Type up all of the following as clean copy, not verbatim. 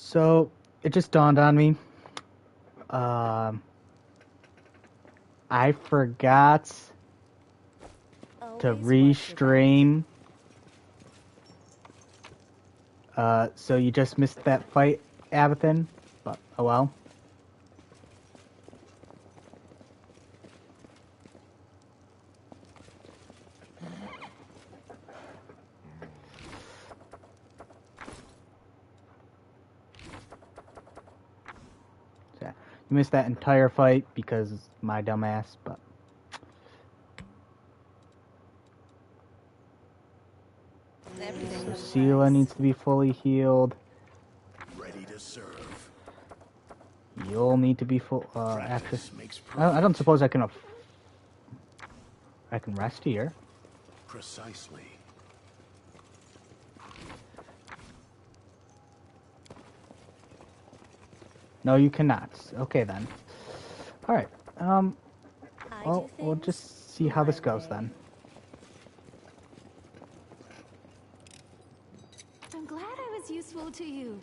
So it just dawned on me. Um, I forgot to Always watch your back. restream. So you just missed that fight, Abathan. But oh well. So, you missed that entire fight because my dumbass. But Everything so was Sela nice. needs to be fully healed. Ready to serve. You'll need to be full. Actually, Practice makes I don't perfect. suppose I can. I can rest here. Precisely. No, you cannot. Okay then. All right. I Well, do we'll things just see how this my goes way. then. I'm glad I was useful to you.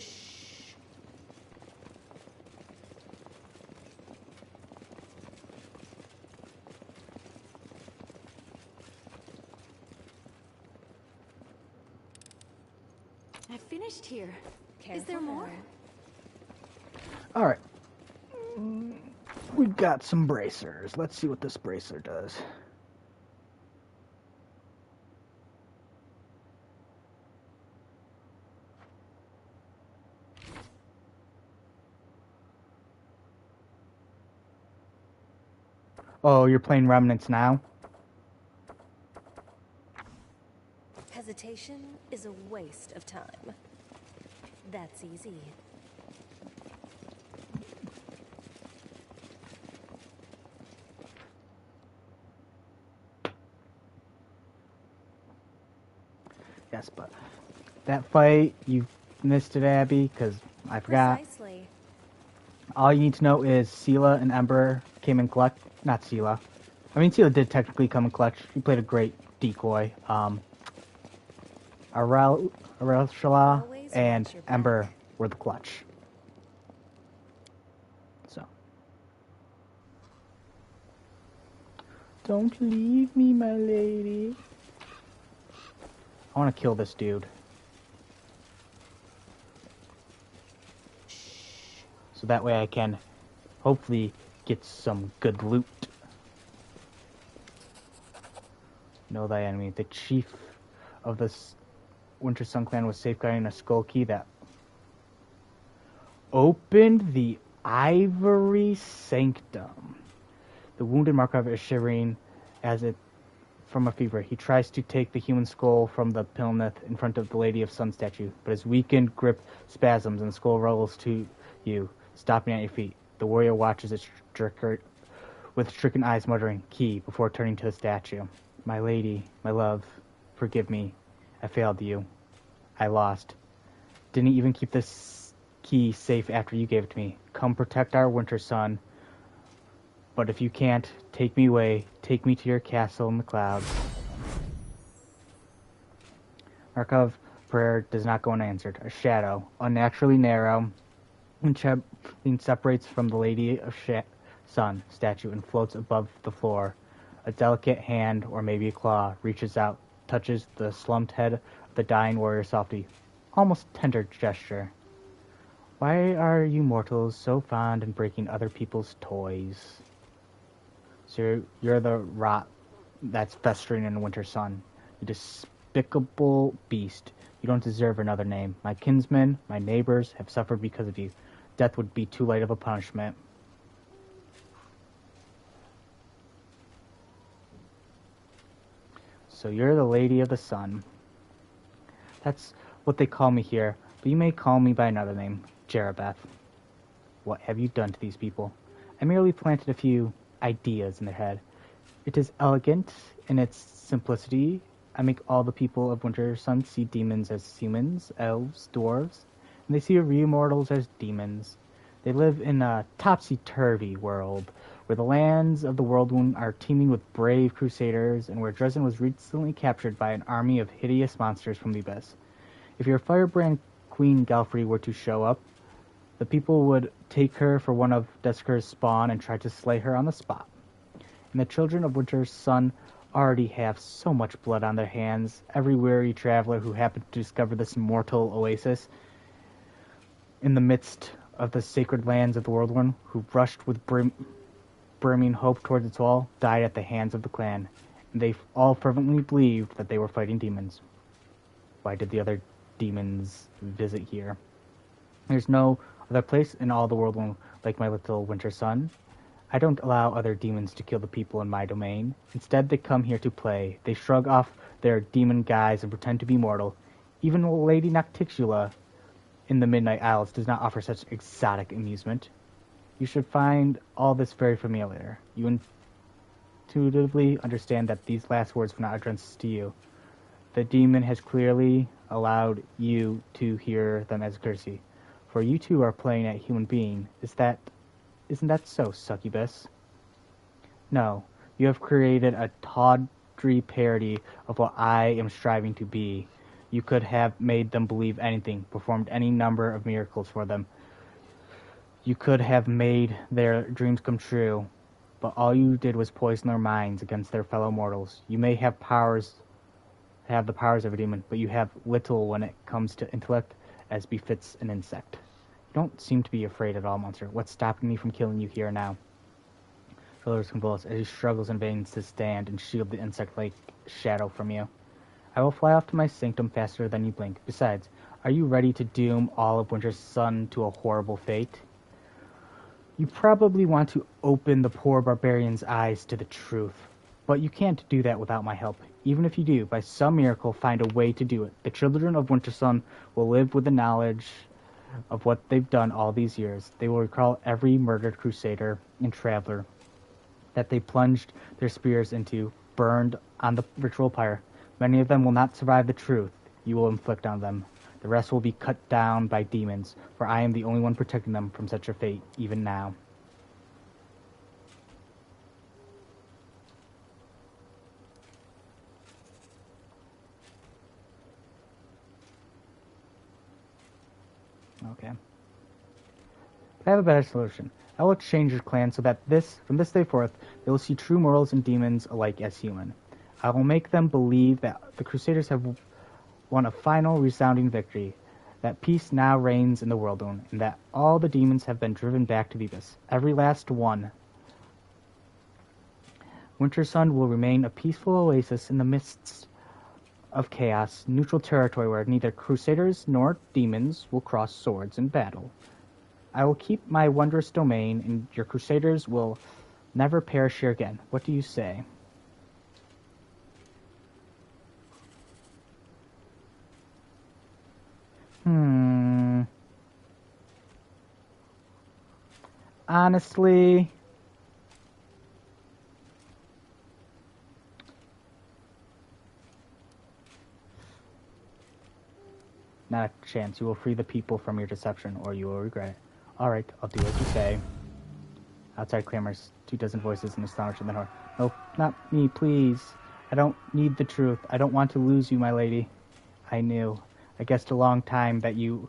I finished here. Is there Careful more? now. All right. We've got some bracers. Let's see what this bracer does. Oh, you're playing Remnants now? Hesitation is a waste of time. That's easy. Yes, but that fight, you missed it, Abby, because I forgot. Precisely. All you need to know is Sela and Ember came in clutch. Not Sela. I mean, Sela did technically come in clutch. He played a great decoy. Arelshala Always and watch your Ember back. were the clutch. So. Don't leave me, my lady. I want to kill this dude. So that way I can hopefully get some good loot. Know thy enemy. The chief of this Winter Sun clan was safeguarding a skull key that opened the Ivory Sanctum. The wounded Markov is shivering as it from a fever. He tries to take the human skull from the Pilnith in front of the Lady of Sun statue, but his weakened grip spasms and the skull rolls to you, stopping at your feet. The warrior watches it with stricken eyes, muttering, "Key," before turning to the statue. "My lady, my love, forgive me. I failed you. I lost. Didn't even keep this key safe after you gave it to me. Come protect our Winter Sun. But if you can't, take me away. Take me to your castle in the clouds." Markov prayer does not go unanswered. A shadow, unnaturally narrow, separates from the Lady of Sun statue and floats above the floor. A delicate hand, or maybe a claw, reaches out, touches the slumped head of the dying warrior softly. Almost tender gesture. Why are you mortals so fond in breaking other people's toys? So you're the rot that's festering in the winter sun. You despicable beast. You don't deserve another name. My kinsmen, my neighbors, have suffered because of you. Death would be too light of a punishment. So you're the Lady of the Sun. That's what they call me here, but you may call me by another name, Jerabeth. What have you done to these people? I merely planted a few ideas in their head. It is elegant in its simplicity. I make all the people of Winter Sun see demons as humans, elves, dwarves, and they see re-immortals as demons. They live in a topsy-turvy world, where the lands of the Worldwound are teeming with brave crusaders, and where Dresden was recently captured by an army of hideous monsters from the abyss. If your firebrand Queen Galfrey were to show up, The people would take her for one of Desker's spawn and try to slay her on the spot. And the children of Winter's Son already have so much blood on their hands. Every weary traveler who happened to discover this immortal oasis in the midst of the sacred lands of the World One, who rushed with brimming hope towards its wall, died at the hands of the clan. And they all fervently believed that they were fighting demons. Why did the other demons visit here? There's no other place in all the World One like my little Winter Son. I don't allow other demons to kill the people in my domain. Instead, they come here to play. They shrug off their demon guise and pretend to be mortal. Even Lady Noctixula in the Midnight Isles does not offer such exotic amusement. You should find all this very familiar. You intuitively understand that these last words were not addressed to you. The demon has clearly allowed you to hear them as a courtesy. For you two are playing at human being. Isn't that so, succubus? No, you have created a tawdry parody of what I am striving to be. You could have made them believe anything, performed any number of miracles for them. You could have made their dreams come true, but all you did was poison their minds against their fellow mortals. You may have the powers of a demon, but you have little when it comes to intellect, as befits an insect. You don't seem to be afraid at all, monster. What's stopping me from killing you here now? Shoulders convulse as he struggles in vain to stand and shield the insect-like shadow from you. I will fly off to my sanctum faster than you blink. Besides, are you ready to doom all of Winter's Son to a horrible fate? You probably want to open the poor barbarian's eyes to the truth, but you can't do that without my help. Even if you do, by some miracle, find a way to do it. The children of Winter Son will live with the knowledge of what they've done all these years. They will recall every murdered crusader and traveler that they plunged their spears into, burned on the ritual pyre. Many of them will not survive the truth you will inflict on them. The rest will be cut down by demons, for I am the only one protecting them from such a fate, even now. Okay. But I have a better solution. I will change your clan so that from this day forth, they will see true mortals and demons alike as human. I will make them believe that the Crusaders have won a final resounding victory, that peace now reigns in the world, and that all the demons have been driven back to the abyss. Every last one. Winter Sun will remain a peaceful oasis in the midst of chaos, neutral territory where neither Crusaders nor demons will cross swords in battle. I will keep my wondrous domain, and your Crusaders will never perish here again. What do you say? Honestly, not a chance. You will free the people from your deception, or you will regret it. All right, I'll do as you say. Outside clamors 24 voices in astonishment. Then, no, not me, please. I don't need the truth. I don't want to lose you, my lady. I knew. I guessed a long time that you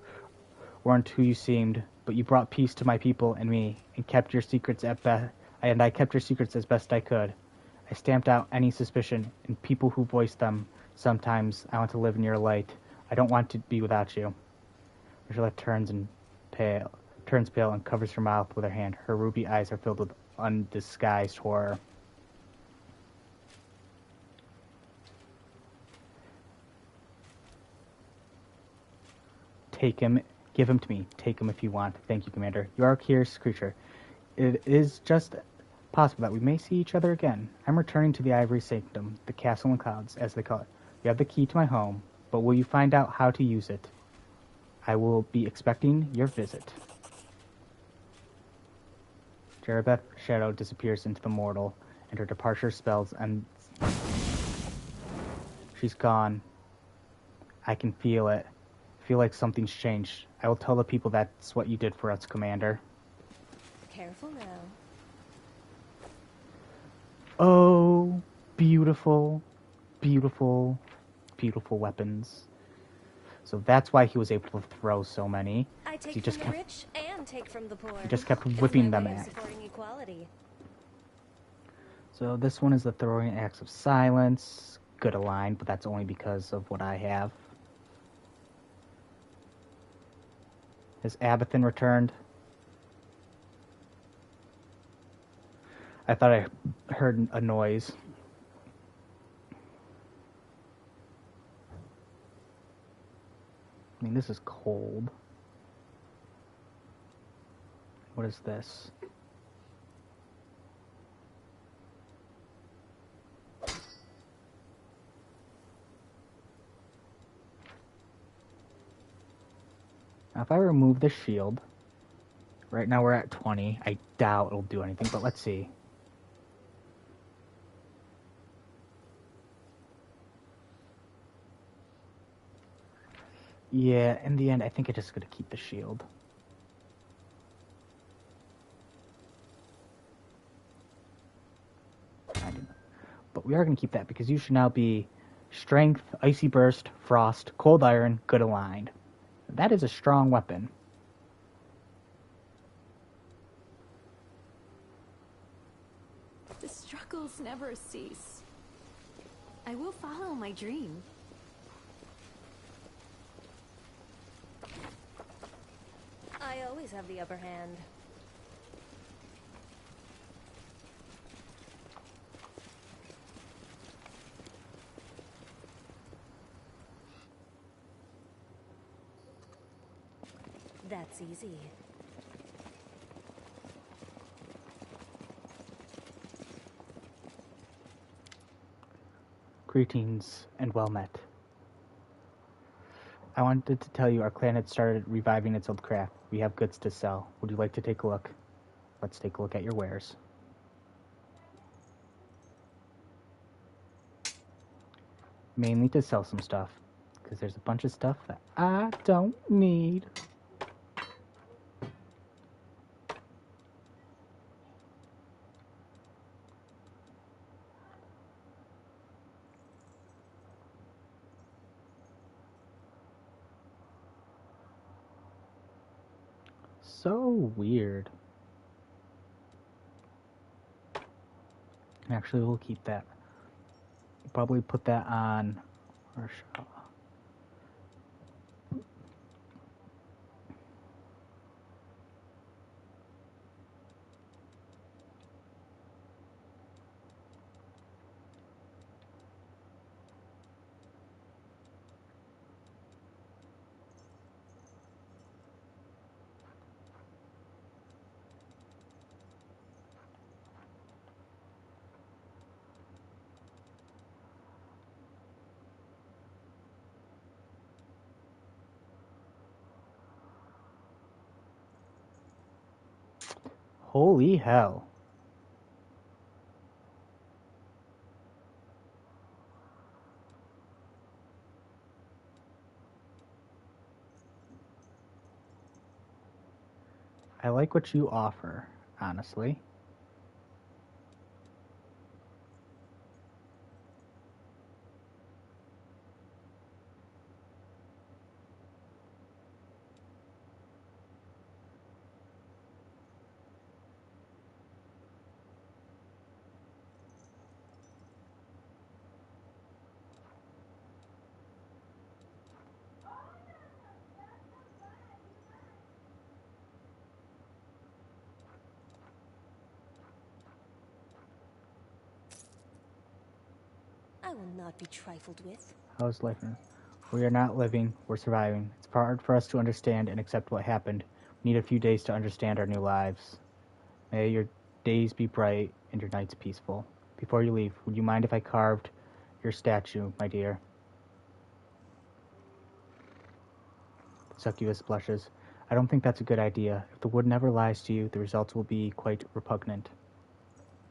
weren't who you seemed, but you brought peace to my people and me, and kept your secrets and I kept your secrets as best I could. I stamped out any suspicion in people who voiced them. Sometimes I want to live in your light. I don't want to be without you. Ursula turns pale and covers her mouth with her hand. Her ruby eyes are filled with undisguised horror. Take him. Give him to me. Take him if you want. Thank you, Commander. You are a curious creature. It is just possible that we may see each other again. I'm returning to the Ivory Sanctum, the castle in clouds, as they call it. You have the key to my home, but will you find out how to use it? I will be expecting your visit. Jerabeth's shadow disappears into the mortal, and her departure spells and she's gone. I can feel it. I feel like something's changed. I will tell the people that's what you did for us, Commander. Careful now. Oh, beautiful, beautiful, beautiful weapons. So that's why he was able to throw so many. I I take from the rich and take from the poor. He just kept It's whipping my them way of at. supporting equality. So this one is the throwing acts of silence. Good aligned, but that's only because of what I have. Has Abathan returned? I thought I heard a noise. I mean, this is cold. What is this? Now, if I remove the shield, right now we're at 20. I doubt it'll do anything, but let's see. Yeah, in the end, I think I'm just going to keep the shield. I didn't. But we are going to keep that because you should now be Strength, Icy Burst, Frost, Cold Iron, Good Aligned. That is a strong weapon. The struggles never cease. I will follow my dream. I always have the upper hand. That's easy. Greetings and well met. I wanted to tell you our clan had started reviving its old craft. We have goods to sell. Would you like to take a look? Let's take a look at your wares. Mainly to sell some stuff, because there's a bunch of stuff that I don't need. So weird. Actually, we'll keep that. Probably put that on our shop. Holy hell. I like what you offer, honestly. I will not be trifled with. How's life? We are not living, we're surviving. It's hard for us to understand and accept what happened. We need a few days to understand our new lives. May your days be bright and your nights peaceful. Before you leave, would you mind if I carved your statue, my dear? Succubus blushes. I don't think that's a good idea. If the wood never lies to you, the results will be quite repugnant.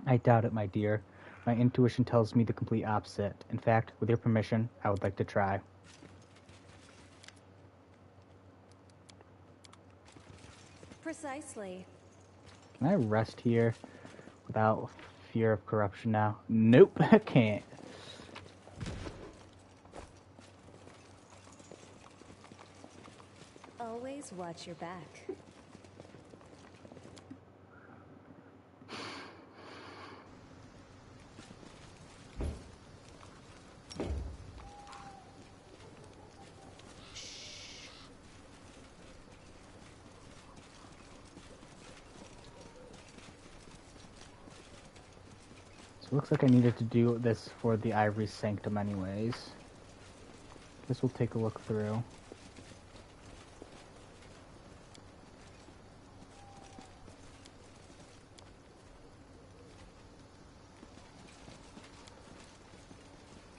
I doubt it, my dear. My intuition tells me the complete opposite. In fact, with your permission, I would like to try. Precisely. Can I rest here without fear of corruption now? Nope, I can't. Always Always watch your back. So it looks like I needed to do this for the Ivory Sanctum anyways. This will take a look through.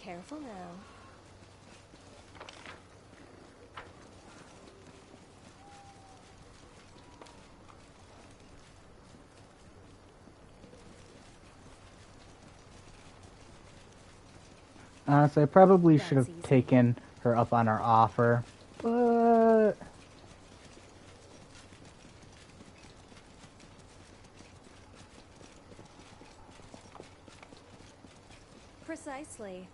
Careful now. Honestly, I probably That's should have easy. taken her up on our offer, but Precisely.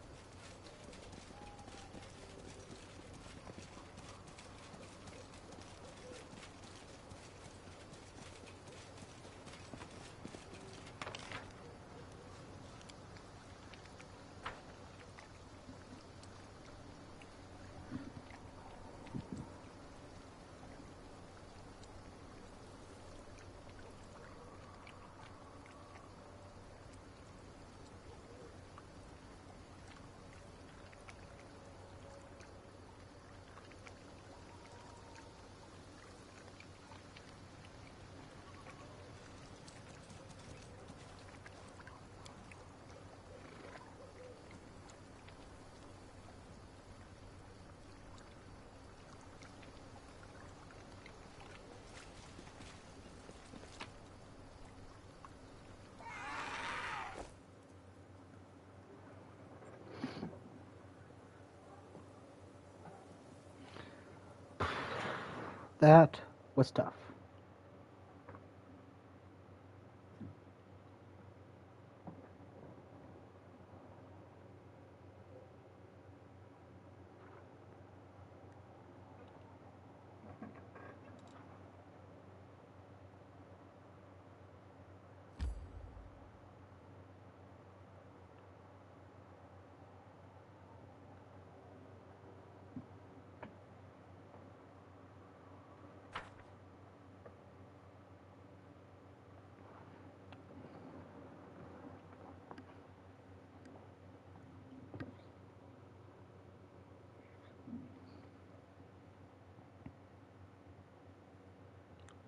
that was tough.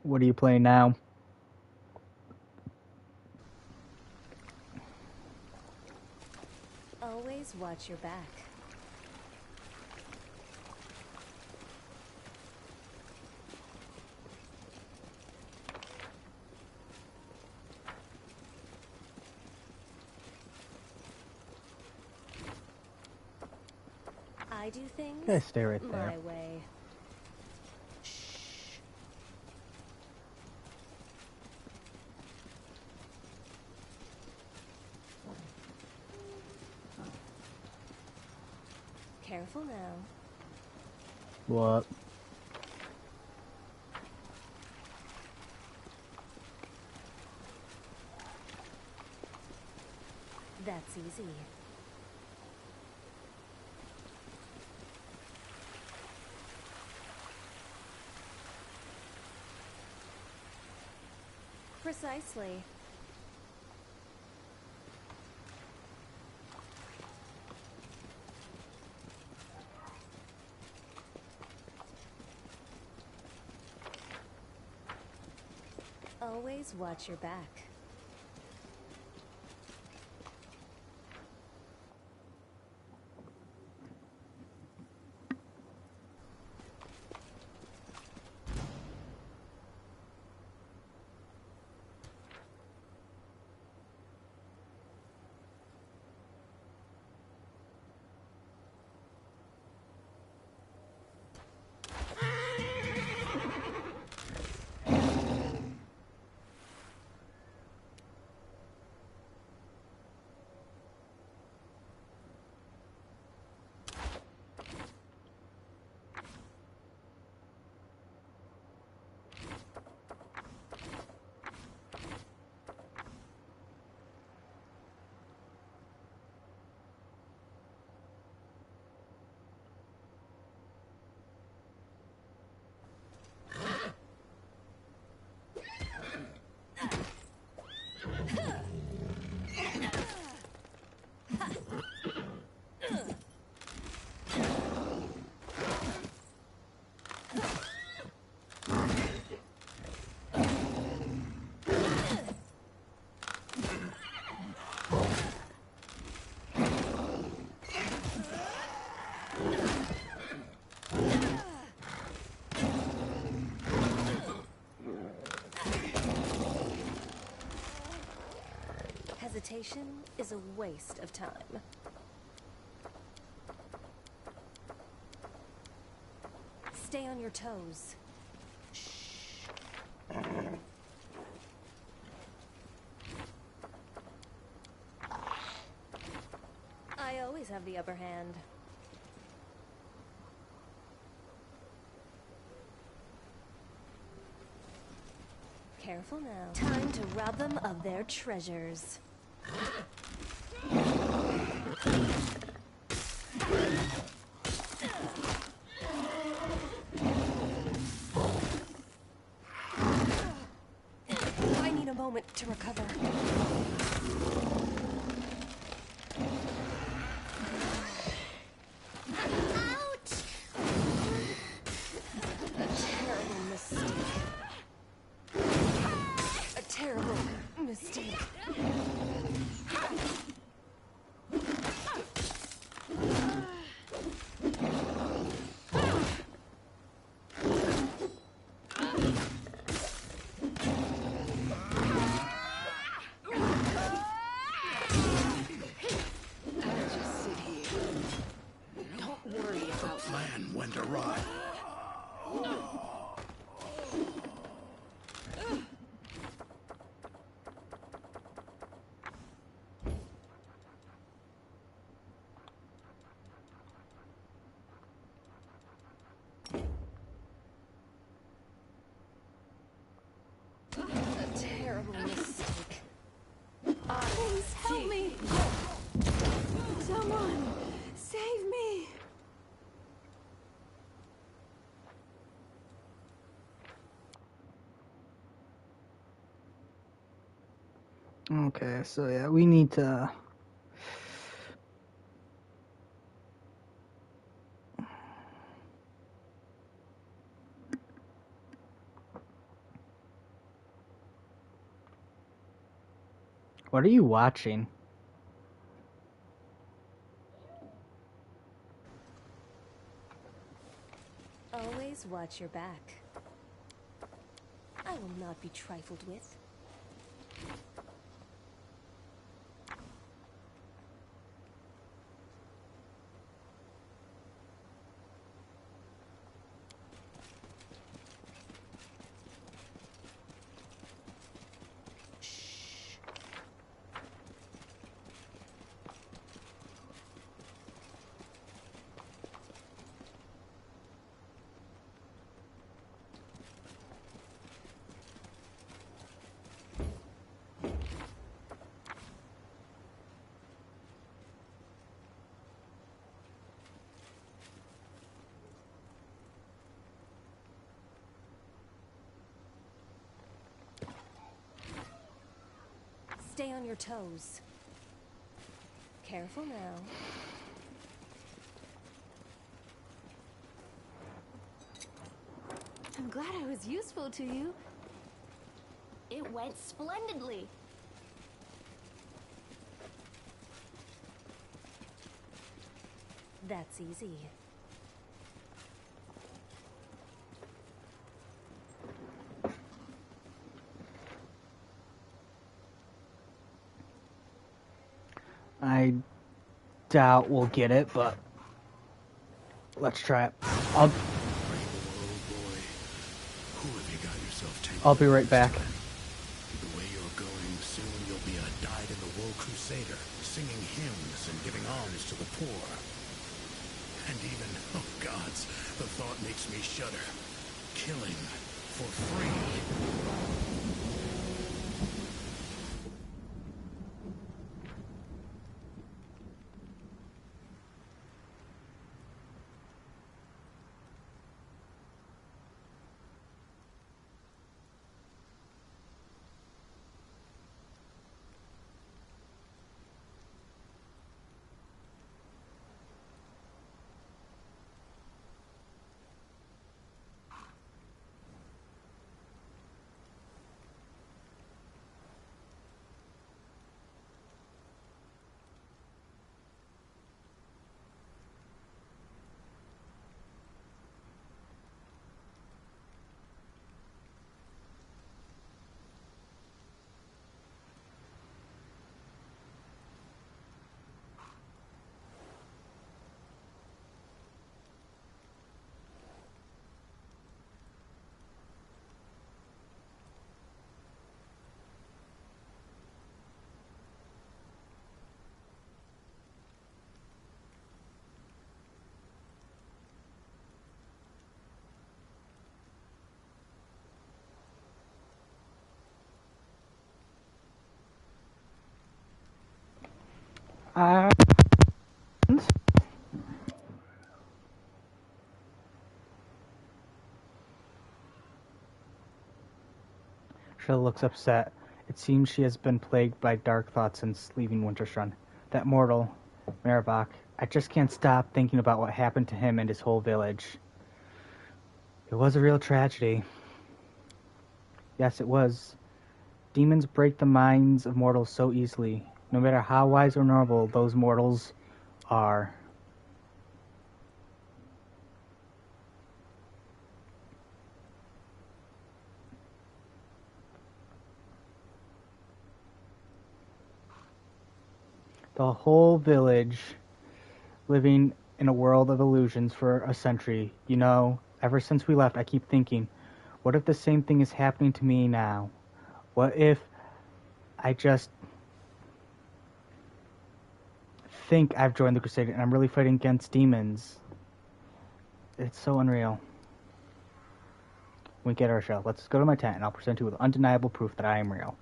What are you playing now? Always watch your back. I do things Okay, stay right there. my way. Careful now. What? That's easy. Precisely. Always watch your back. Hesitation is a waste of time. Stay on your toes. I always have the upper hand. Careful now. Time to rob them of their treasures. I need a moment to recover. Terrible mistake. Just sit here. Don't worry about Plan went awry. A terrible mistake. Please help me! Someone, save me! Okay, so yeah, we need to. What are you watching? Always watch your back. I will not be trifled with. Stay on your toes. Careful now. I'm glad I was useful to you. It went splendidly. That's easy. I doubt we'll get it, but let's try it. Oh boy, who have you got yourself tangled I'll be right with back. this time? The way you're going, soon you'll be a dyed-in-the-wool crusader, singing hymns and giving alms to the poor. And even, oh gods, the thought makes me shudder. Killing for free. I... Sheila looks upset. It seems she has been plagued by dark thoughts since leaving Winterstrand. That mortal, Maribok, I just can't stop thinking about what happened to him and his whole village. It was a real tragedy. Yes, it was. Demons break the minds of mortals so easily, no matter how wise or noble those mortals are. The whole village living in a world of illusions for a century. You know, ever since we left, I keep thinking, what if the same thing is happening to me now? What if I just think I've joined the Crusade and I'm really fighting against demons? It's so unreal. Wink at our show. Let's go to my tent and I'll present you with undeniable proof that I am real.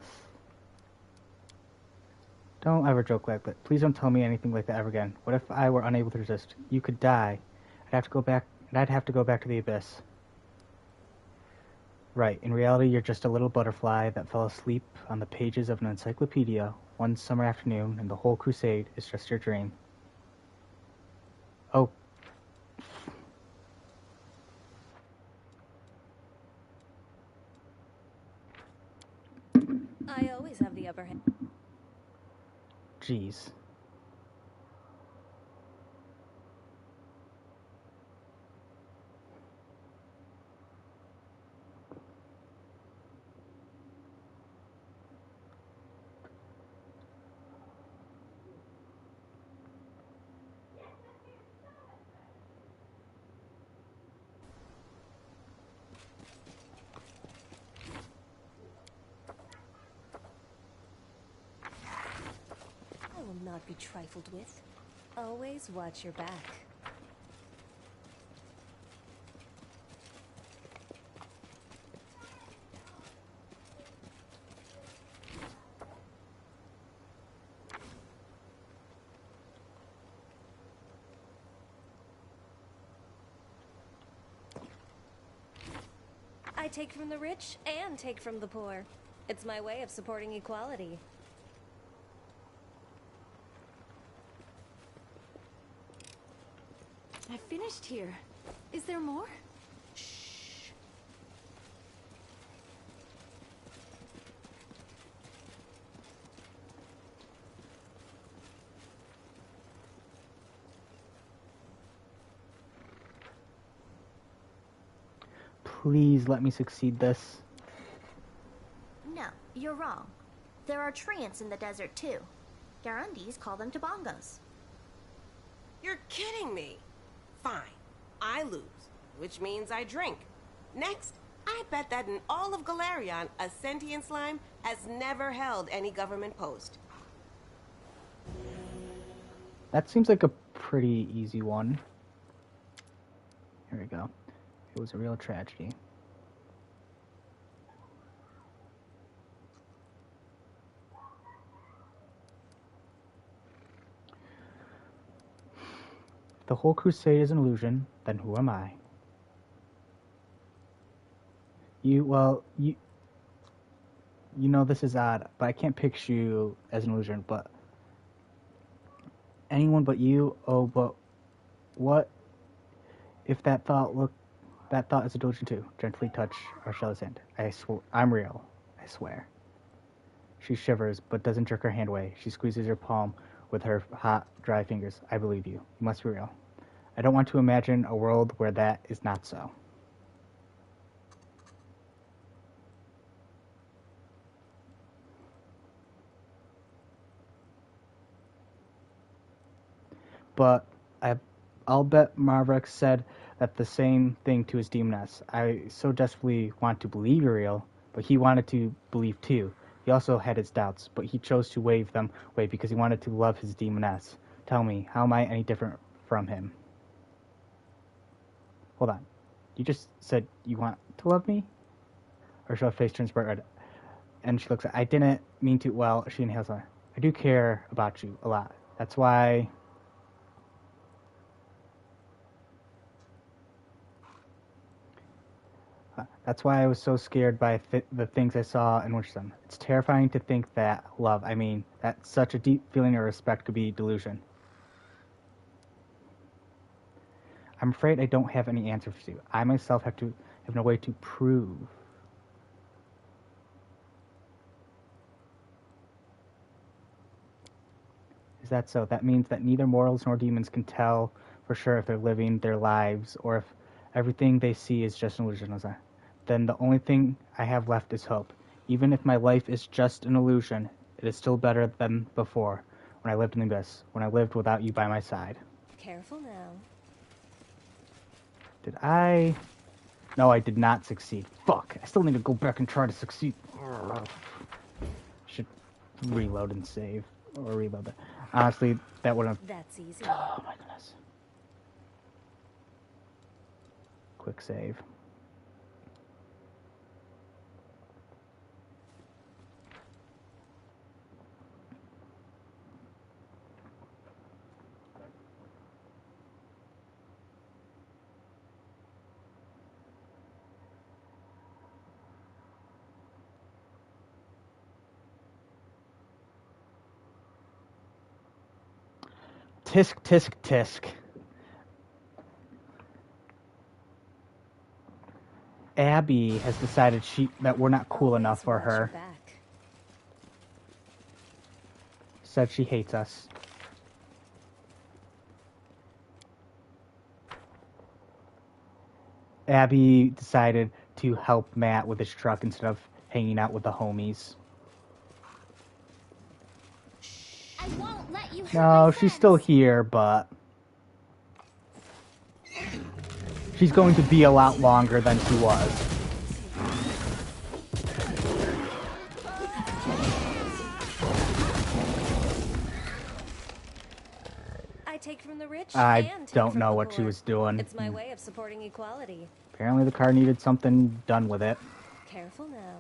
Don't ever joke like that. Please don't tell me anything like that ever again. What if I were unable to resist? You could die. I'd have to go back to the abyss. Right. In reality, you're just a little butterfly that fell asleep on the pages of an encyclopedia one summer afternoon, and the whole crusade is just your dream. Oh. I always have the upper hand. Jeez. I will not be trifled with. Always watch your back. I take from the rich and take from the poor. It's my way of supporting equality. I finished here. Is there more? Shh. Please let me succeed this. No, you're wrong. There are treants in the desert too. Garundis call them tabongos. You're kidding me. Fine, I lose, which means I drink. Next, I bet that in all of Galarion, a sentient slime has never held any government post. That seems like a pretty easy one. Here we go. It was a real tragedy. The whole crusade is an illusion, then who am I? You know this is odd, but I can't picture you as an illusion, but anyone but you, oh, but what if that thought is a delusion too? Gently touch Archella's hand. I'm real, I swear. She shivers, but doesn't jerk her hand away. She squeezes her palm with her hot, dry fingers. I believe you. You must be real. I don't want to imagine a world where that is not so. But I'll bet Marvek said that the same thing to his demoness. I so desperately want to believe you're real, but he wanted to believe too. He also had his doubts, but he chose to wave them away because he wanted to love his demoness. Tell me, how am I any different from him? Hold on. You just said you want to love me? Ursula's face turns bright red, and she looks at I didn't mean to. Well, she inhales on. I do care about you a lot. That's why... That's why I was so scared by the things I saw in Winchstone. It's terrifying to think that love, I mean, that such a deep feeling of respect could be delusion. I'm afraid I don't have any answers for you. I myself have no way to prove. Is that so? That means that neither mortals nor demons can tell for sure if they're living their lives or if everything they see is just an illusion. Then the only thing I have left is hope. Even if my life is just an illusion, it is still better than before, when I lived in the abyss, when I lived without you by my side. Careful now. Did I... No, I did not succeed. Fuck, I still need to go back and try to succeed. Should reload and save. Or reload that. Honestly, that would have... That's easy. Oh my goodness. Quick save. Tisk, tisk, tisk. Abby has decided that we're not cool enough for Always watch your her. back. Said she hates us. Abby decided to help Matt with his truck instead of hanging out with the homies. I won't let you hurt No, my she's still friends. here, but she's going to be a lot longer than she was. I take from the rich I and take don't from know the what poor. she was doing. It's my way of supporting equality. Apparently the car needed something done with it. Careful now.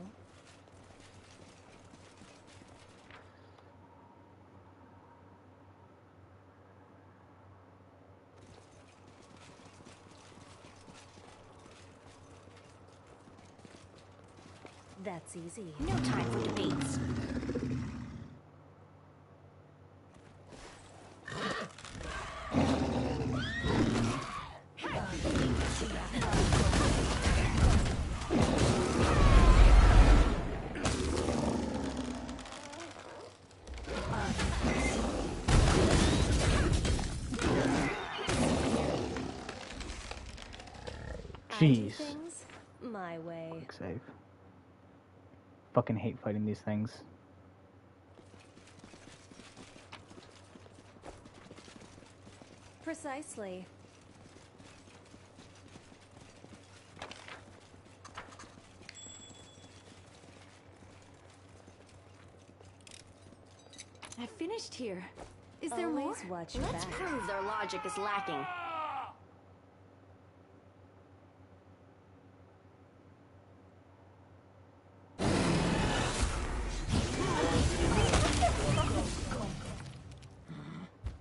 That's easy. No time for debates. I do Jeez. things my way. Quick save. Fucking hate fighting these things. Precisely. I finished here. Is there more? Always watch your Let's back. prove their logic is lacking.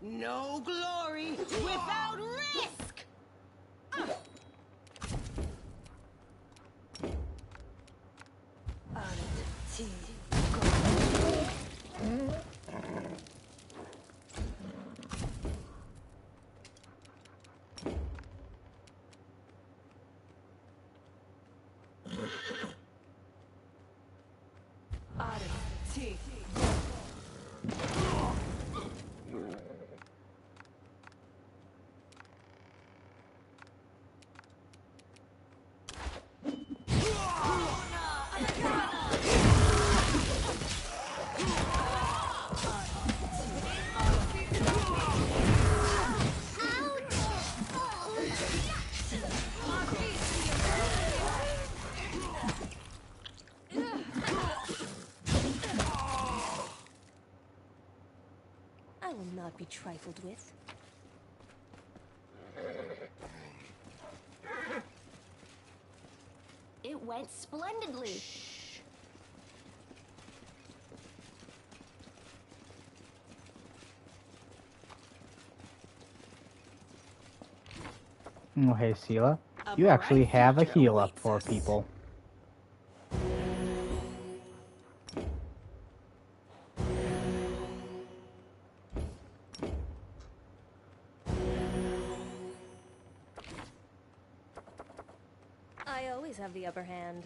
No glory without risk! I will not be trifled with. It went splendidly. Oh, hey, Sela. A You actually bright have a future heal up awaits for us. people. I always have the upper hand.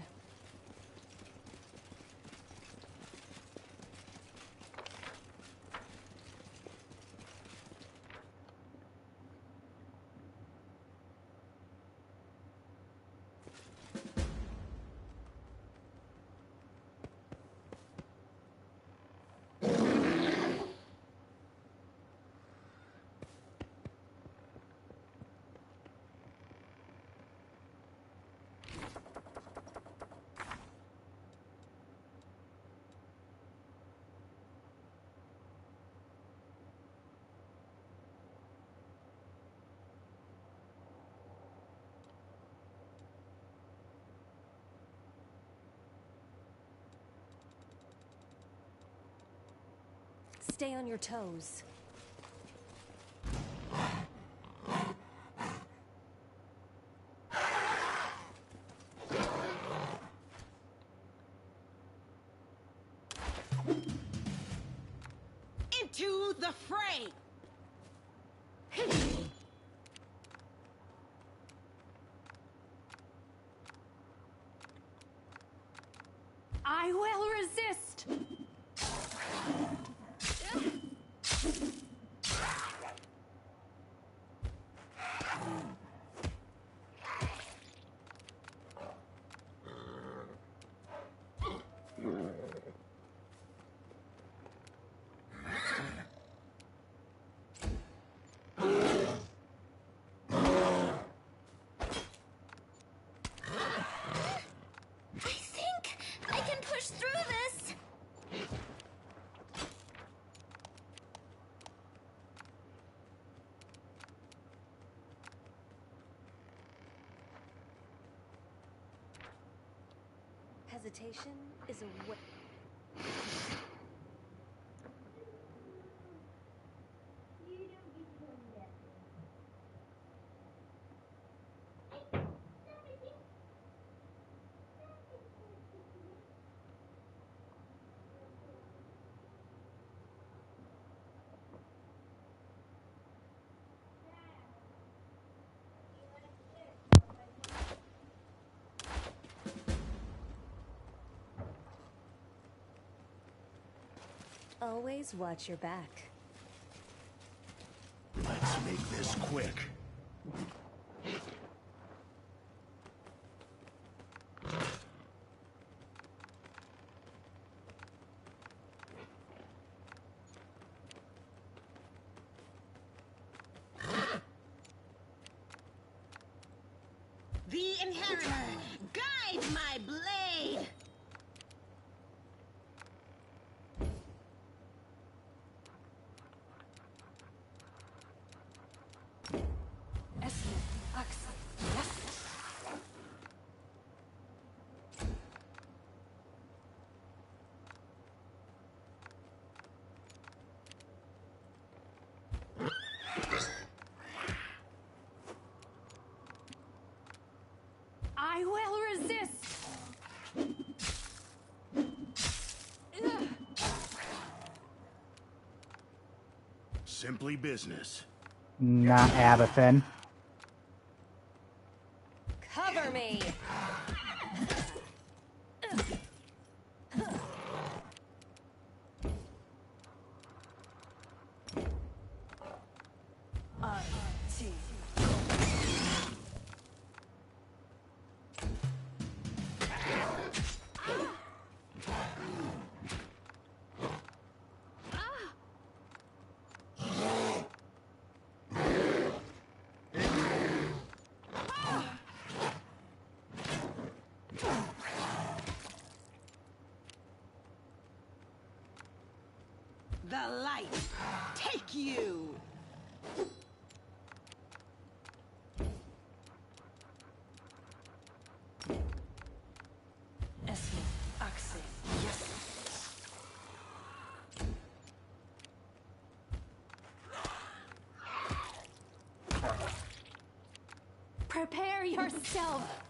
Stay on your toes. Into the fray! I will resist. I think I can push through this. Hesitation is a way. Always watch your back. Let's make this quick. The Inheritor, guide my blade! I will resist. Simply business. Not Abathin. Cover me! The light, take you! Prepare yourself.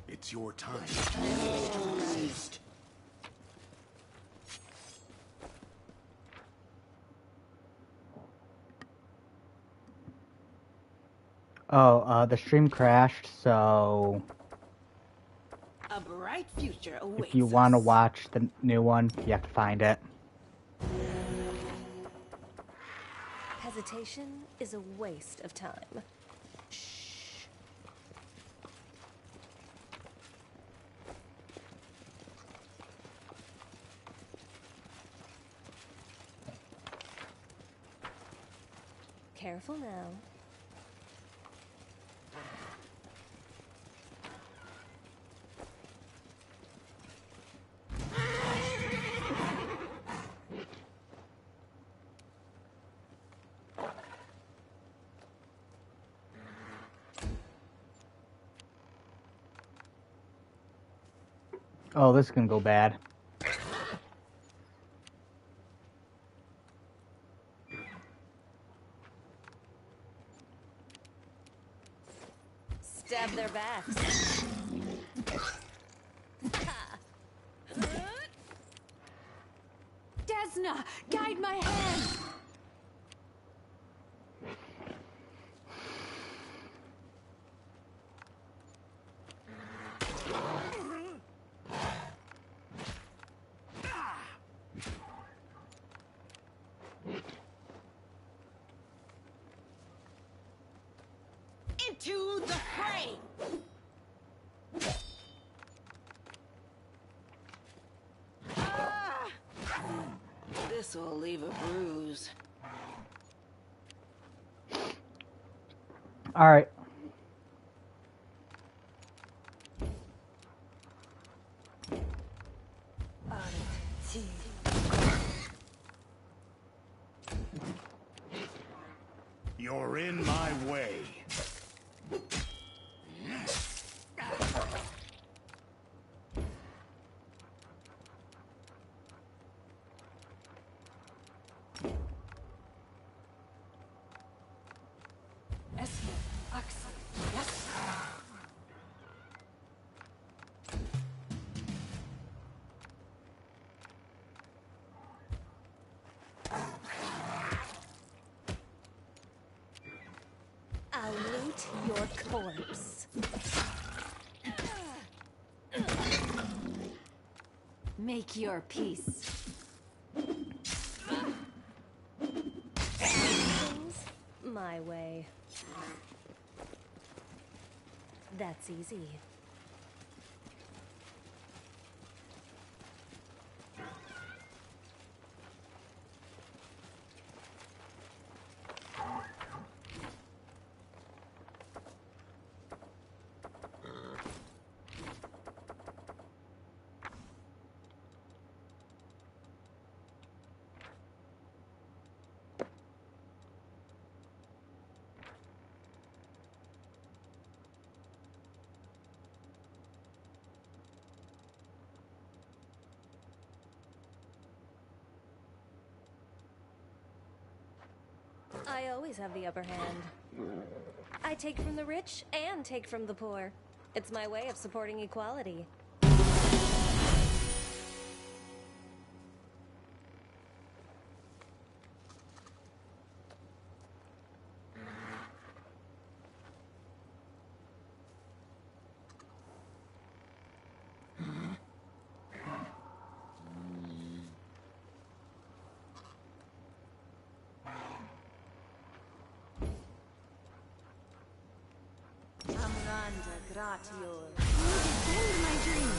It's your time. Oh, the stream crashed, so A bright future awaits if you want to us. watch the new one, you have to find it. Hesitation is a waste of time. Shh. Careful now. Oh, this can go bad. Stab their backs. Desna, guide my hand. Into the fray! Ah! This will leave a bruise. All right. You're in my way. I'll loot your corpse. Make your peace. Things my way. That's easy. I always have the upper hand. I take from the rich and take from the poor. It's my way of supporting equality. Amranda gratior. Defend my dream.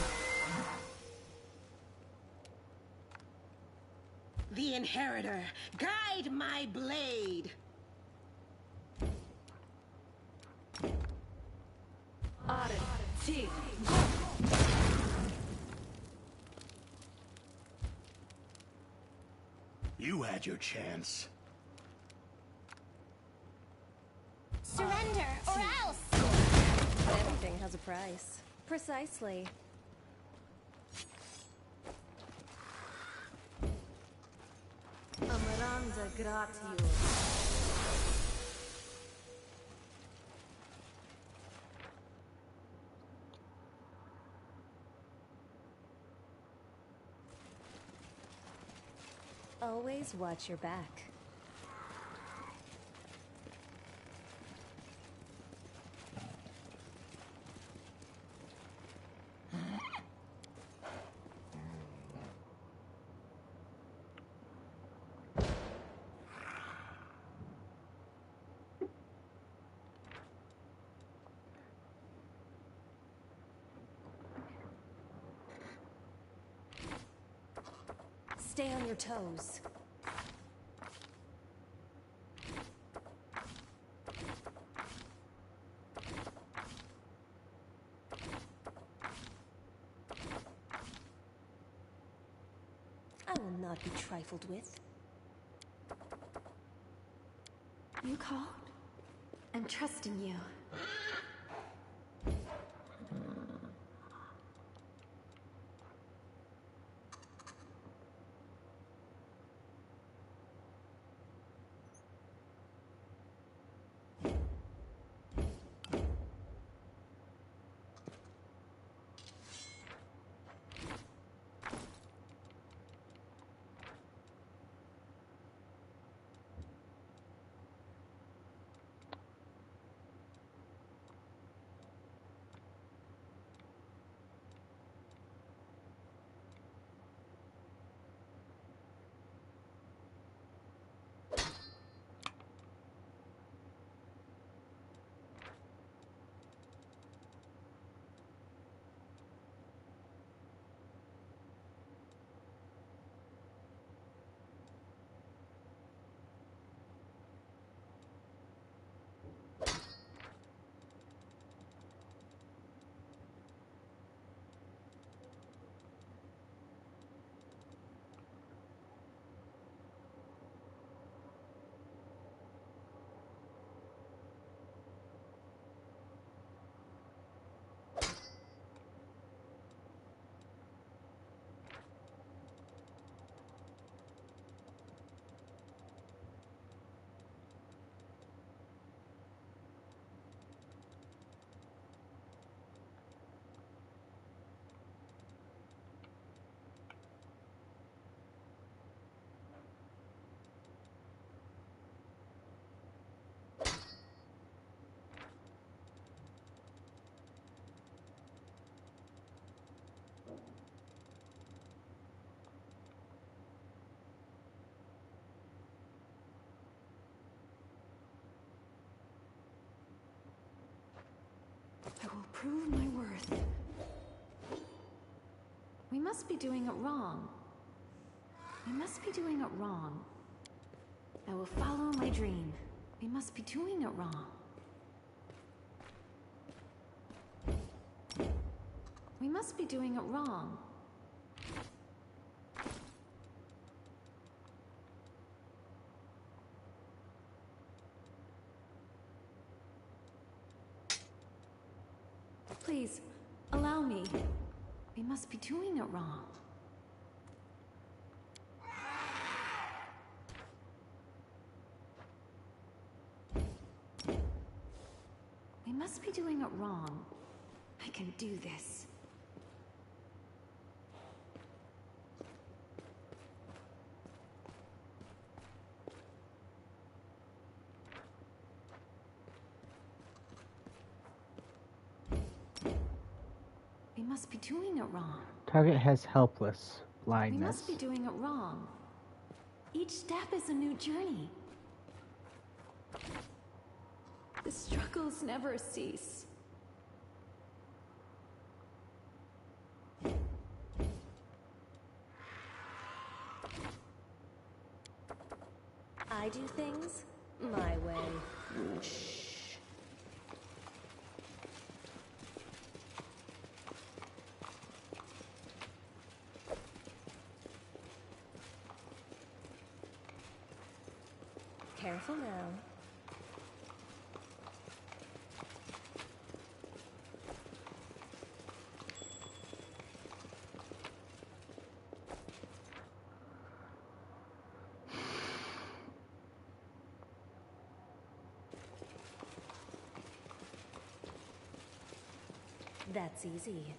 The Inheritor, guide my blade! You had your chance. Surrender or else! Everything has a price. Precisely. Amranda gratior. Always watch your back. Stay on your toes. I will not be trifled with. You called? I'm trusting you. I will prove my worth. We must be doing it wrong. We must be doing it wrong. I will follow my dream. We must be doing it wrong. We must be doing it wrong. Please, allow me. We must be doing it wrong. We must be doing it wrong. I can do this. We must be doing it wrong. Target has helpless We blindness. must be doing it wrong. Each step is a new journey. The struggles never cease. I do things my way. Careful now. That's easy.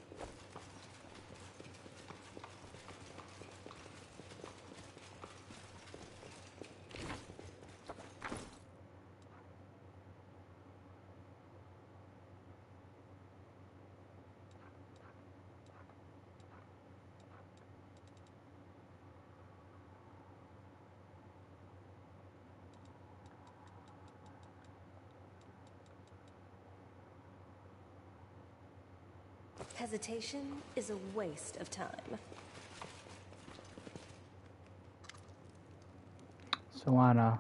Hesitation is a waste of time. Soana,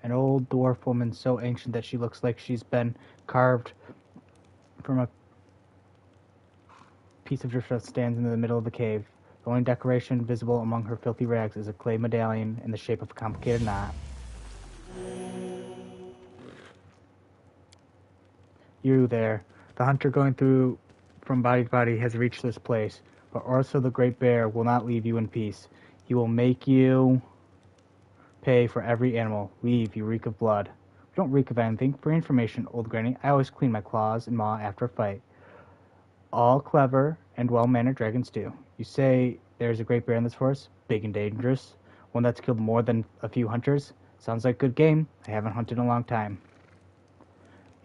an old dwarf woman so ancient that she looks like she's been carved from a piece of driftwood, stands in the middle of the cave. The only decoration visible among her filthy rags is a clay medallion in the shape of a complicated knot. You there. The hunter going through from body to body has reached this place, but Orso the Great Bear will not leave you in peace. He will make you pay for every animal. Leave, you reek of blood. We don't reek of anything. For information, old granny, I always clean my claws and maw after a fight. All clever and well-mannered dragons do. You say there's a great bear in this forest? Big and dangerous? One that's killed more than a few hunters? Sounds like good game. I haven't hunted in a long time.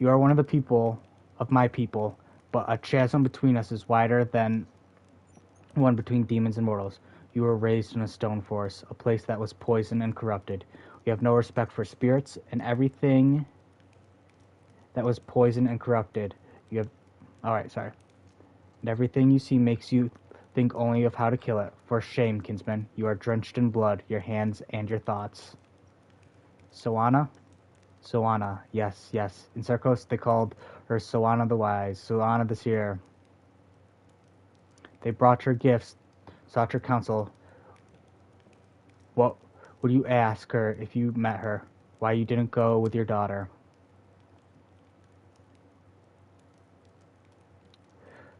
You are one of the people, of my people, but a chasm between us is wider than one between demons and mortals. You were raised in a stone forest, a place that was poisoned and corrupted. We have no respect for spirits, and everything that was poisoned and corrupted. You have... Alright, sorry. And everything you see makes you think only of how to kill it. For shame, kinsman. You are drenched in blood, your hands and your thoughts. Soana? Soana, yes, yes. In Sarkos, they called her Soana the Wise, Soana the Seer. They brought her gifts, sought her counsel. What would you ask her if you met her? Why you didn't go with your daughter?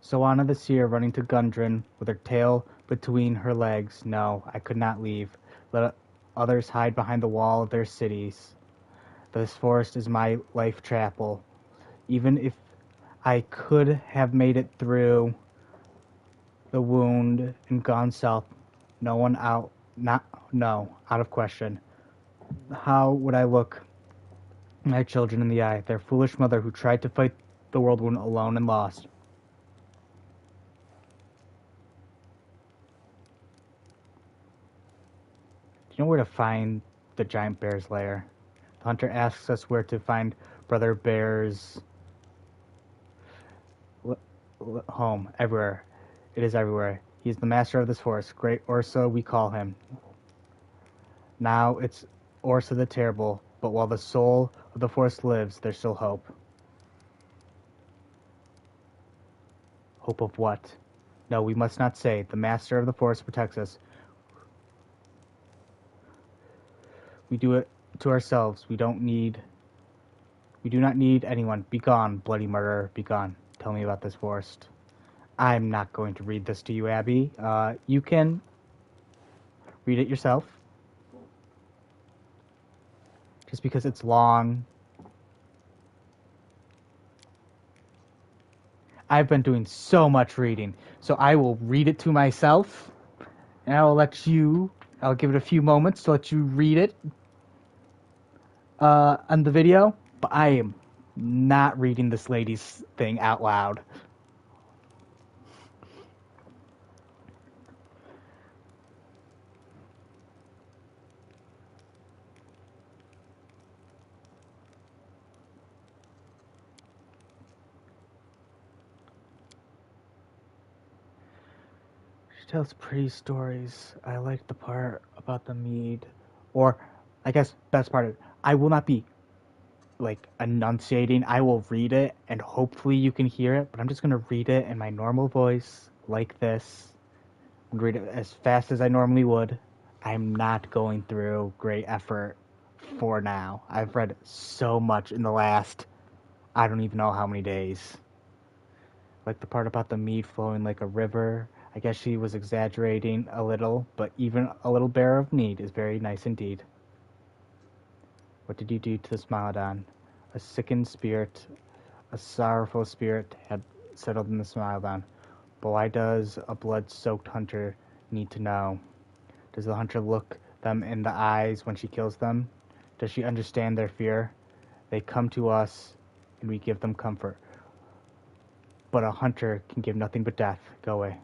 Soana the Seer running to Gundren with her tail between her legs. No, I could not leave. Let others hide behind the wall of their cities. This forest is my life chapel. Even if I could have made it through the wound and gone south, out of question. How would I look my children in the eye, their foolish mother who tried to fight the world wound alone and lost? Do you know where to find the giant bear's lair? The hunter asks us where to find Brother Bear's home. Everywhere. It is everywhere. He is the master of this forest. Great Orso, we call him. Now it's Orso the Terrible, but while the soul of the forest lives, there's still hope. Hope of what? No, we must not say. The master of the forest protects us. We do it to ourselves. We do not need anyone. Be gone, bloody murderer. Be gone. Tell me about this forest. I'm not going to read this to you, Abby. You can read it yourself. Just because it's long. I've been doing so much reading, so I will read it to myself, and I'll give it a few moments to let you read it on the video, but I am not reading this lady's thing out loud. She tells pretty stories. I like the part about the mead. Or, I guess, best part of it, I will not be, enunciating. I will read it, and hopefully you can hear it, but I'm just going to read it in my normal voice, like this, and read it as fast as I normally would. I'm not going through great effort for now. I've read so much in the last, I don't even know how many days. Like the part about the mead flowing like a river. I guess she was exaggerating a little, but even a little bearer of need is very nice indeed. What did you do to the Smilodon? A sickened spirit, a sorrowful spirit had settled in the Smilodon. But why does a blood-soaked hunter need to know? Does the hunter look them in the eyes when she kills them? Does she understand their fear? They come to us, and we give them comfort. But a hunter can give nothing but death. Go away.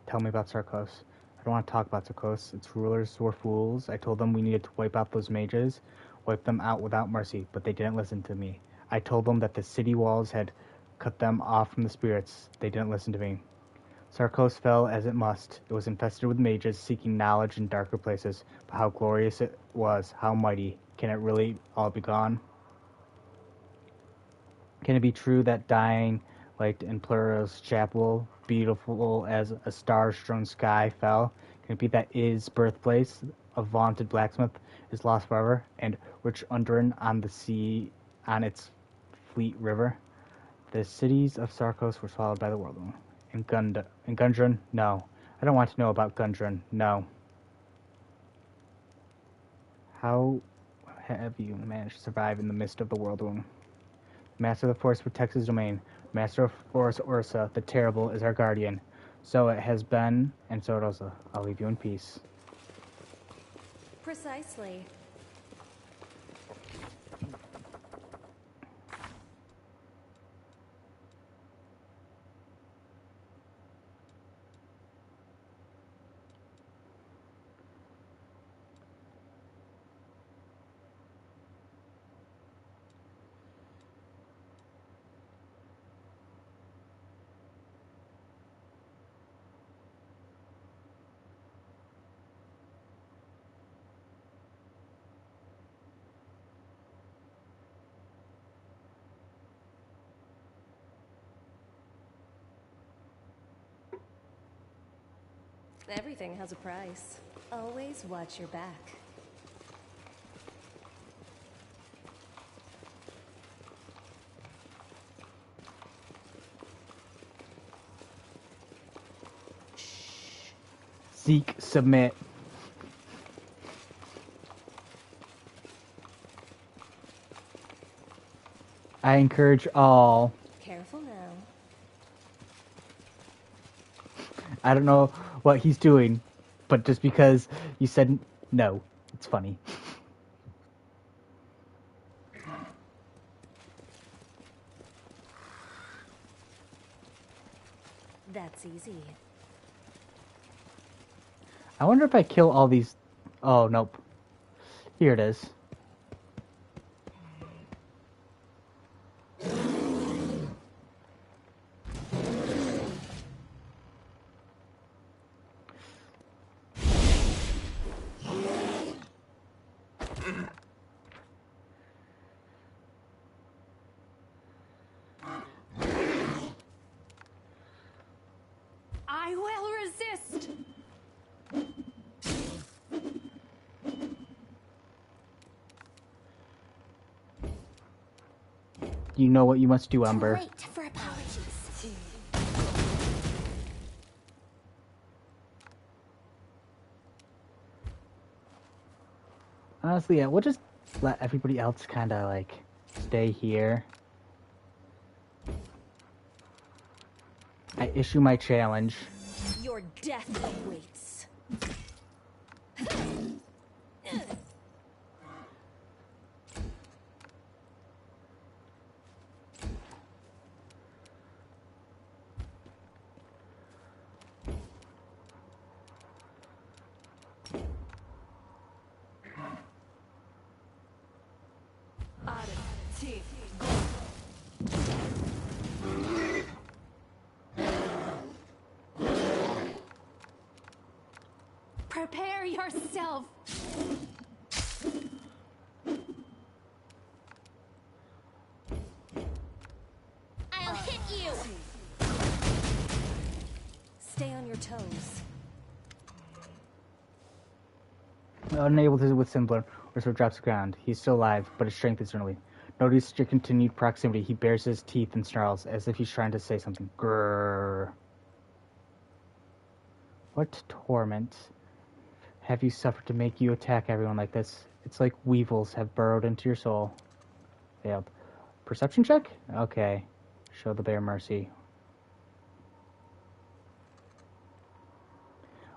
Tell me about Sarkos. I don't want to talk about Sarkos. Its rulers were fools. I told them we needed to wipe out those mages, wipe them out without mercy, but they didn't listen to me. I told them that the city walls had cut them off from the spirits. They didn't listen to me. Sarkos fell as it must. It was infested with mages seeking knowledge in darker places. But how glorious it was, how mighty. Can it really all be gone? Can it be true that dying light in Plura's chapel, beautiful as a star-strewn sky, fell? Can it be that Is birthplace, a vaunted blacksmith, is lost forever, and rich Undrin on the sea, on its fleet river? The cities of Sarkos were swallowed by the whirlwind. And Gundren? No. I don't want to know about Gundren. No. How have you managed to survive in the midst of the whirlwind? Master of the Force protects his domain. Master of Force Ursa, the Terrible, is our guardian. So it has been, and so it also. I'll leave you in peace. Precisely. Everything has a price. Always watch your back. Seek, submit. I encourage all. Careful now. I don't know what he's doing, but just because you said no, it's funny. That's easy. I wonder if I kill all these... Oh, nope. Here it is. I will resist! You know what you must do, Umber. Too late for apologies. Honestly, yeah, we'll just let everybody else kind of, like, stay here. I issue my challenge. Your death awaits. Prepare yourself! I'll hit you! Stay on your toes. Unable to withstand blood, Ursa drops to the ground. He's still alive, but his strength is nearly. Notice your continued proximity. He bares his teeth and snarls, as if he's trying to say something. Grrr. What torment have you suffered to make you attack everyone like this? It's like weevils have burrowed into your soul. Failed. Perception check? Okay. Show the bear mercy.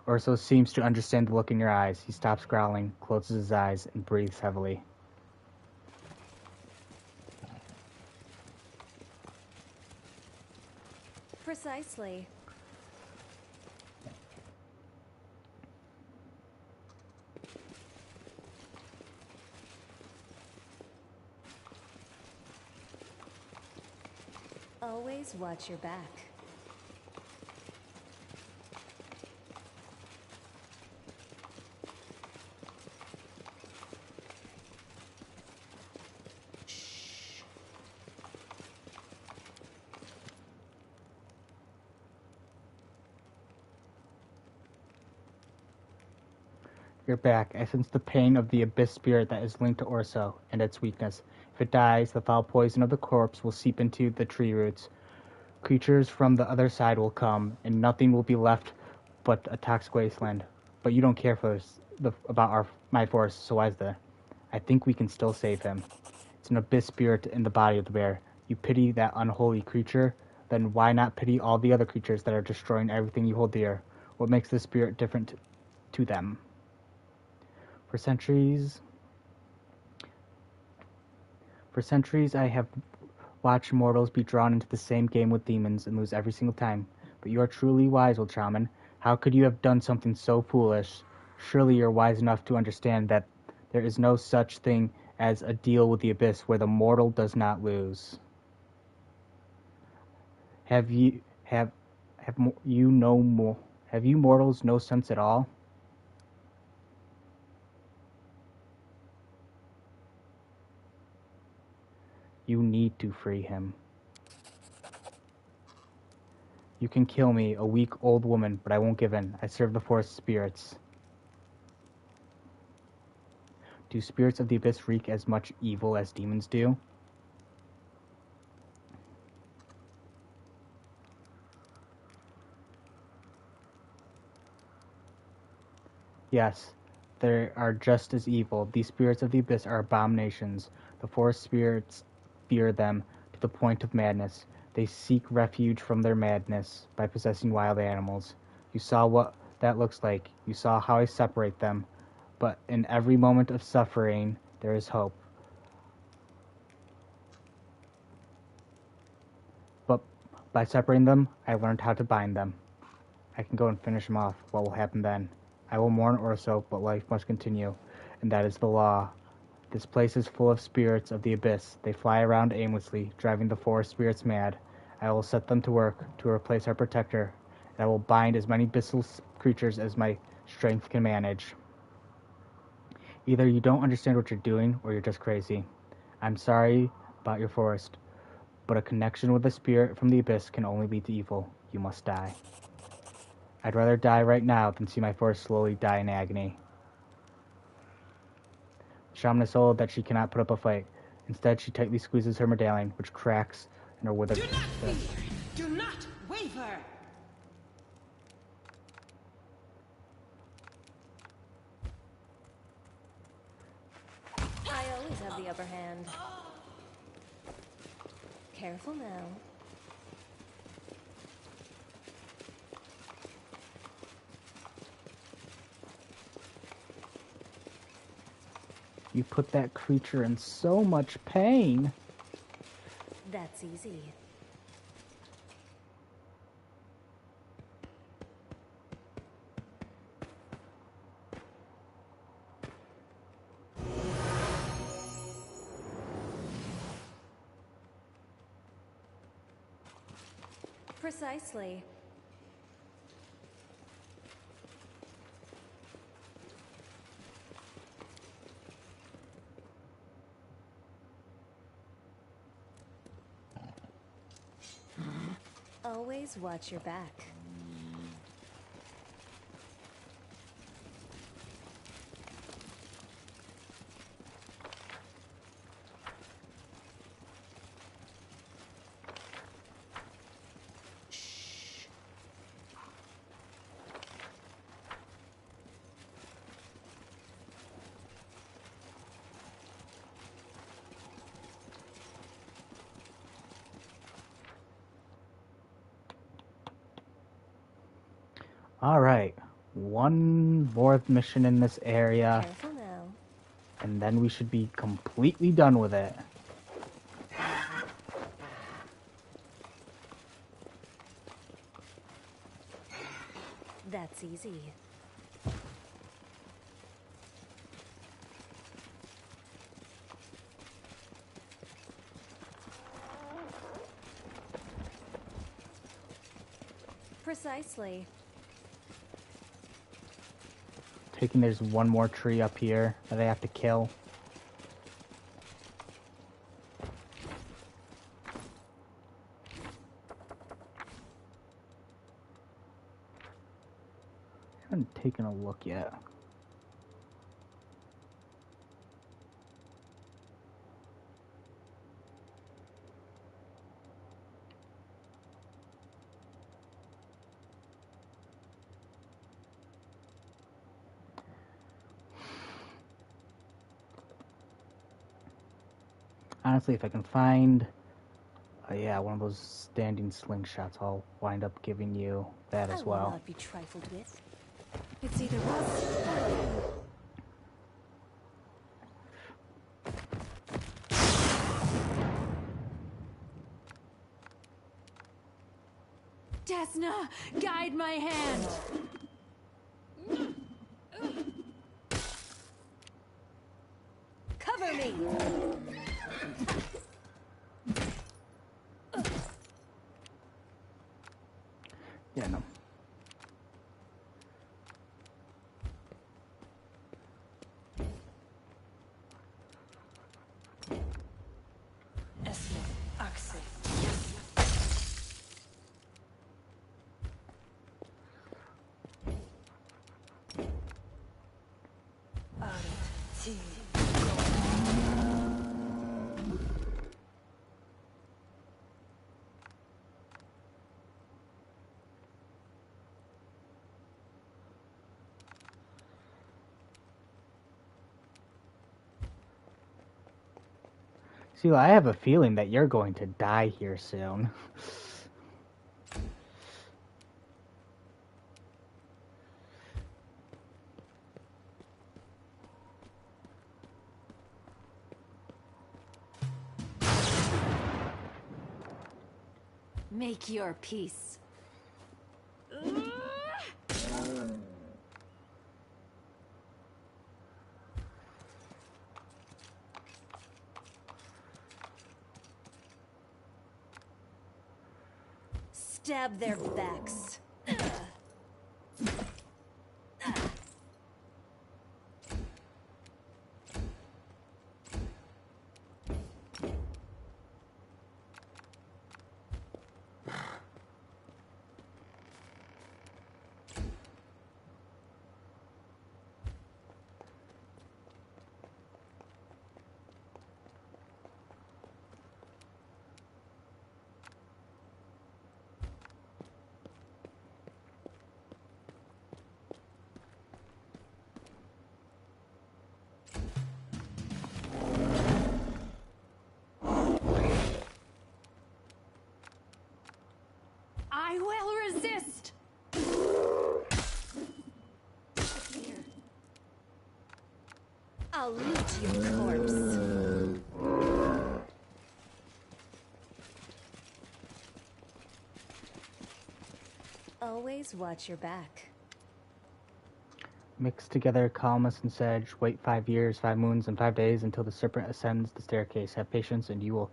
Urso seems to understand the look in your eyes. He stops growling, closes his eyes, and breathes heavily. Precisely. Always watch your back. You're back. I sense the pain of the abyss spirit that is linked to Orso, and its weakness. If it dies, the foul poison of the corpse will seep into the tree roots. Creatures from the other side will come, and nothing will be left but a toxic wasteland. But you don't care about my forest, so why is that? I think we can still save him. It's an abyss spirit in the body of the bear. You pity that unholy creature? Then why not pity all the other creatures that are destroying everything you hold dear? What makes this spirit different to them? For centuries, I have watched mortals be drawn into the same game with demons and lose every single time. But you are truly wise, old shaman. How could you have done something so foolish? Surely you're wise enough to understand that there is no such thing as a deal with the abyss where the mortal does not lose. Have you mortals no sense at all? You need to free him. You can kill me, a weak old woman, but I won't give in. I serve the forest spirits. Do spirits of the abyss wreak as much evil as demons do? Yes, they are just as evil. These spirits of the abyss are abominations. The forest spirits fear them to the point of madness. They seek refuge from their madness by possessing wild animals. You saw what that looks like. You saw how I separate them. But in every moment of suffering, there is hope. But by separating them, I learned how to bind them. I can go and finish him off. What will happen then? I will mourn Orso, but life must continue, and that is the law. This place is full of spirits of the abyss. They fly around aimlessly, driving the forest spirits mad. I will set them to work to replace our protector, and I will bind as many abyssal creatures as my strength can manage. Either you don't understand what you're doing, or you're just crazy. I'm sorry about your forest, but a connection with a spirit from the abyss can only lead to evil. You must die. I'd rather die right now than see my forest slowly die in agony. The shaman is so old that she cannot put up a fight. Instead, she tightly squeezes her medallion, which cracks in her withered fist. Do not fear! Do not waver! I always have the upper hand. Careful now. You put that creature in so much pain. That's easy. Precisely. Always watch your back. Alright, one more mission in this area, Careful now. and then we should be completely done with it. That's easy. Precisely. Taking there's one more tree up here that I have to kill. I haven't taken a look yet. Honestly, if I can find, yeah, one of those standing slingshots, I'll wind up giving you that I as will well. not be trifled with. It's either us or Desna, guide my hand. Cover me! Yeah, no. Esme, Axel. See, I have a feeling that you're going to die here soon. Make your peace. Stab their backs. I will resist. I'll loot your corpse. Always watch your back. Mix together calamus and sedge. Wait 5 years, 5 moons, and 5 days until the serpent ascends the staircase. Have patience, and you will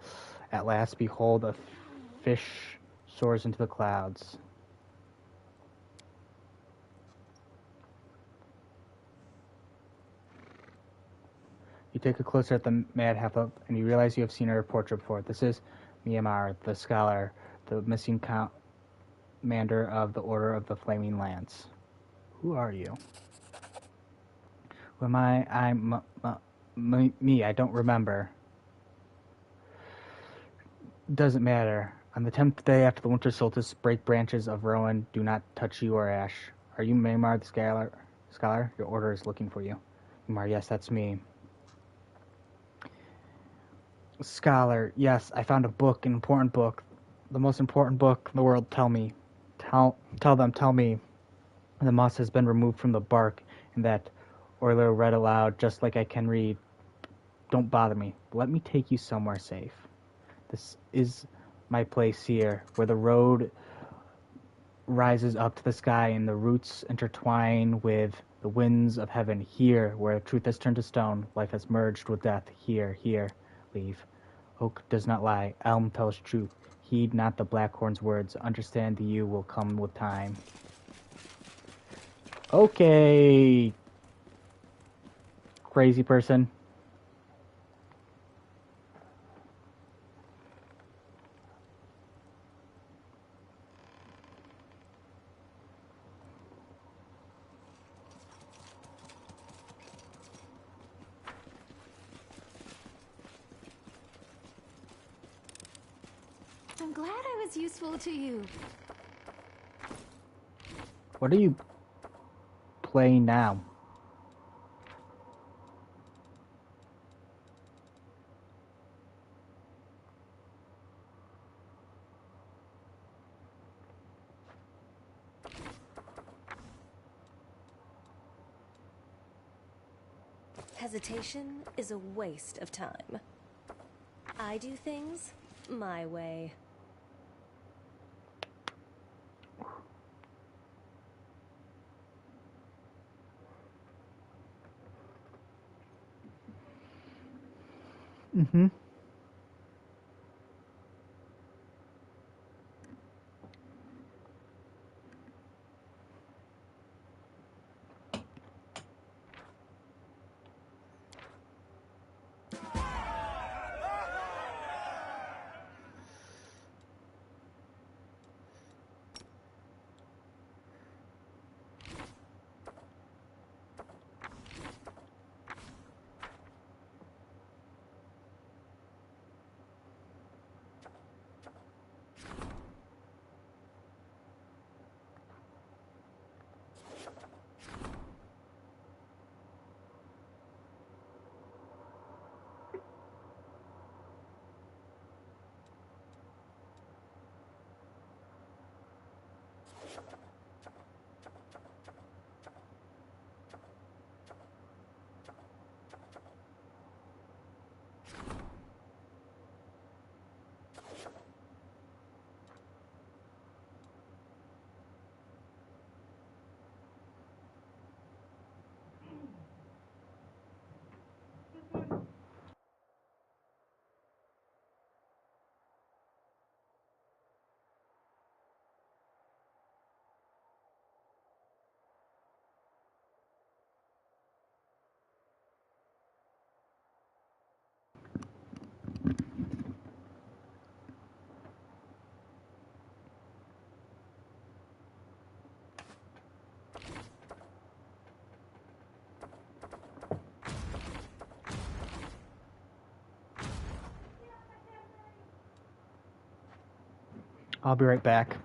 at last behold a fish soars into the clouds. You take a closer at the mad half-elf, and you realize you have seen her portrait before. This is Myanmar, the scholar, the missing commander of the Order of the Flaming Lance. Who are you? Who am I? Me. I don't remember. Doesn't matter. On the 10th day after the winter solstice, break branches of rowan. Do not touch you or ash. Are you Myanmar, the scholar? Your order is looking for you. Myanmar, yes, that's me. Scholar, yes, I found a book, an important book. The most important book in the world. Tell me. Tell me. The moss has been removed from the bark, and that Euler read aloud just like I can read. Don't bother me. Let me take you somewhere safe. This is my place here, where the road rises up to the sky and the roots intertwine with the winds of heaven. Here, where truth has turned to stone, life has merged with death. Here, leave. Oak does not lie. Elm tells truth. Heed not the Blackhorn's words. Understand the you will come with time. Okay, crazy person. I'm glad I was useful to you. What are you playing now? Hesitation is a waste of time. I do things my way. Mm-hmm. I'll be right back.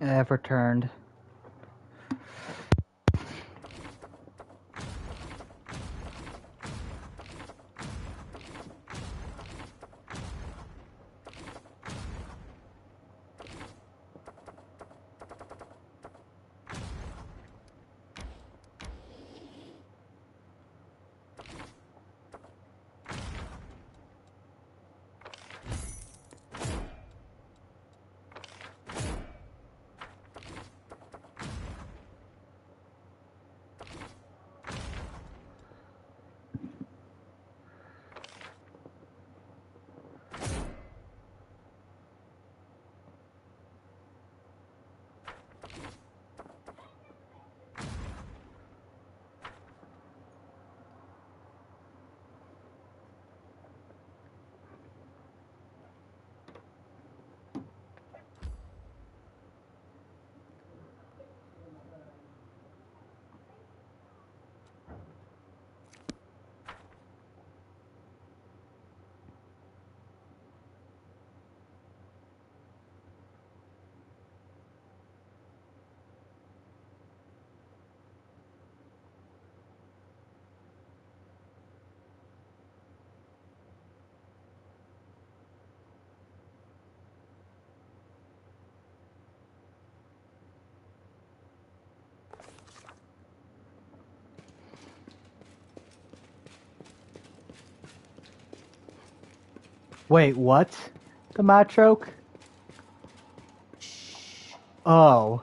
I've returned. Wait, what? The matroke? Oh.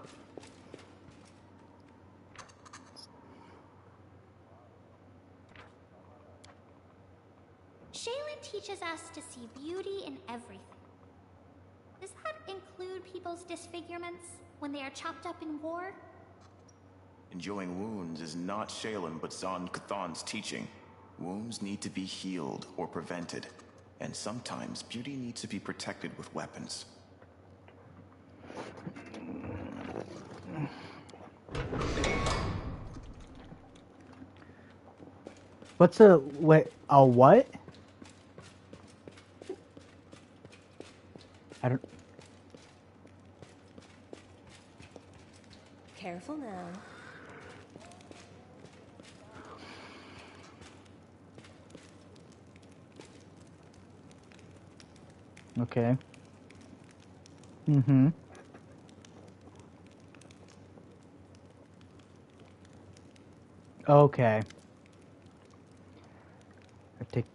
Shaylin teaches us to see beauty in everything. Does that include people's disfigurements when they are chopped up in war? Enjoying wounds is not Shaylin but Zon Cathan's teaching. Wounds need to be healed or prevented, and sometimes beauty needs to be protected with weapons. What's a what? A what? I don't. Careful now. Okay. Mm-hmm. Okay. I take.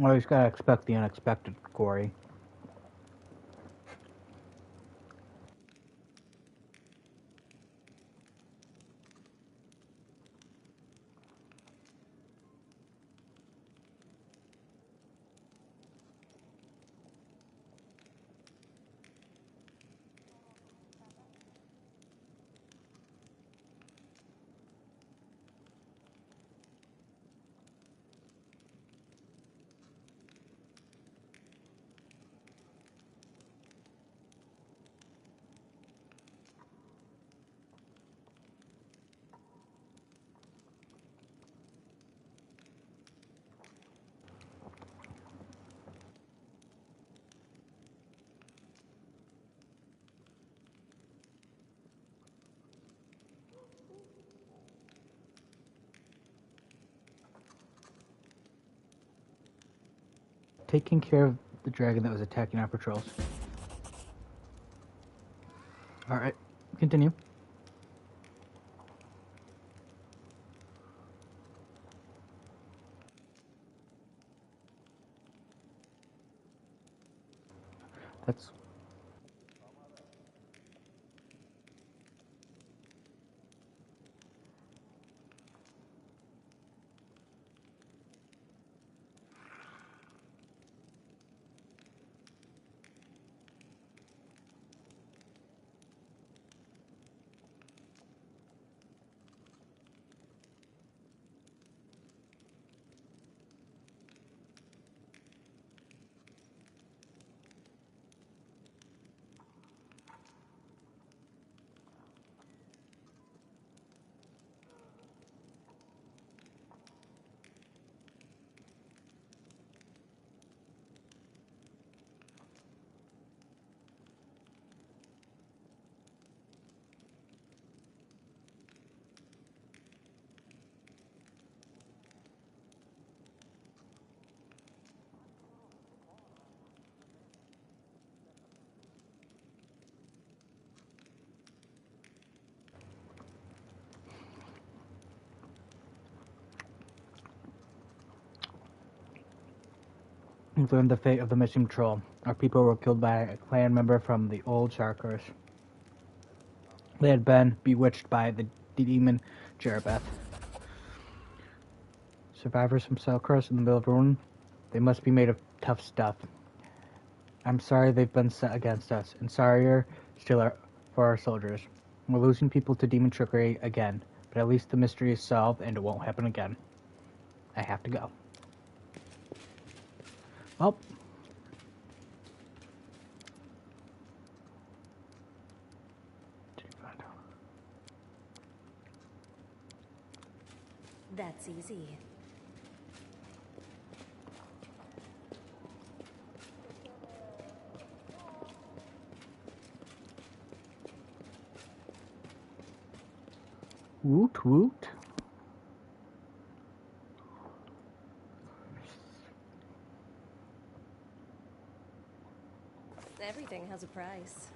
Always gotta expect the unexpected, Corey. Taking care of the dragon that was attacking our patrols. Alright, continue. That's We've learned the fate of the missing patrol. Our people were killed by a clan member from the old Sharkers. They had been bewitched by the demon Jerebeth. Survivors from Selkros in the middle of ruin, they must be made of tough stuff. I'm sorry they've been set against us, and sorrier still for our soldiers. We're losing people to demon trickery again, but at least the mystery is solved and it won't happen again. I have to go. Well. That's easy. Woot woot. Everything has a price.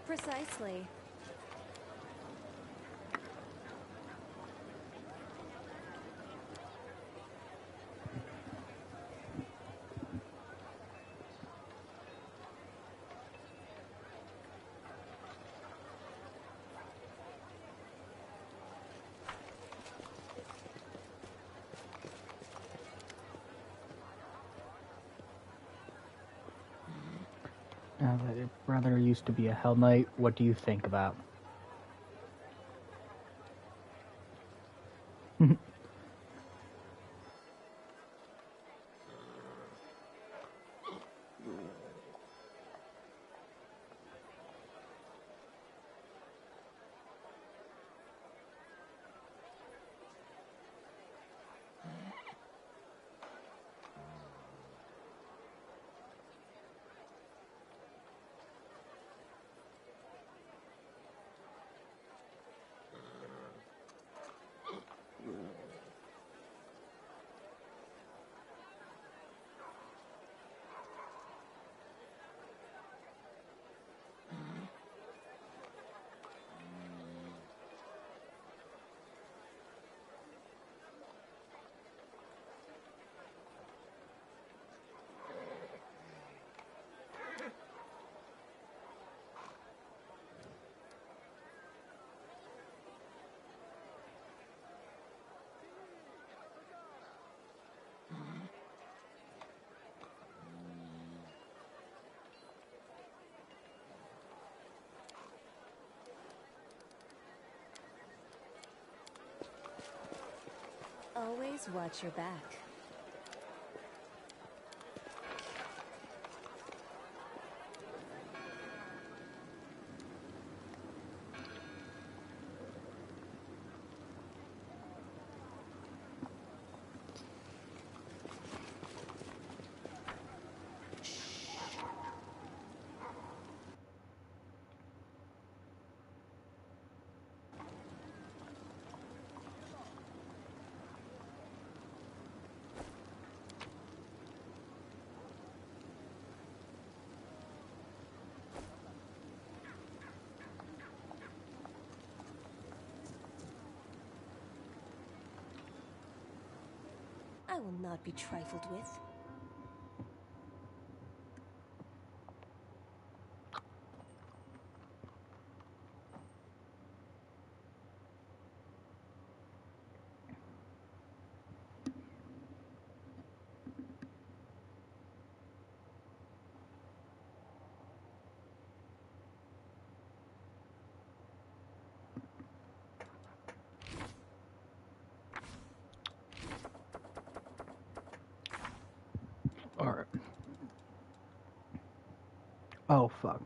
Precisely. Now that your brother used to be a Hell Knight, what do you think about? Always watch your back. I will not be trifled with. Oh, fuck.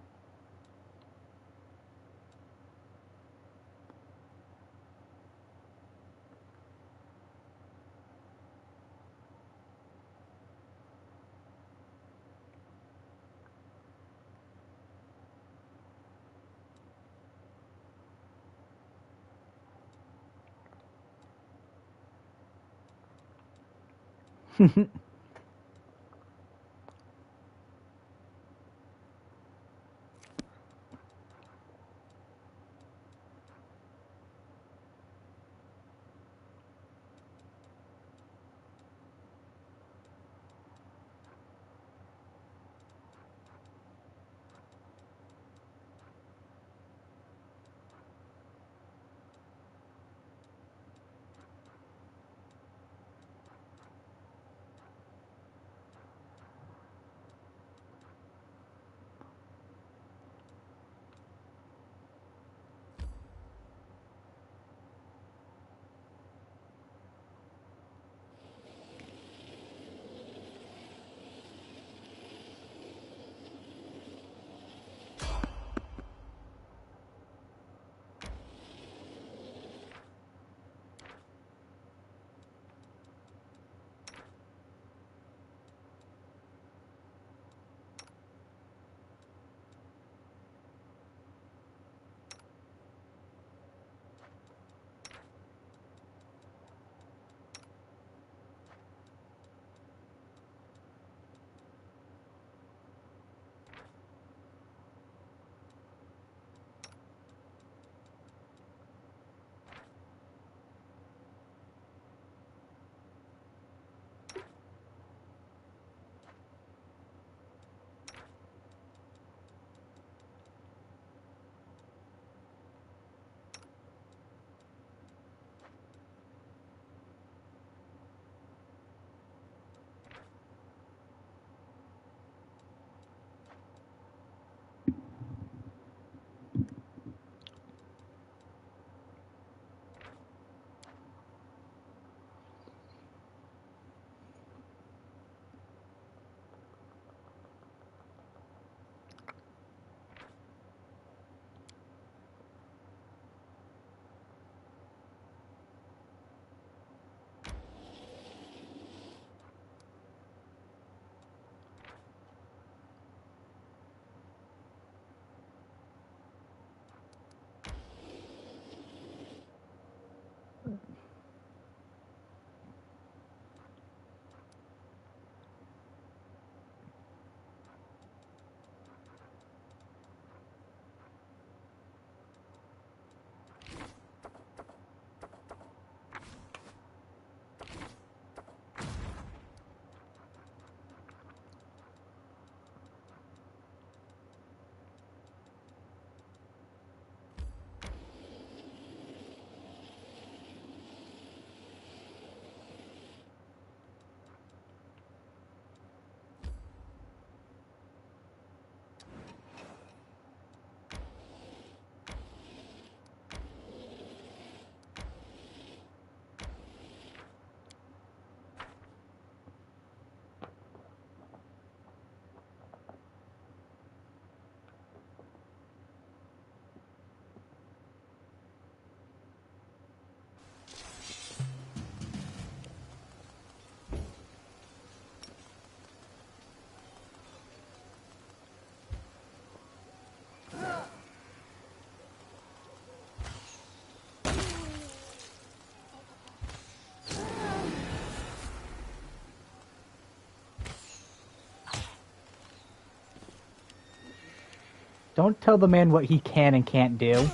Don't tell the man what he can and can't do.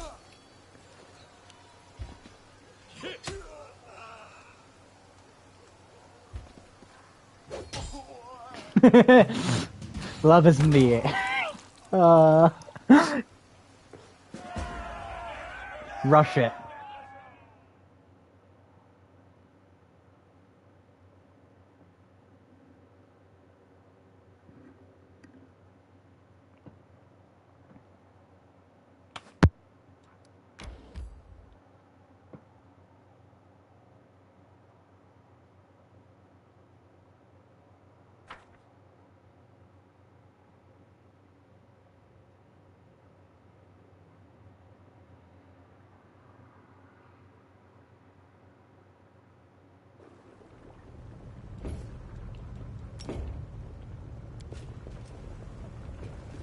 Love is in the air. Rush it.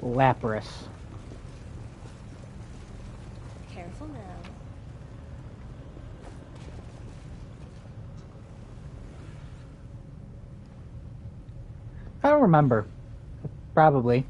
Lapras. Careful now. I don't remember. Probably.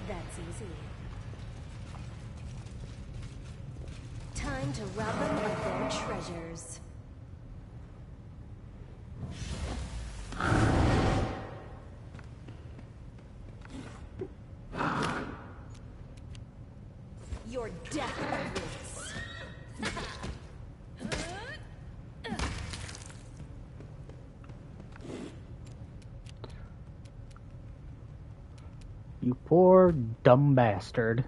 That's easy. Time to rob them of their treasures. Your death awaits. You poor dumb bastard.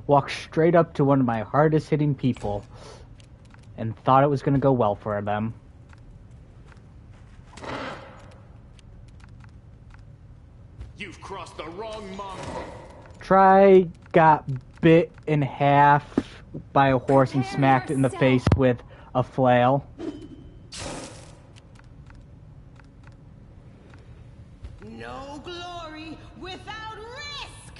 Walked straight up to one of my hardest hitting people and thought it was going to go well for them. You've crossed the wrong monk. Try got bit in half by a horse and smacked it in the face with a flail. No glory without risk!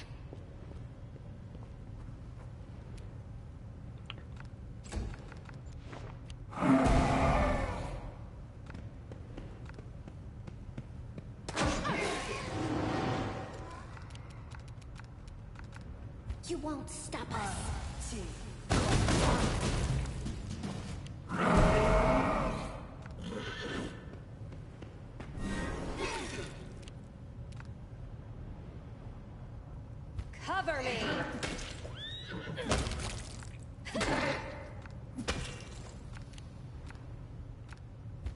You won't stop us. Cover me!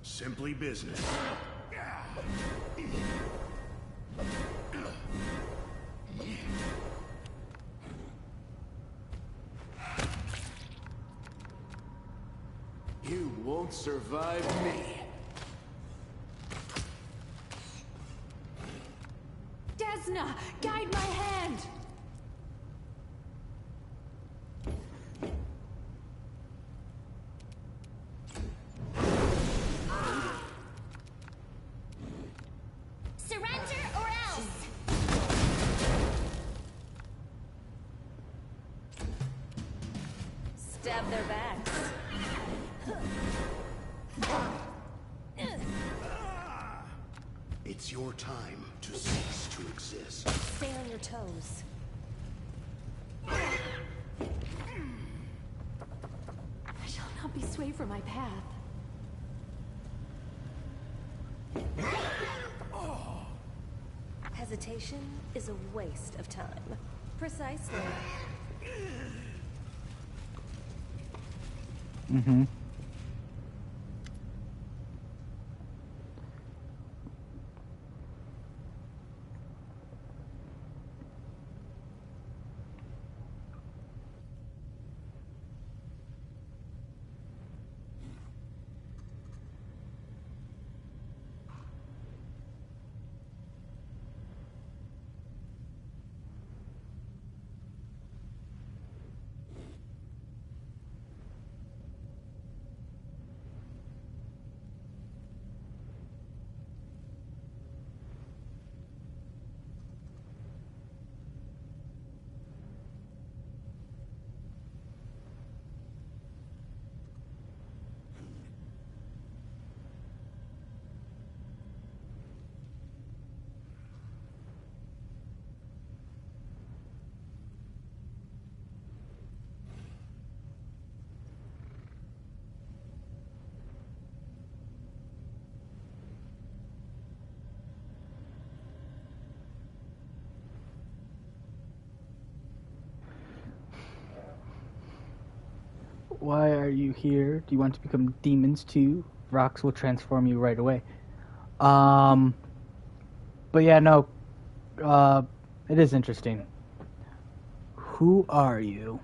Simply business. You won't survive me. Desna, guide my hand! Surrender or else! Stab their backs. It's your time to cease to exist. Stay on your toes. I shall not be swayed from my path. Hesitation is a waste of time. Precisely. Mm-hmm. Why are you here? Do you want to become demons too? Rocks will transform you right away. But yeah, no, it is interesting. Who are you?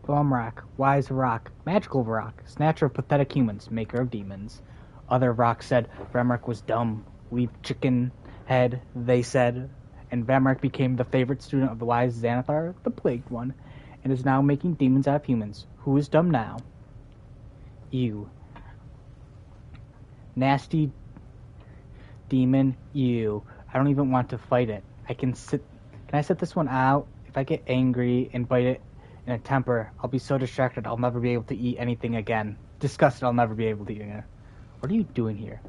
Vomrak, wise rock, magical rock, snatcher of pathetic humans, maker of demons. Other rock said Vamrak was dumb, weak chicken head, they said, and Vamrak became the favorite student of the wise Xanathar, the plagued one, and is now making demons out of humans. Who is dumb now? You. Nasty demon, you. I don't even want to fight it. Can I sit this one out? If I get angry and bite it in a temper, I'll be so distracted I'll never be able to eat anything again. Disgusted I'll never be able to eat again. What are you doing here?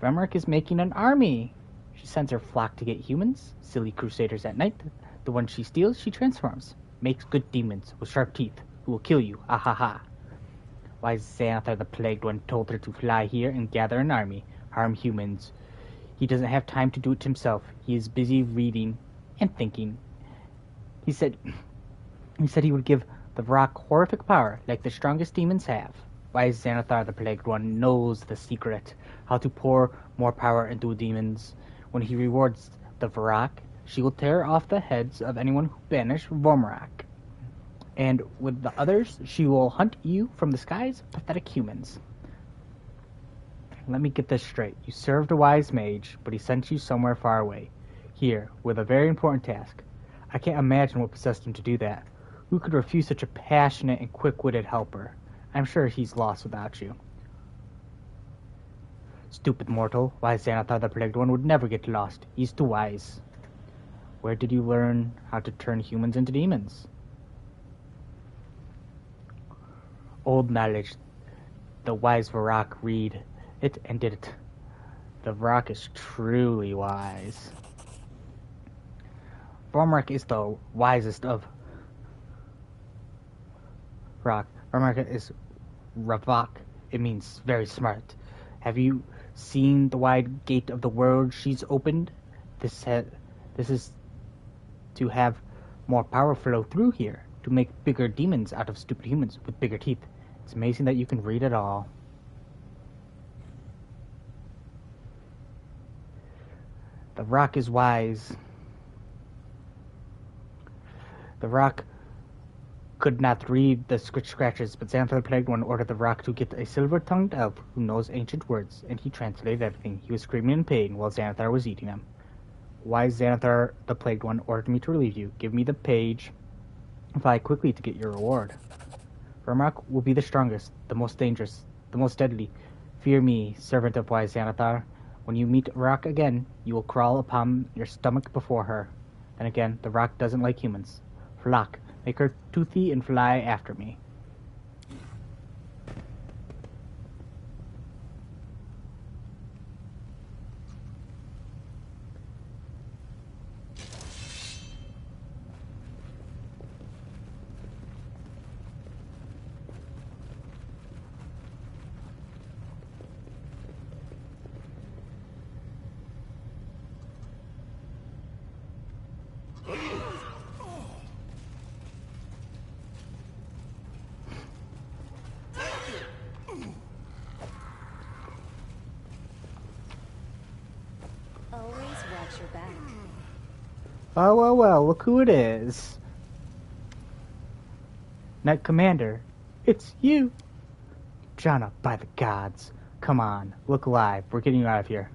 Vemric is making an army. She sends her flock to get humans, silly crusaders at night. The ones she steals, she transforms. Makes good demons with sharp teeth who will kill you. Ah ha ha. Wise Xanathar the Plagued One told her to fly here and gather an army, harm humans. He doesn't have time to do it himself. He is busy reading and thinking. He said he would give the rock horrific power like the strongest demons have. Wise Xanathar the Plagued One knows the secret, how to pour more power into demons. When he rewards the Varrock, she will tear off the heads of anyone who banished Vormarak. And with the others, she will hunt you from the skies, pathetic humans. Let me get this straight. You served a wise mage, but he sent you somewhere far away. Here, with a very important task. I can't imagine what possessed him to do that. Who could refuse such a passionate and quick-witted helper? I'm sure he's lost without you. Stupid mortal. Wise Xanathar the Plagued One would never get lost. He's too wise. Where did you learn how to turn humans into demons? Old knowledge. The wise Varrock read it and did it. The Varrock is truly wise. Vormark is the wisest of rock. Vormark is Ravok. It means very smart. Have you seen the wide gate of the world she's opened? This is to have more power flow through here, to make bigger demons out of stupid humans with bigger teeth. It's amazing that you can read it all. The rock is wise. The rock could not read the scratches, but Xanathar the Plagued One ordered the rock to get a silver-tongued elf who knows ancient words, and he translated everything. He was screaming in pain while Xanathar was eating him. Wise Xanathar the Plagued One ordered me to relieve you. Give me the page. Fly quickly to get your reward. Vermark will be the strongest, the most dangerous, the most deadly. Fear me, servant of wise Xanathar. When you meet Rock again, you will crawl upon your stomach before her. Then again, the rock doesn't like humans. Flock, make her toothy and fly after me. Your back. Oh, well, look who it is. Knight Commander, it's you. Jana, by the gods. Come on, look alive. We're getting you out of here.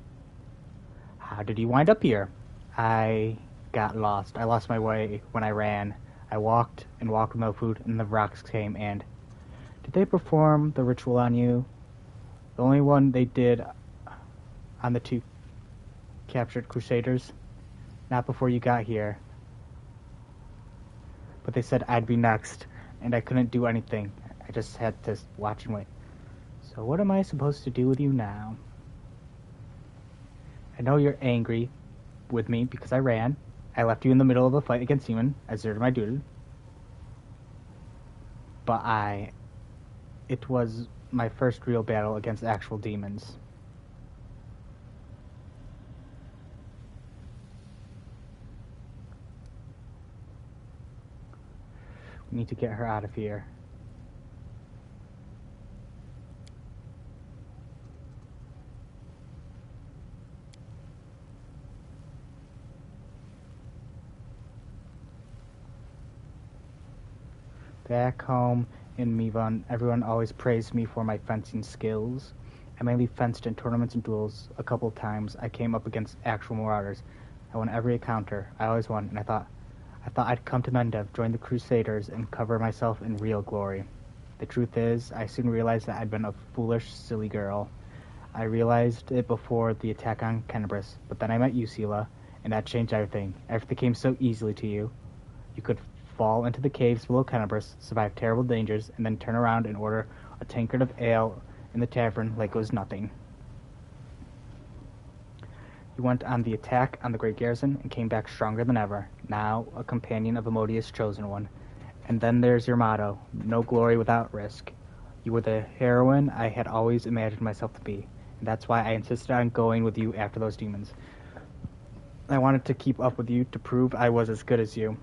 How did you wind up here? I got lost. I lost my way when I ran. I walked and walked with no food, and the rocks came and... Did they perform the ritual on you? The only one they did on the two captured crusaders, not before you got here. But they said I'd be next, and I couldn't do anything. I just had to watch and wait. So what am I supposed to do with you now? I know you're angry with me because I ran. I left you in the middle of a fight against demon. I deserted my duty. But it was my first real battle against actual demons. We need to get her out of here. Back home in Mivon, everyone always praised me for my fencing skills. I mainly fenced in tournaments and duels. A couple of times I came up against actual marauders. I won every encounter. I always won, and I thought I'd come to Mendev, join the Crusaders, and cover myself in real glory. The truth is, I soon realized that I'd been a foolish, silly girl. I realized it before the attack on Kenabris, but then I met you, Sela, and that changed everything. Everything came so easily to you. You could fall into the caves below Kenabris, survive terrible dangers, and then turn around and order a tankard of ale in the tavern like it was nothing. You went on the attack on the Great Garrison and came back stronger than ever, now a companion of Amodius' Chosen One. And then there's your motto, no glory without risk. You were the heroine I had always imagined myself to be, and that's why I insisted on going with you after those demons. I wanted to keep up with you to prove I was as good as you.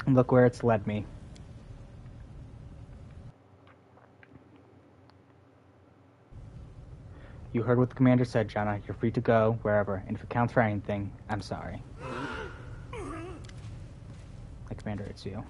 And look where it's led me. You heard what the commander said, Janna. You're free to go wherever, and if it counts for anything, I'm sorry. My commander, it's you.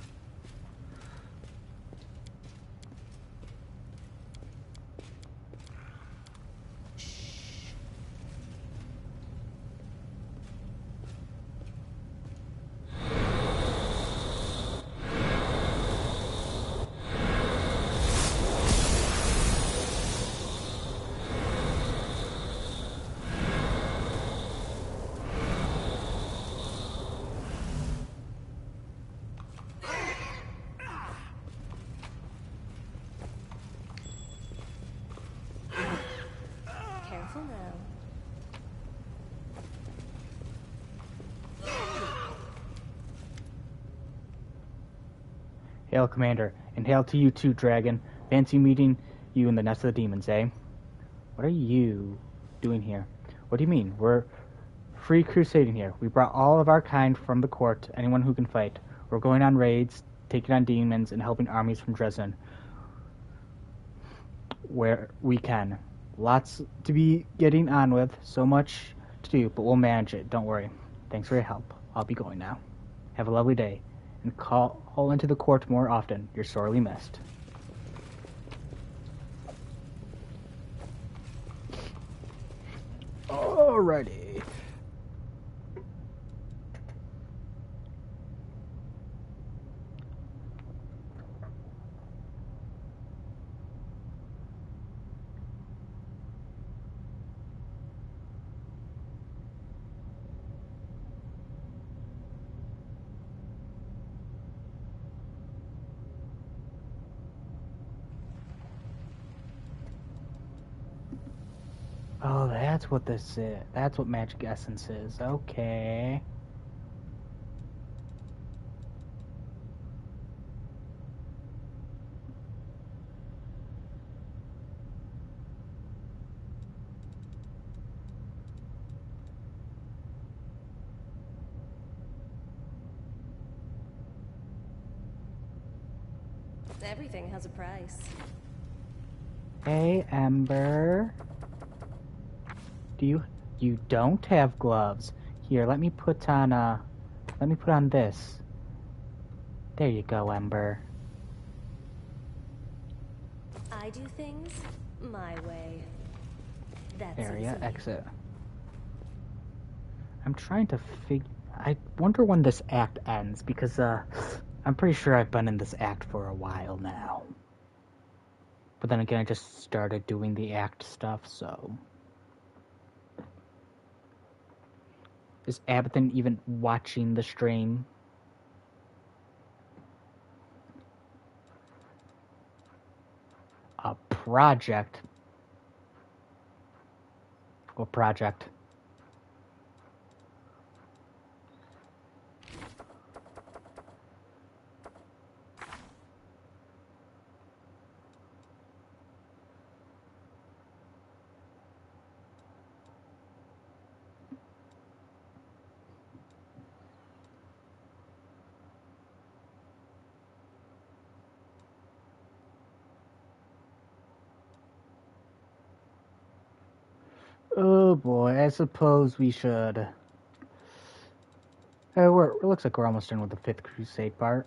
Careful now. Hail, Commander, and hail to you too, Dragon. Fancy meeting you in the nest of the demons, eh? What are you doing here? What do you mean? We're free crusading here. We brought all of our kind from the court, anyone who can fight. We're going on raids, taking on demons, and helping armies from Dresden where we can. Lots to be getting on with, so much to do, but we'll manage it, don't worry. Thanks for your help. I'll be going now. Have a lovely day, and call into the court more often. You're sorely missed. Alrighty. Oh, that's what this is. That's what magic essence is. Okay. Everything has a price. Hey, Ember. You don't have gloves. Here, let me put on this. There you go, Ember. I do things my way. That's Area easy. exit. I'm trying to I wonder when this act ends, because I'm pretty sure I've been in this act for a while now. But then again, I just started doing the act stuff, so... Is Abathon even watching the stream? A project? What project? Oh boy, I suppose we should... it looks like we're almost done with the 5th Crusade part.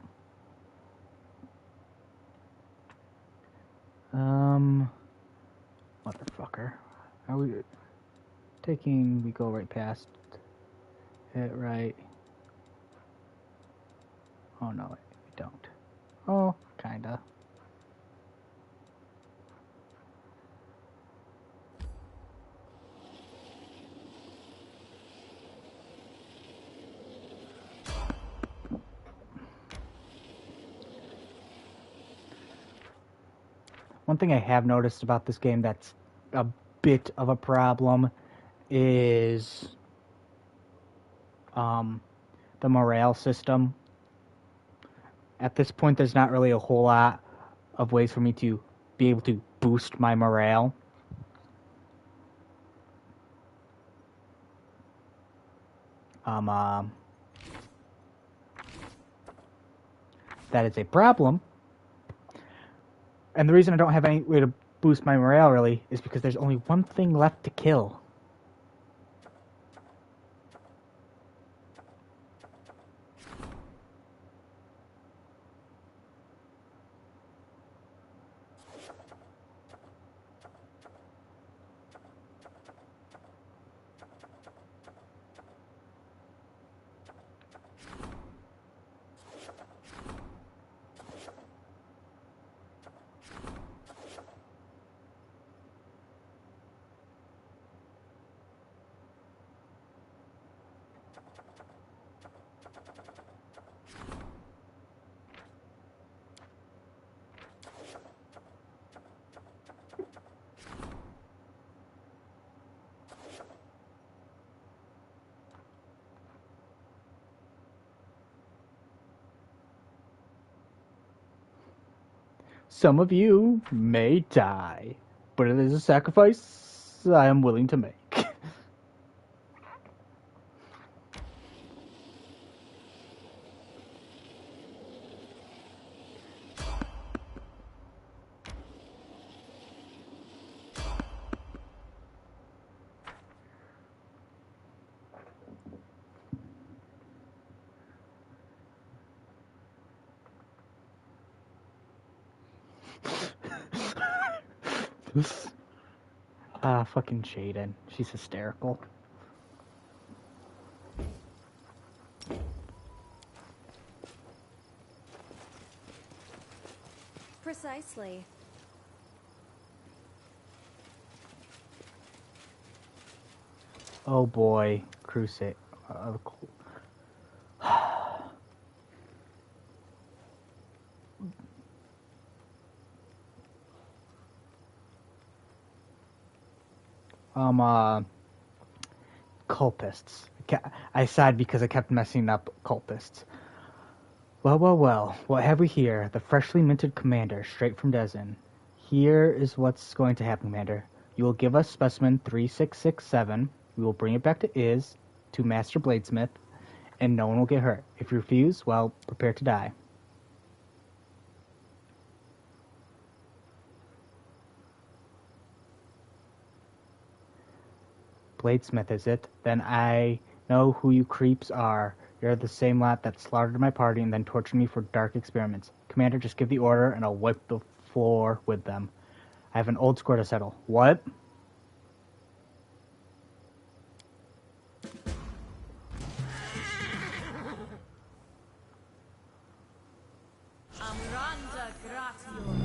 Motherfucker. Are we taking... We go right past it, right? Oh, no, we don't. Oh, kinda. One thing I have noticed about this game that's a bit of a problem is the morale system. At this point, there's not really a whole lot of ways for me to be able to boost my morale. That is a problem. And the reason I don't have any way to boost my morale, really, is because there's only one thing left to kill. Some of you may die, but it is a sacrifice I am willing to make. Fucking Jaden. She's hysterical. Precisely. Oh boy, Crusade. Cultists. I sighed because I kept messing up cultists. Well, well, well. What have we here? The freshly minted commander, straight from Dezen. Here is what's going to happen, Commander. You will give us specimen 3667. We will bring it back to to Master Bladesmith, and no one will get hurt. If you refuse, well, prepare to die. Bladesmith, is it? Then I know who you creeps are. You're the same lot that slaughtered my party and then tortured me for dark experiments. Commander, just give the order and I'll wipe the floor with them. I have an old score to settle. What? Amranda Gratio.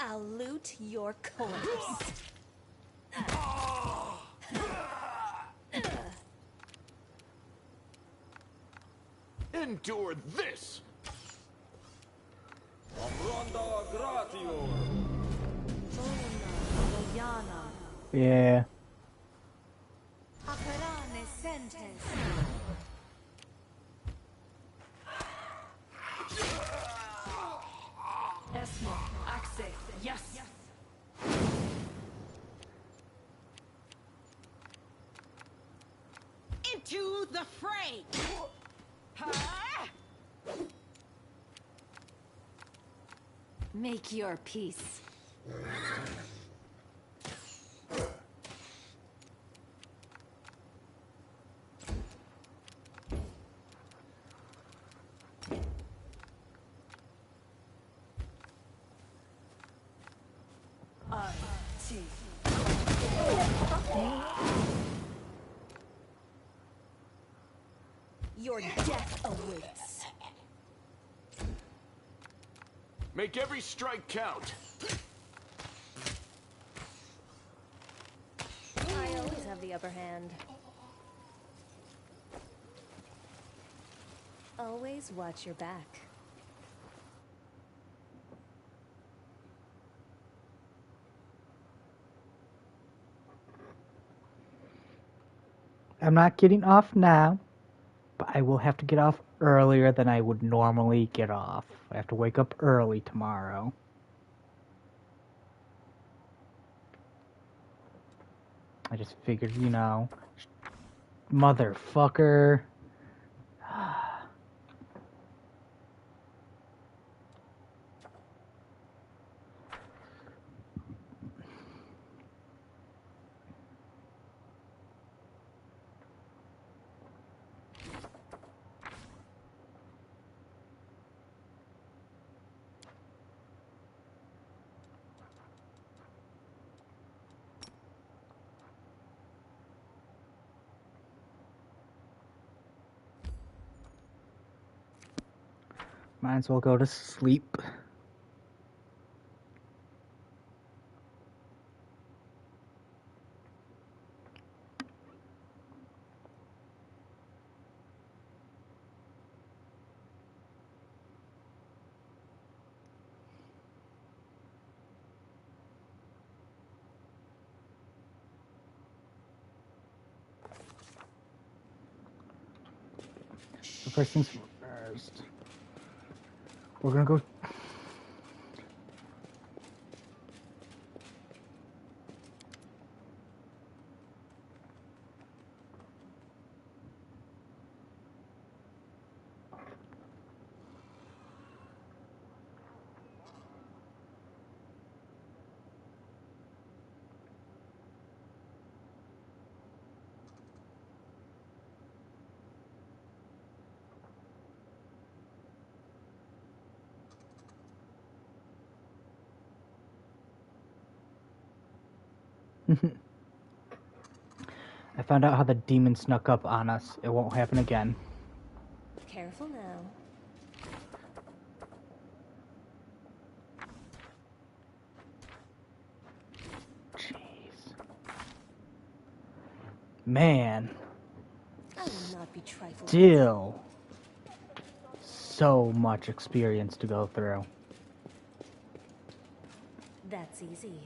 I'll loot your corpse. Endure this! Yeah. Yes. Into the fray! Make your peace. Your death awaits. Make every strike count. I always have the upper hand. Always watch your back. I'm not getting off now, but I will have to get off earlier than I would normally get off. I have to wake up early tomorrow. I just figured, you know, motherfucker. Might as well go to sleep. So first things first. We're gonna go. I found out how the demon snuck up on us. It won't happen again. Careful now. Jeez. Man. I will not be trifled with. Still. So much experience to go through. That's easy.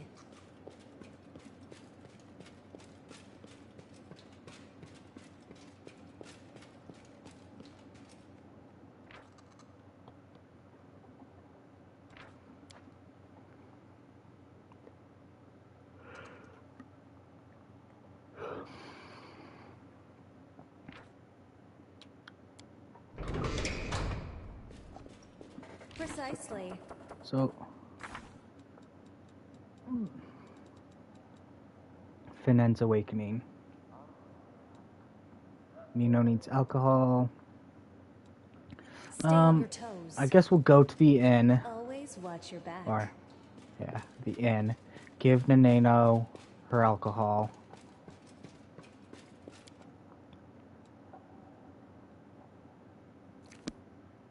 Precisely. So. Finen's awakening. Nino needs alcohol. Stay on your toes. I guess we'll go to the inn. Always watch your back. Or, yeah, the inn. Give Naneno her alcohol.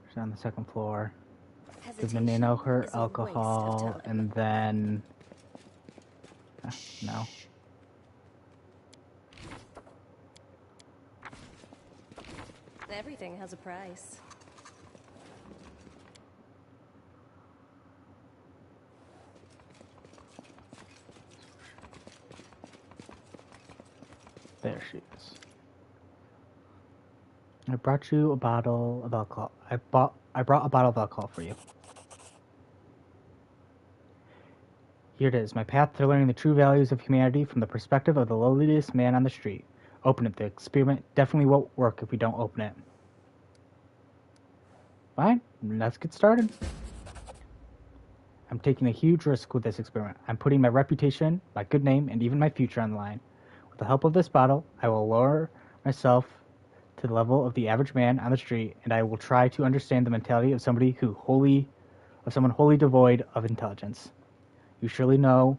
She's on the second floor. Give the nano her alcohol, and then... no. Everything has a price. There she is. I brought you a bottle of alcohol. I brought a bottle of alcohol for you. Here it is, my path to learning the true values of humanity from the perspective of the lowliest man on the street. Open it. The experiment definitely won't work if we don't open it. Fine, let's get started. I'm taking a huge risk with this experiment. I'm putting my reputation, my good name, and even my future on the line. With the help of this bottle, I will lower myself to the level of the average man on the street, and I will try to understand the mentality of someone wholly devoid of intelligence. You surely know,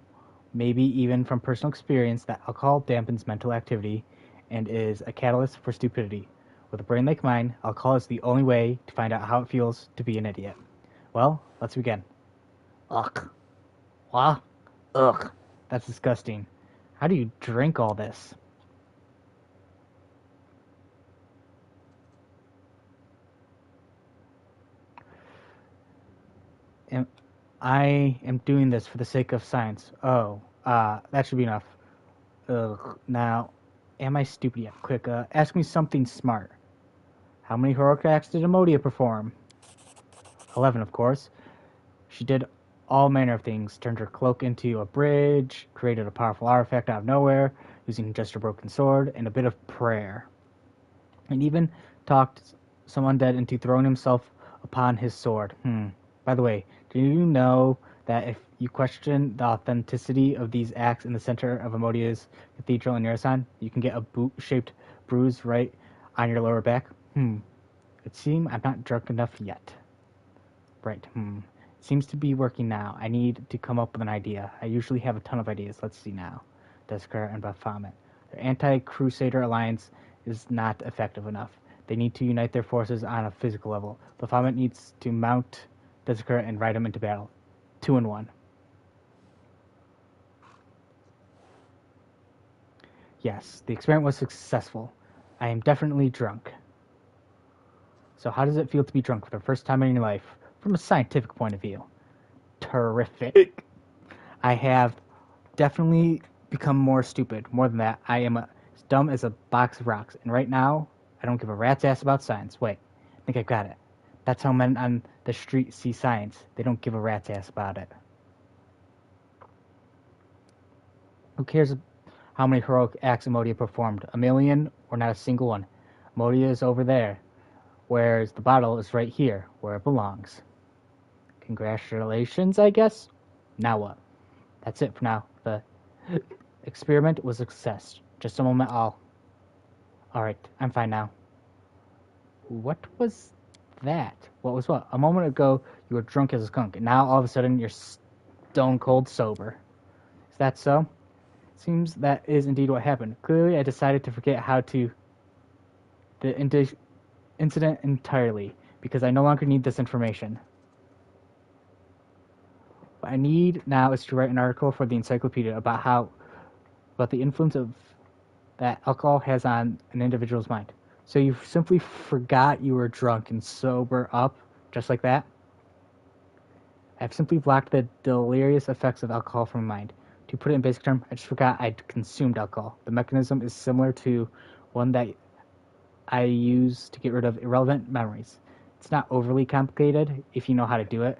maybe even from personal experience, that alcohol dampens mental activity and is a catalyst for stupidity. With a brain like mine, alcohol is the only way to find out how it feels to be an idiot. Well, let's begin. Ugh. What? Ugh. That's disgusting. How do you drink all this? I am doing this for the sake of science. Oh, that should be enough. Ugh. Now, am I stupid yet? Quick, ask me something smart. How many heroic acts did Amodia perform? 11, of course. She did all manner of things. Turned her cloak into a bridge, created a powerful artifact out of nowhere, using just her broken sword, and a bit of prayer. And even talked some undead into throwing himself upon his sword. By the way, do you know that if you question the authenticity of these acts in the center of Amodia's cathedral in Yurasan, you can get a boot-shaped bruise right on your lower back? It seems I'm not drunk enough yet. Right, It seems to be working now. I need to come up with an idea. I usually have a ton of ideas. Let's see now. Deskar and Baphomet. Their anti-Crusader alliance is not effective enough. They need to unite their forces on a physical level. Baphomet needs to mount Deskar and ride him into battle. 2 in 1. Yes, the experiment was successful. I am definitely drunk. So how does it feel to be drunk for the first time in your life, from a scientific point of view? Terrific. I have definitely become more stupid. More than that, I am as dumb as a box of rocks. And right now, I don't give a rat's ass about science. Wait, I think I've got it. That's how men on the street see science. They don't give a rat's ass about it. Who cares how many heroic acts Amodia performed? A million or not a single one? Amodia is over there, whereas the bottle is right here, where it belongs. Congratulations, I guess? Now what? That's it for now. The experiment was a success. Just a moment, Alright, I'm fine now. What was that? What was what? A moment ago, you were drunk as a skunk, and now all of a sudden you're stone cold sober. Is that so? Seems that is indeed what happened. Clearly, I decided to forget the incident entirely, because I no longer need this information. What I need now is to write an article for the encyclopedia about the influence of that alcohol has on an individual's mind. So you simply forgot you were drunk and sober up, just like that? I've simply blocked the delirious effects of alcohol from my mind. To put it in basic terms, I just forgot I'd consumed alcohol. The mechanism is similar to one that I use to get rid of irrelevant memories. It's not overly complicated if you know how to do it.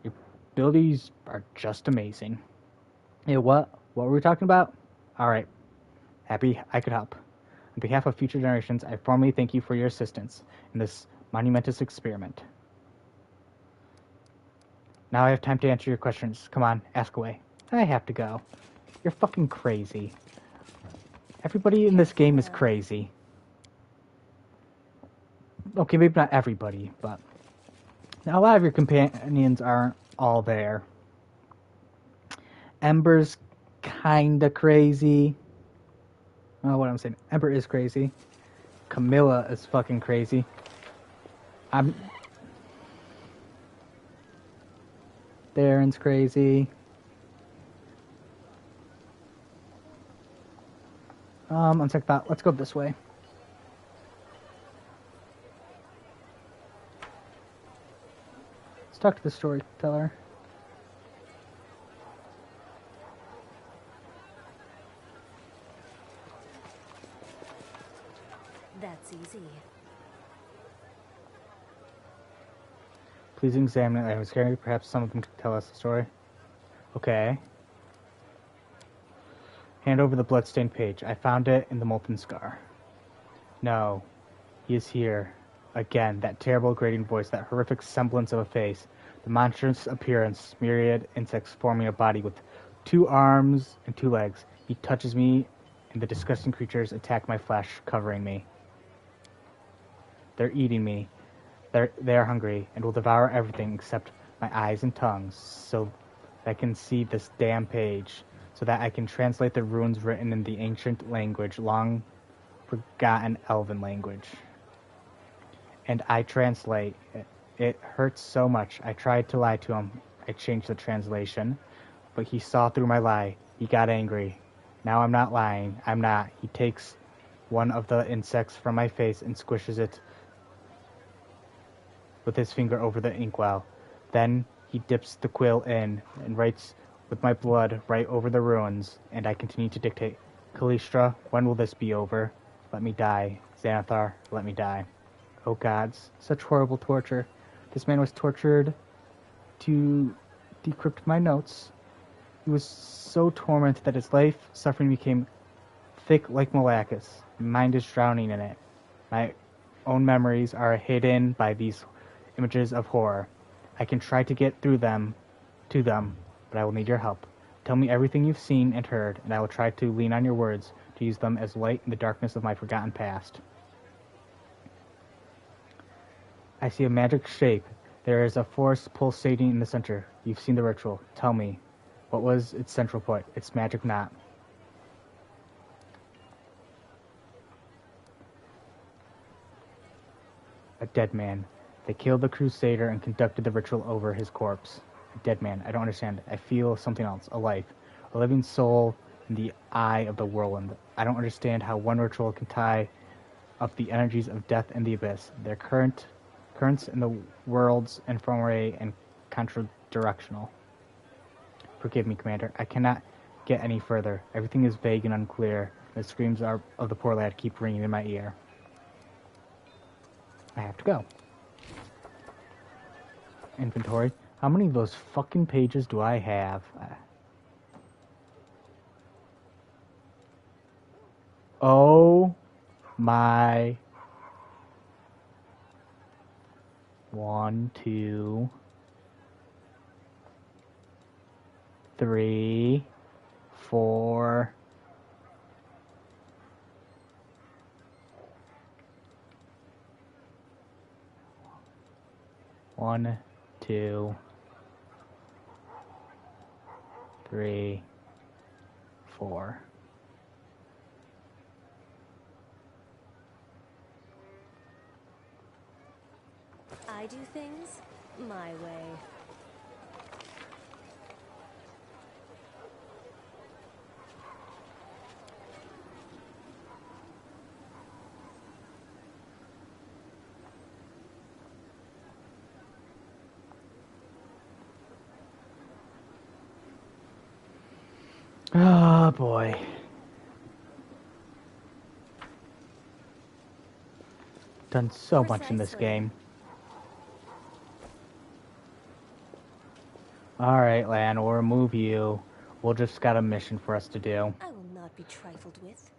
Your abilities are just amazing. Hey, what were we talking about? Alright. Happy I could help. On behalf of future generations, I formally thank you for your assistance in this monumentous experiment. Now I have time to answer your questions. Come on, ask away. I have to go. You're fucking crazy. Everybody in this game is crazy. Okay, maybe not everybody, but a lot of your companions aren't all there. Ember's kinda crazy. Oh, what I'm saying. Ember is crazy. Camilla is fucking crazy. Darren's crazy. On second thought, let's go this way. Let's talk to the storyteller. That's easy. Please examine it. I was scared. Perhaps some of them could tell us the story. Okay. Hand over the bloodstained page. I found it in the molten scar. No. He is here. Again, that terrible grating voice, that horrific semblance of a face, the monstrous appearance, myriad insects forming a body with 2 arms and 2 legs. He touches me, and the disgusting creatures attack my flesh, covering me. They're eating me. They are hungry, and will devour everything except my eyes and tongues, so that I can see this damn page, so that I can translate the runes written in the ancient language, long forgotten elven language. And I translate. It hurts so much. I tried to lie to him. I changed the translation. But he saw through my lie. He got angry. Now I'm not lying. I'm not. He takes one of the insects from my face and squishes it with his finger over the inkwell. Then he dips the quill in and writes with my blood right over the runes. And I continue to dictate. Kalistra, when will this be over? Let me die. Xanathar, let me die. Oh gods, such horrible torture. This man was tortured to decrypt my notes. He was so tormented that his life suffering became thick like molasses. My mind is drowning in it. My own memories are hidden by these images of horror. I can try to get through them, but I will need your help. Tell me everything you've seen and heard, and I will try to lean on your words to use them as light in the darkness of my forgotten past. I see a magic shape. There is a force pulsating in the center. You've seen the ritual. Tell me, what was its central point, its magic knot? A dead man. They killed the Crusader and conducted the ritual over his corpse. A dead man. I don't understand. I feel something else. A life. A living soul in the eye of the whirlwind. I don't understand how one ritual can tie up the energies of death and the abyss. Their currents in the worlds ephemeral and contradirectional. Forgive me, Commander. I cannot get any further. Everything is vague and unclear. The screams of the poor lad keep ringing in my ear. I have to go. Inventory. How many of those fucking pages do I have? Oh my. 1, 2, 3, 4. One, 2, 3, 4. I do things my way. Oh boy. Done so much in this Precisely. game. Alright, Lan, we'll remove you. We'll just got a mission for us to do. I will not be trifled with.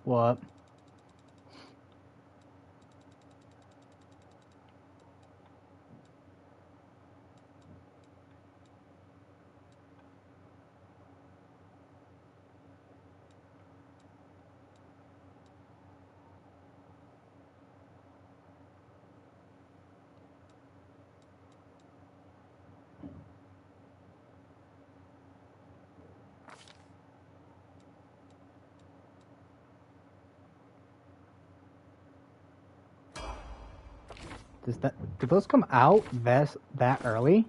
What? Do those come out that early?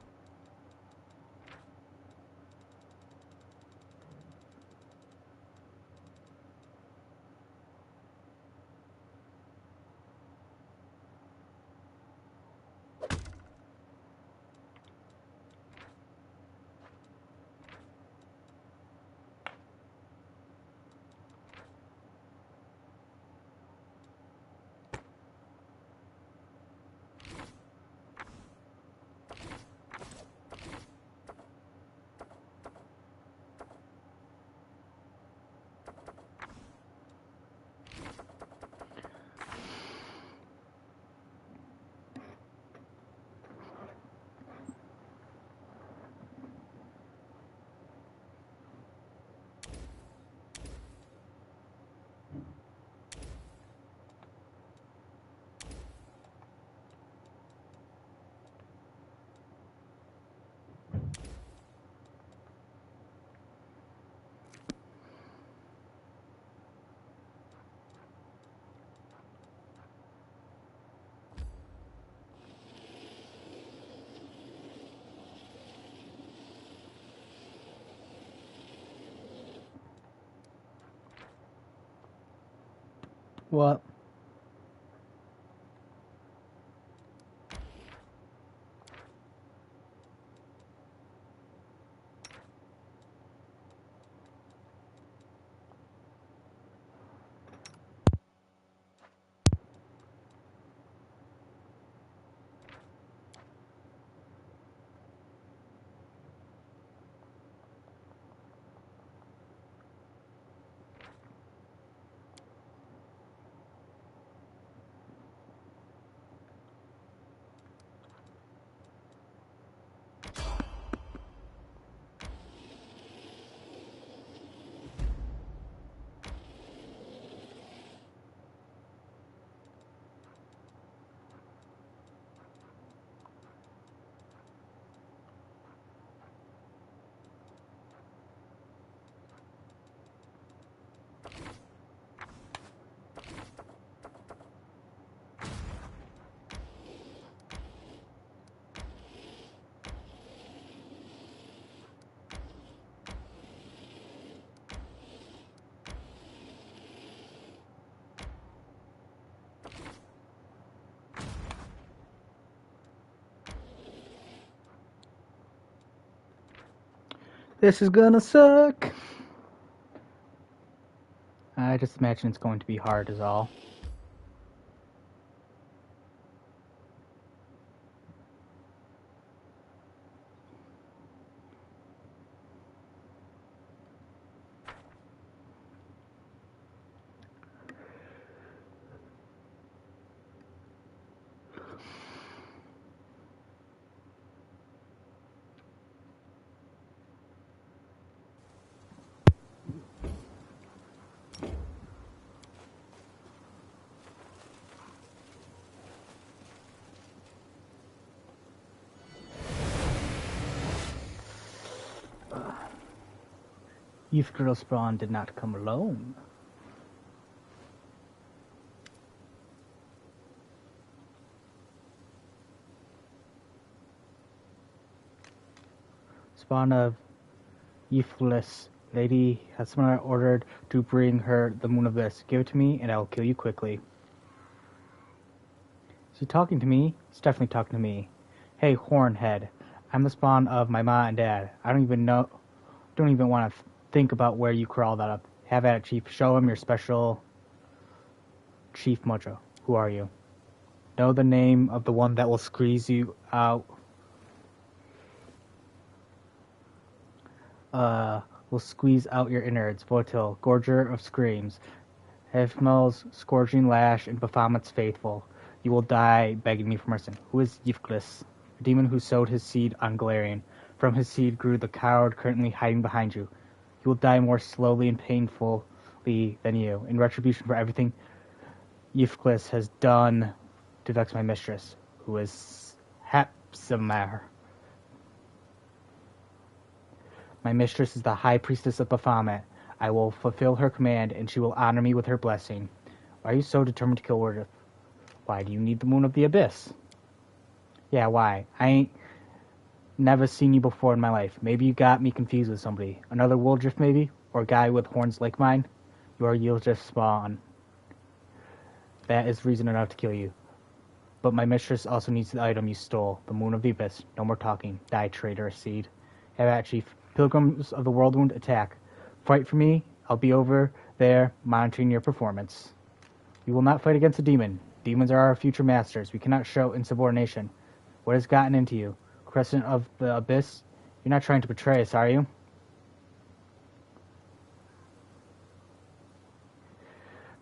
What? This is gonna suck. I just imagine it's going to be hard is all. Youth Girl Spawn did not come alone. Spawn of Youthless lady has someone ordered to bring her the Moon Abyss. Give it to me and I will kill you quickly. Is he talking to me? He's definitely talking to me. Hey, Hornhead. I'm the spawn of my ma and dad. I don't even want to think about where you crawled out of. Have at it, Chief. Show him your special... Chief Mojo. Who are you? Know the name of the one that will squeeze you out. Will squeeze out your innards. Votil, Gorger of Screams. Hefmel's scourging lash and Baphomet's faithful. You will die begging me for mercy. Who is Yvklis? A demon who sowed his seed on Galarian. From his seed grew the coward currently hiding behind you. He will die more slowly and painfully than you, in retribution for everything Yvklis has done to vex my mistress, who is Hepzibah. My mistress is the high priestess of Baphomet. I will fulfill her command, and she will honor me with her blessing. Why are you so determined to kill Wardif? Why do you need the moon of the abyss? Yeah, why? I ain't never seen you before in my life. Maybe you got me confused with somebody. Another Wooldrift, maybe? Or a guy with horns like mine? You are Yieldrift spawn. That is reason enough to kill you. But my mistress also needs the item you stole, the moon of the abyss. No more talking. Die, traitorous seed. Have at, Chief. Pilgrims of the Worldwound, attack. Fight for me. I'll be over there monitoring your performance. We will not fight against a demon. Demons are our future masters. We cannot show insubordination. What has gotten into you? Crescent of the Abyss? You're not trying to betray us, are you?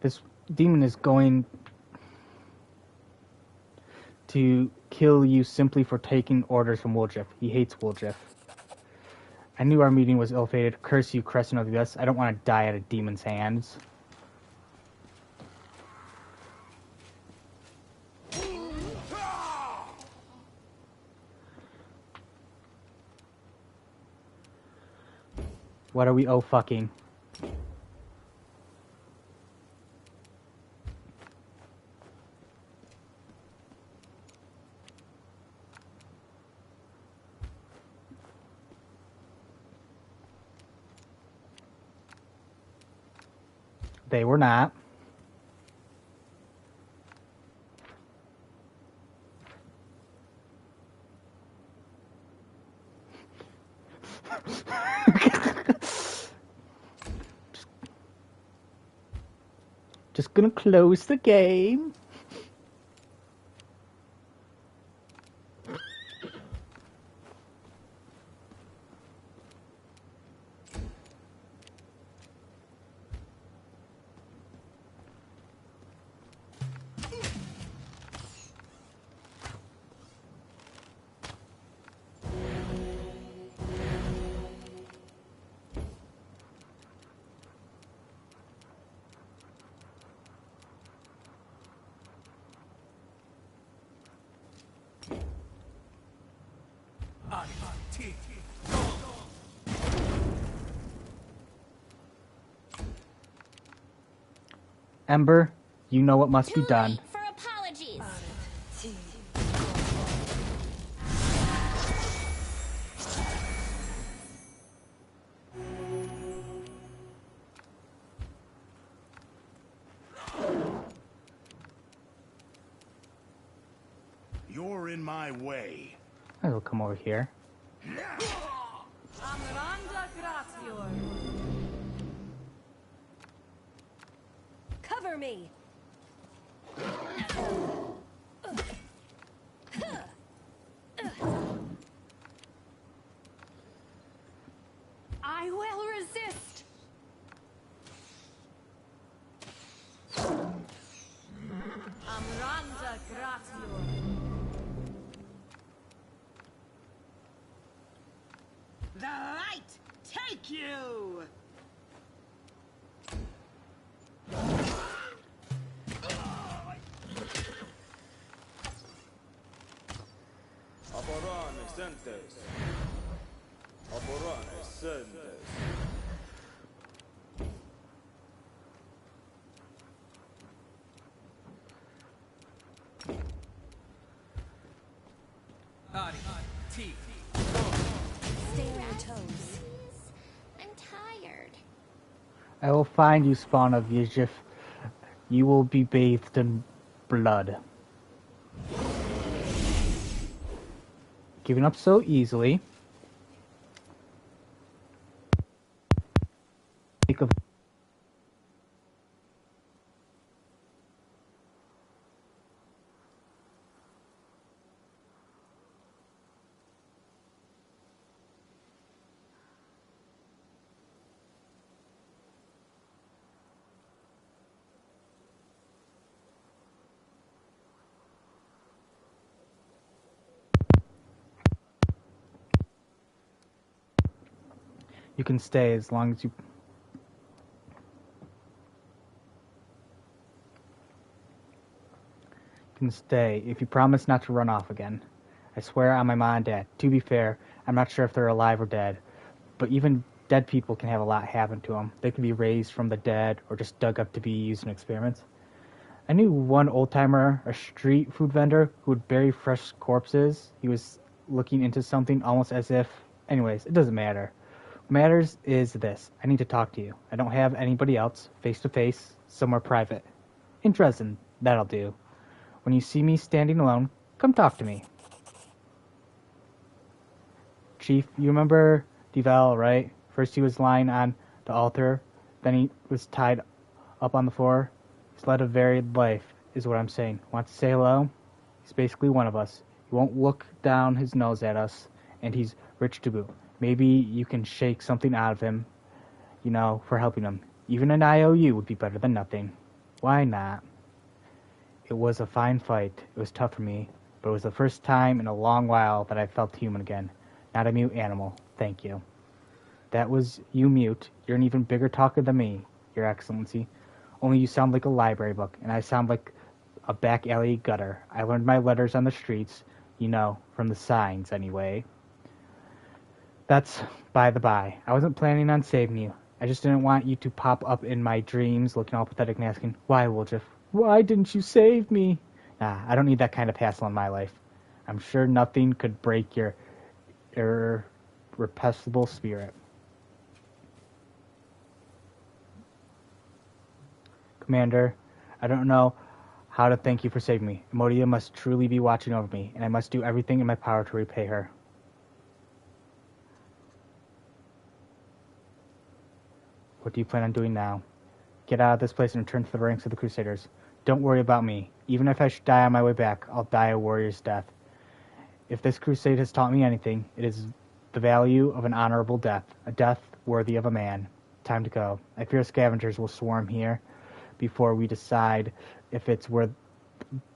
This demon is going to kill you simply for taking orders from Wooldrift. He hates Wooldrift. I knew our meeting was ill-fated. Curse you, Crescent of the Abyss. I don't want to die at a demon's hands. What are we fucking? They were not. Just gonna close the game. Ember, you know what must be done. For apologies. You're in my way. I will come over here. Cover me. I will resist. Amranda Gratior. The light take you! Aborane sentes. Aborane sentes. Stay on your toes. I'm tired. I will find you, spawn of Yijif. You will be bathed in blood. Giving up so easily. Think of You can stay as long as you... You can stay if you promise not to run off again. I swear on my mom and dad. To be fair, I'm not sure if they're alive or dead, but even dead people can have a lot happen to them. They can be raised from the dead or just dug up to be used in experiments. I knew one old-timer, a street food vendor, who would bury fresh corpses. He was looking into something almost as if... Anyways, it doesn't matter. What matters is this. I need to talk to you. I don't have anybody else, face-to-face, somewhere private. In Dresden, that'll do. When you see me standing alone, come talk to me. Chief, you remember Deval, right? First he was lying on the altar, then he was tied up on the floor. He's led a varied life, is what I'm saying. Want to say hello? He's basically one of us. He won't look down his nose at us, and he's rich to boot. Maybe you can shake something out of him, for helping him. Even an IOU would be better than nothing. Why not? It was a fine fight. It was tough for me, but it was the first time in a long while that I felt human again. Not a mute animal. Thank you. That was you, Mute. You're an even bigger talker than me, Your Excellency. Only you sound like a library book, and I sound like a back alley gutter. I learned my letters on the streets, from the signs, anyway. That's by the by. I wasn't planning on saving you. I just didn't want you to pop up in my dreams looking all pathetic and asking, why, Woljif? Why didn't you save me? Nah, I don't need that kind of hassle in my life. I'm sure nothing could break your irrepressible spirit. Commander, I don't know how to thank you for saving me. Emodia must truly be watching over me, and I must do everything in my power to repay her. What do you plan on doing now? Get out of this place and return to the ranks of the Crusaders. Don't worry about me. Even if I should die on my way back, I'll die a warrior's death. If this crusade has taught me anything, it is the value of an honorable death, a death worthy of a man. Time to go. I fear scavengers will swarm here before we decide if it's worth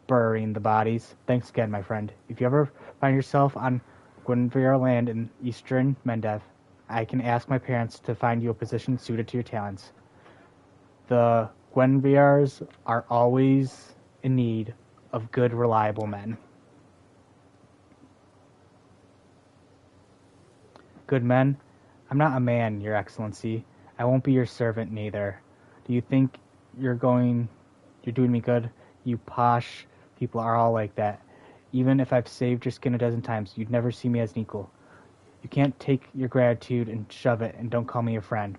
burying the bodies. Thanks again, my friend. If you ever find yourself on Gwynvere land in eastern Mendev, I can ask my parents to find you a position suited to your talents. The Gwenviars are always in need of good, reliable men. Good men? I'm not a man, Your Excellency. I won't be your servant, neither. Do you think you're doing me good? You posh people are all like that. Even if I've saved your skin a dozen times, you'd never see me as an equal. You can't take your gratitude and shove it, and don't call me a friend.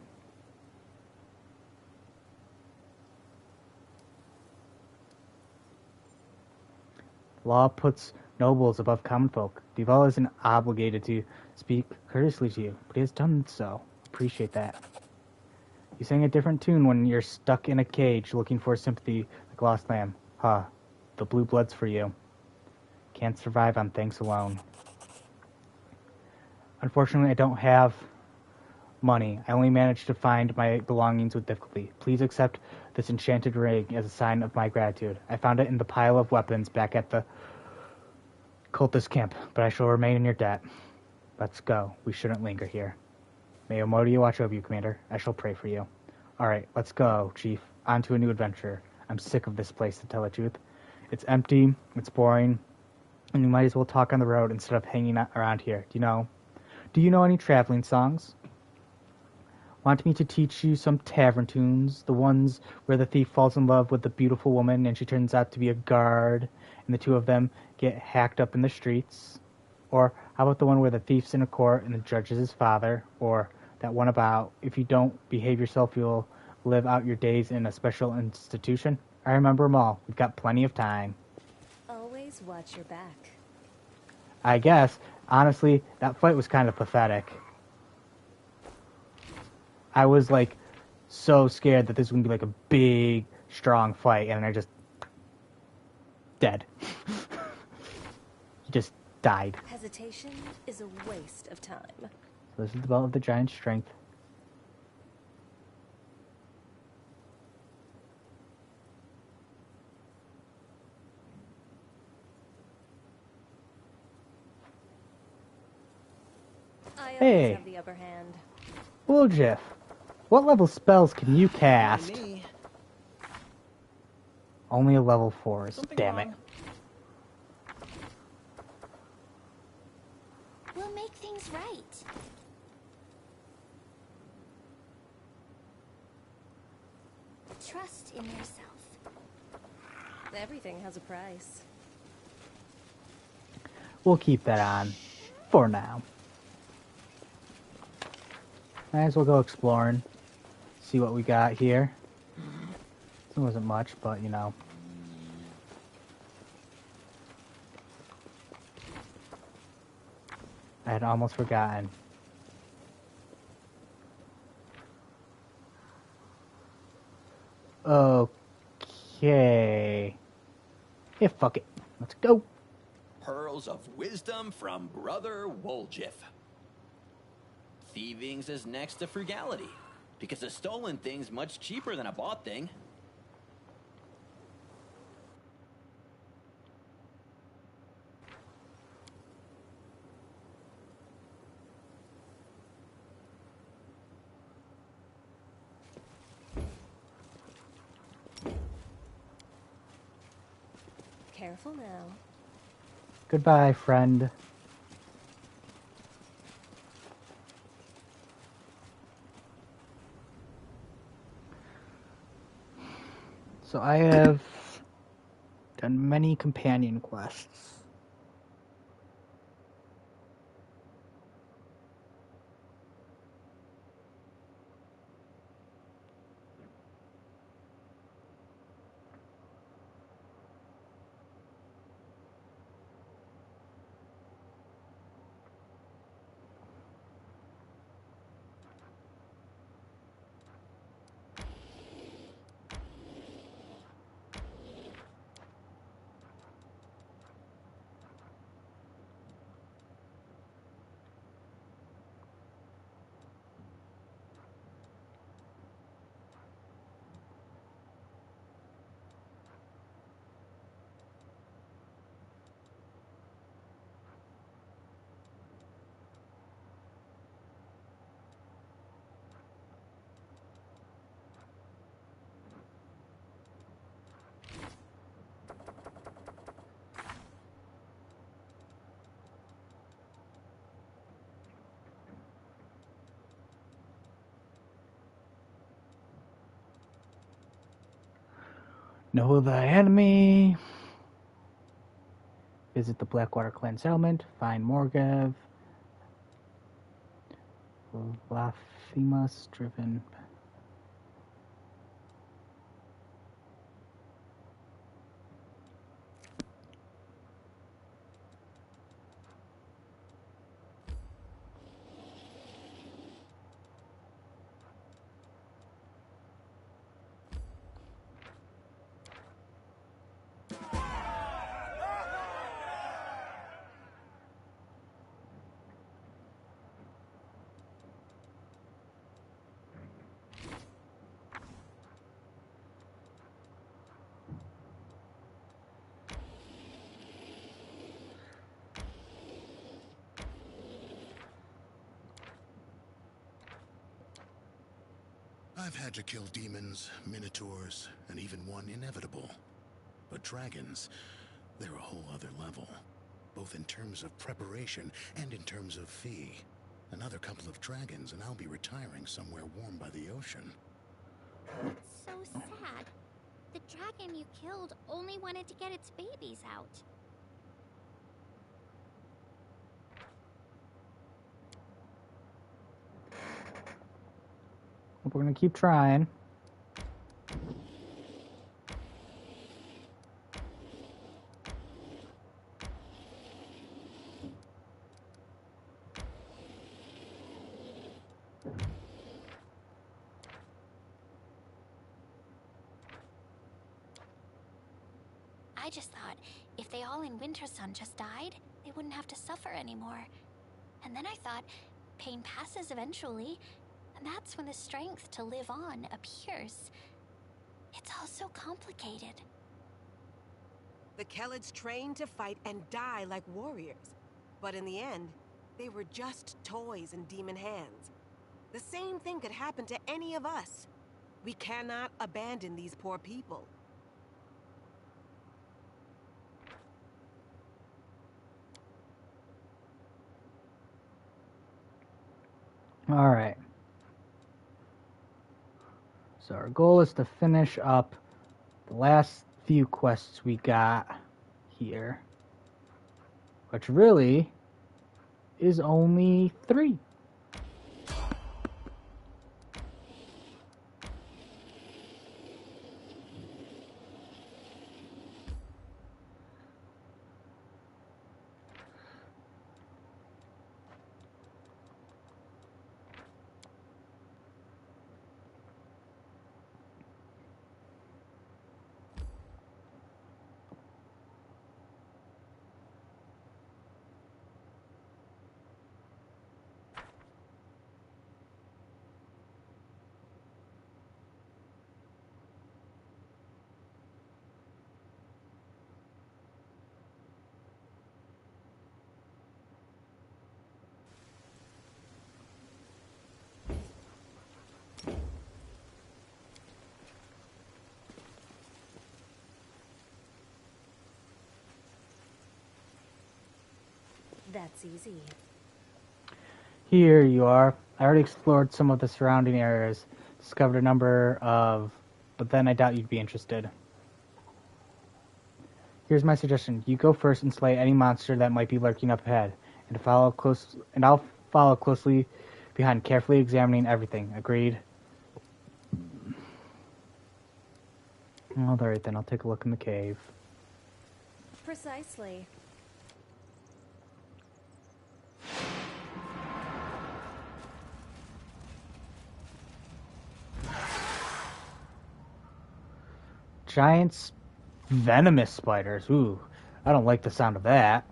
Law puts nobles above common folk. Deval isn't obligated to speak courteously to you, but he has done so. Appreciate that. You sing a different tune when you're stuck in a cage looking for sympathy like lost lamb. Huh. The blue blood's for you. Can't survive on thanks alone. Unfortunately, I don't have money. I only managed to find my belongings with difficulty. Please accept this enchanted ring as a sign of my gratitude. I found it in the pile of weapons back at the cultist camp, but I shall remain in your debt. Let's go. We shouldn't linger here. May Omodia watch over you, Commander. I shall pray for you. All right, let's go, Chief. On to a new adventure. I'm sick of this place, to tell the truth. It's empty, it's boring, and we might as well talk on the road instead of hanging out around here. Do you know any traveling songs? Want me to teach you some tavern tunes? The ones where the thief falls in love with the beautiful woman and she turns out to be a guard, and the two of them get hacked up in the streets? Or how about the one where the thief's in a court and the judge is his father? Or that one about if you don't behave yourself, you'll live out your days in a special institution? I remember them all. We've got plenty of time. Always watch your back. I guess, honestly, that fight was kind of pathetic. I was, so scared that this was going to be, a big, strong fight, and I just... dead. He just died. Hesitation is a waste of time. So this is the belt of the giant's strength. I Hey. always have the upper hand. Jeff, what level spells can you cast? Me. Only a level 4s. Something Damn it. wrong? We'll make things right. Trust in yourself. Everything has a price. We'll keep that on for now. Might as well go exploring. See what we got here. It wasn't much, but you know. I had almost forgotten. Okay. Yeah, fuck it. Let's go. Pearls of wisdom from Brother Woljif. Thievings is next to frugality, because a stolen thing's much cheaper than a bought thing. Careful now. Goodbye, friend. So I have done many companion quests. Know the enemy. Visit the Blackwater Clan settlement. Find Morgav. Blasphemus driven. I've had to kill demons, minotaurs, and even one inevitable. But dragons, they're a whole other level. Both in terms of preparation and in terms of fee. Another couple of dragons and I'll be retiring somewhere warm by the ocean. So sad. The dragon you killed only wanted to get its babies out. We're gonna keep trying. I just thought if they all in Winter Sun just died, they wouldn't have to suffer anymore. And then I thought pain passes eventually, and that's when the strength to live on appears. It's all so complicated. The Kellids trained to fight and die like warriors. But in the end, they were just toys in demon hands. The same thing could happen to any of us. We cannot abandon these poor people. All right. So our goal is to finish up the last few quests we got here, which really is only 3. That's easy. Here you are. I already explored some of the surrounding areas, discovered a number of, but then I doubt you'd be interested. Here's my suggestion. You go first and slay any monster that might be lurking up ahead, and I'll follow closely behind, carefully examining everything. Agreed? All right, then I'll take a look in the cave. Precisely. Giant venomous spiders. Ooh, I don't like the sound of that.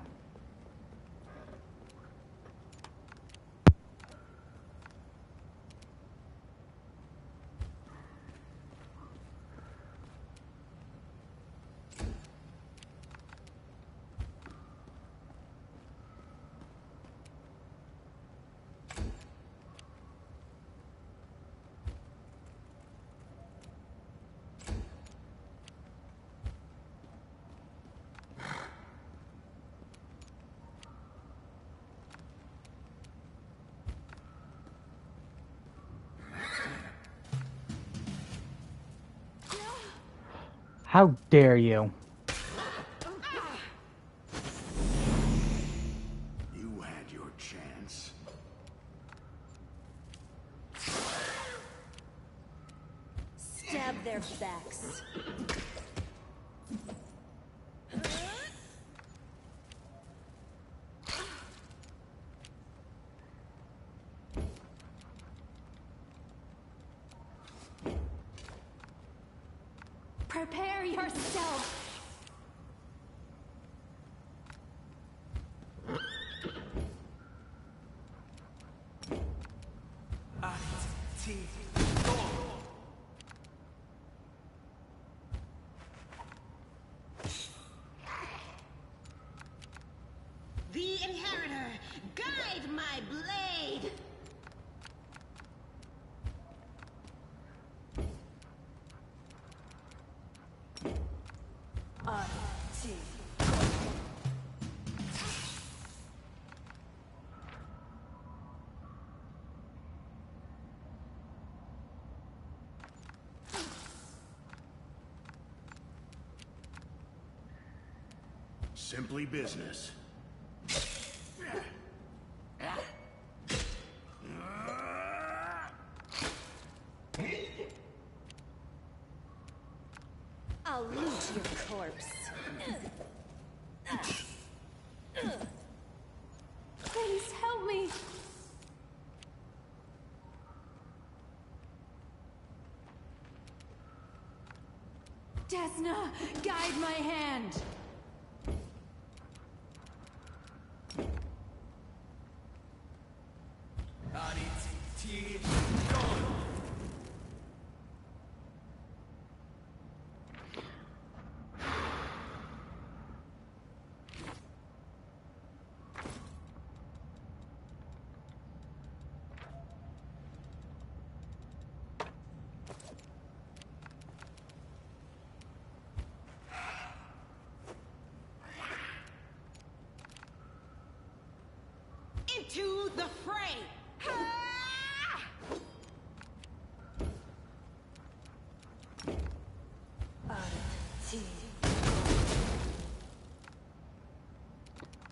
How dare you? You had your chance. Stab their backs. Prepare yourself. The Inheritor, guide my blade! Simply business. I'll loot your corpse. Please help me. Desna, guide my hand. the fray!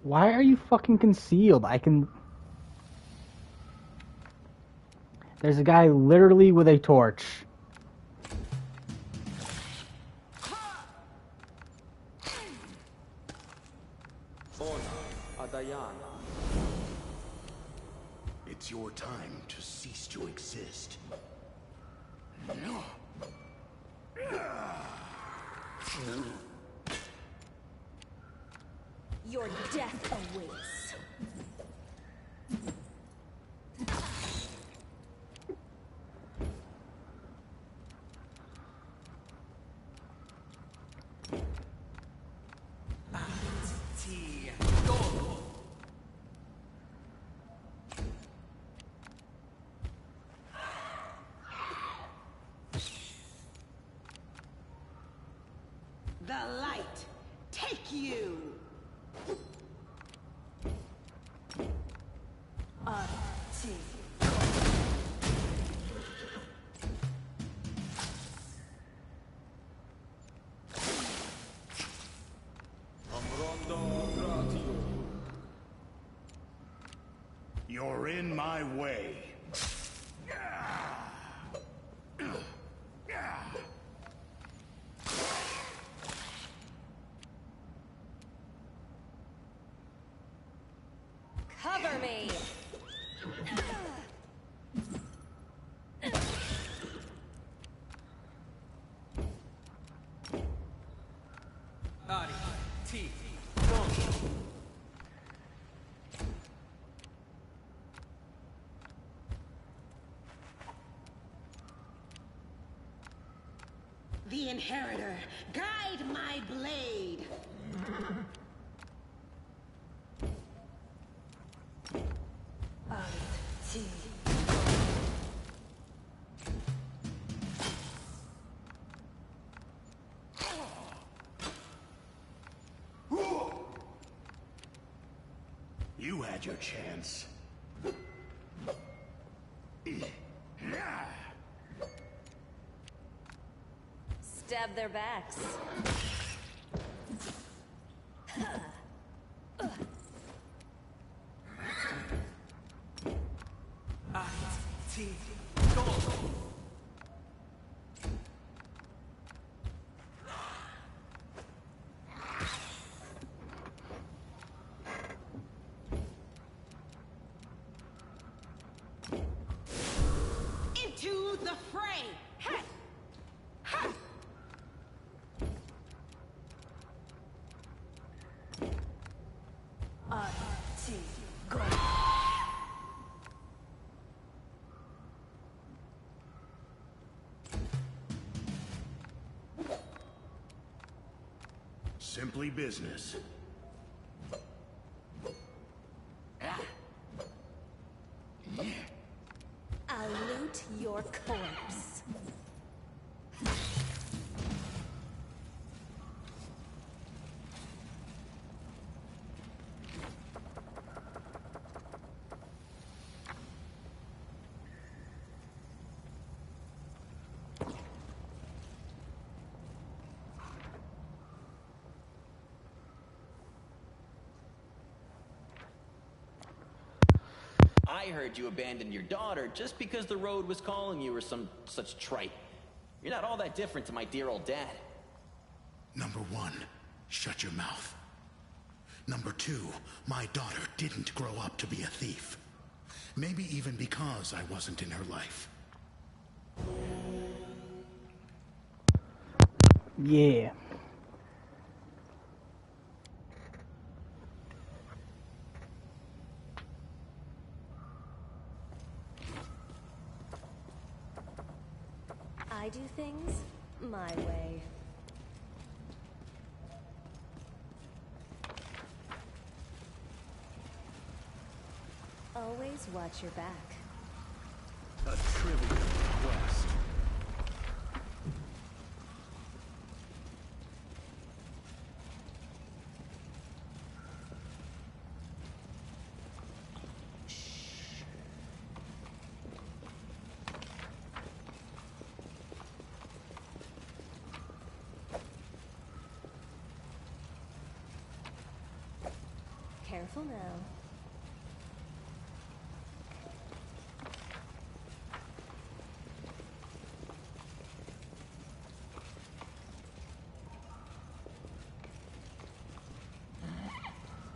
Why are you fucking concealed? I can... There's a guy literally with a torch. It's your time to cease to exist. Your death awaits. The light, take you! You're in my way. Cover me! The Inheritor, guide my blade! You had your chance. Stab their backs. Into the fray! Ha! Ha! Simply business. I'll loot your corpse. I heard you abandoned your daughter just because the road was calling you or some such trite. You're not all that different to my dear old dad. Number one, shut your mouth. Number two, my daughter didn't grow up to be a thief. Maybe even because I wasn't in her life. Yeah. I do things my way. Always watch your back. A trivial quest. Careful now.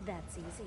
That's easy.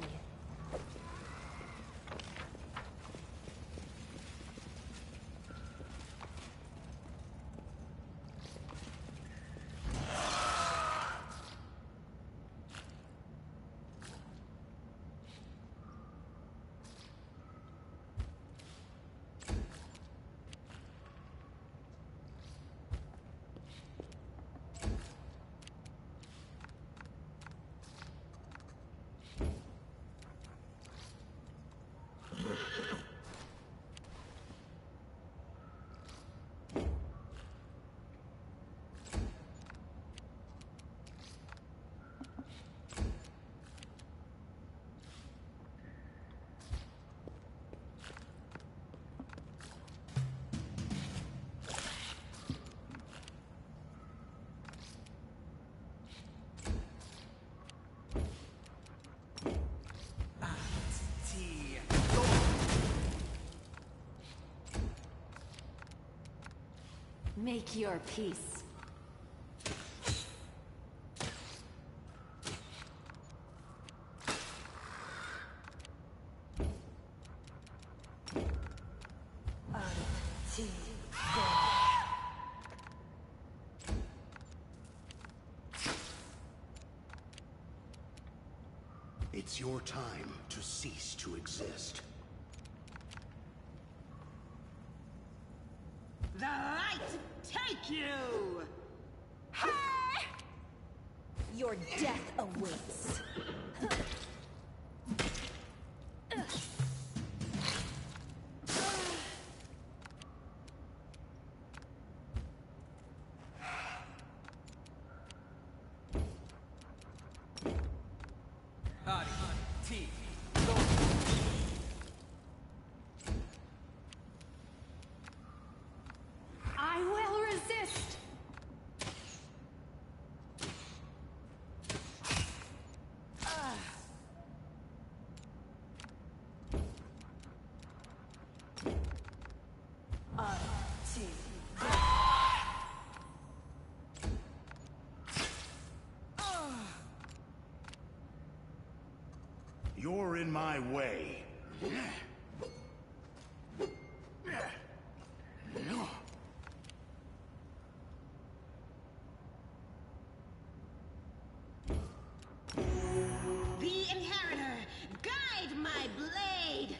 Make your peace. It's your time to cease to exist. The light take you! Your death awaits. I will resist! You're in my way. The Inheritor, guide my blade!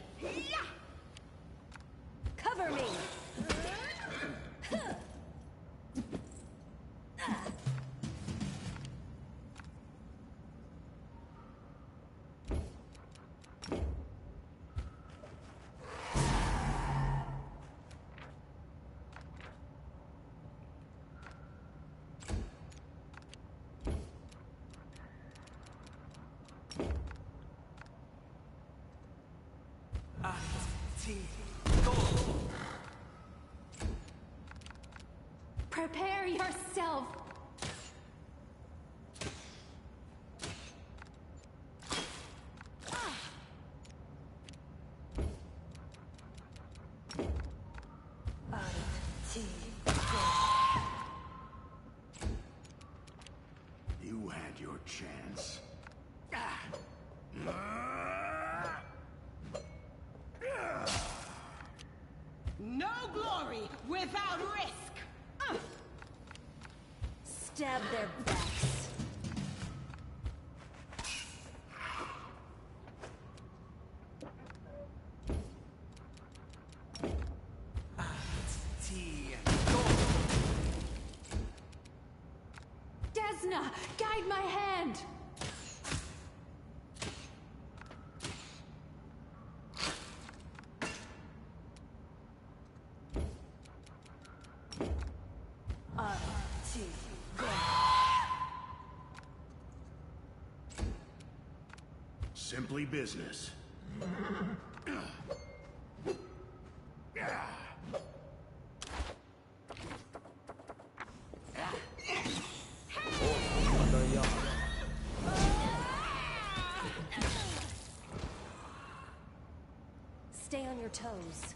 Cover me! Prepare yourself! You had your chance. No glory without risk! Stab their backs. Desna, guide my hand! Simply business. on your toes.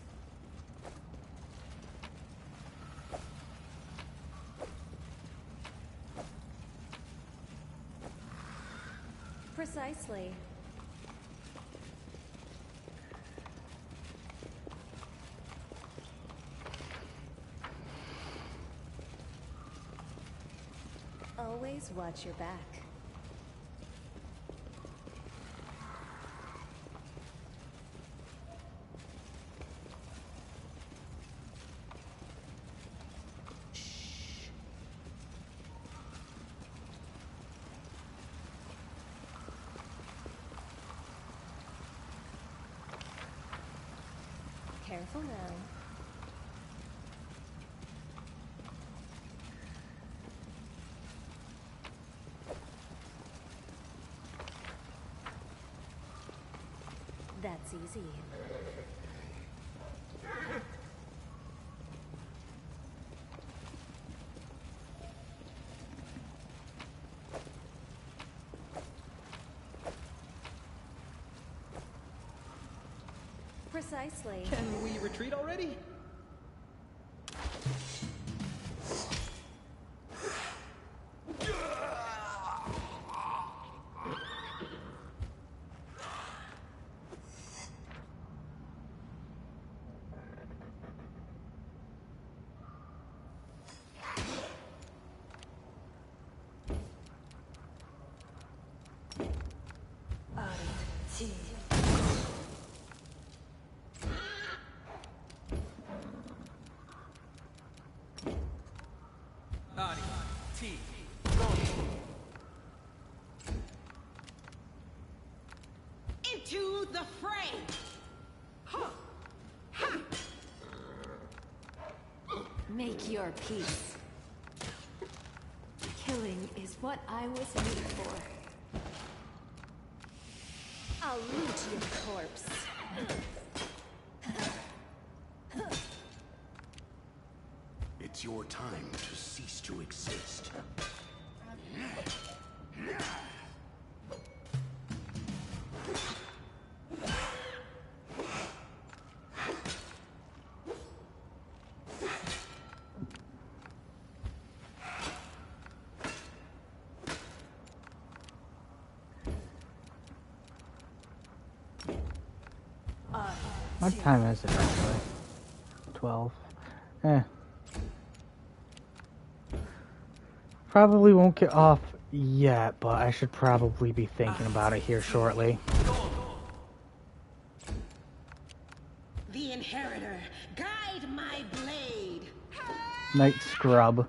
Precisely. Always watch your back. Careful now. That's easy. Precisely. Can we retreat already? Into the fray! Huh. Ha. Make your peace. Killing is what I was made for. I'll loot your corpse. It's your time to cease to exist. What time is it actually? 12. Probably won't get off yet, but I should probably be thinking about it here shortly. The Inheritor, guide my blade. Night scrub.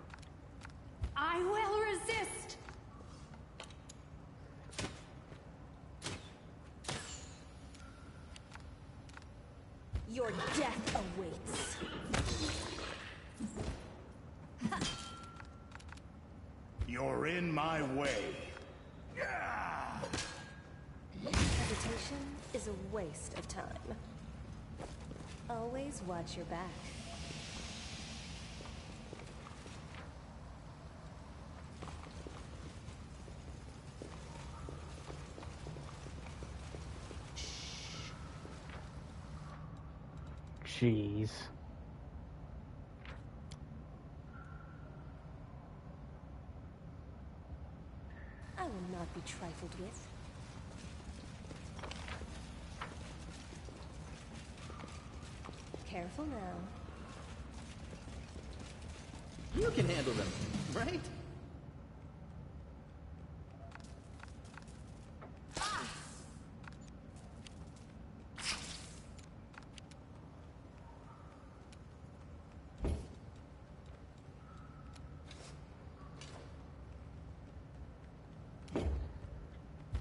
I will resist. Your death awaits. You're in my way. Hesitation is a waste of time. Always watch your back. Jeez. I will not be trifled with. Careful now. You can handle them, right?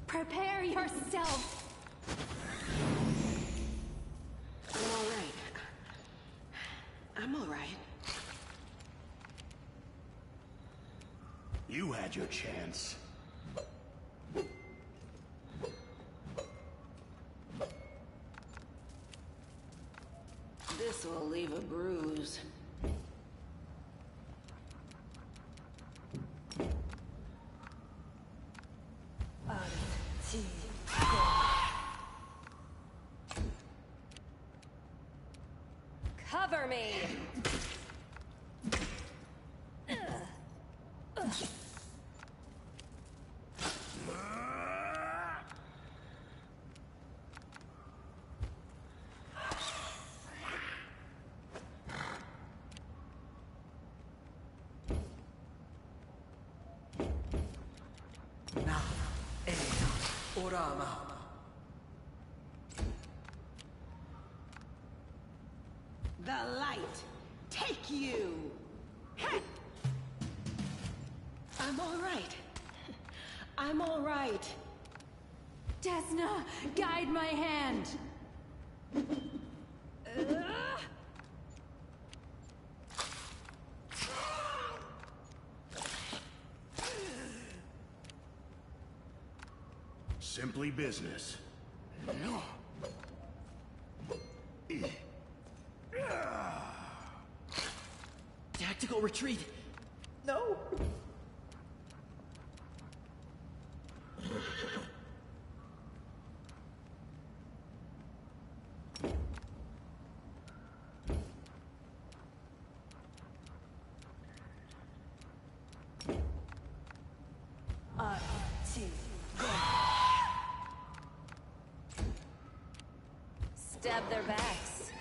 Prepare yourself. I'm all right. I'm all right. You had your chance. This will leave a bruise. Cover me! The light, take you! Heh. I'm all right. I'm all right. Desna, guide my hand! Simply business. Tactical retreat. No. Stab their backs.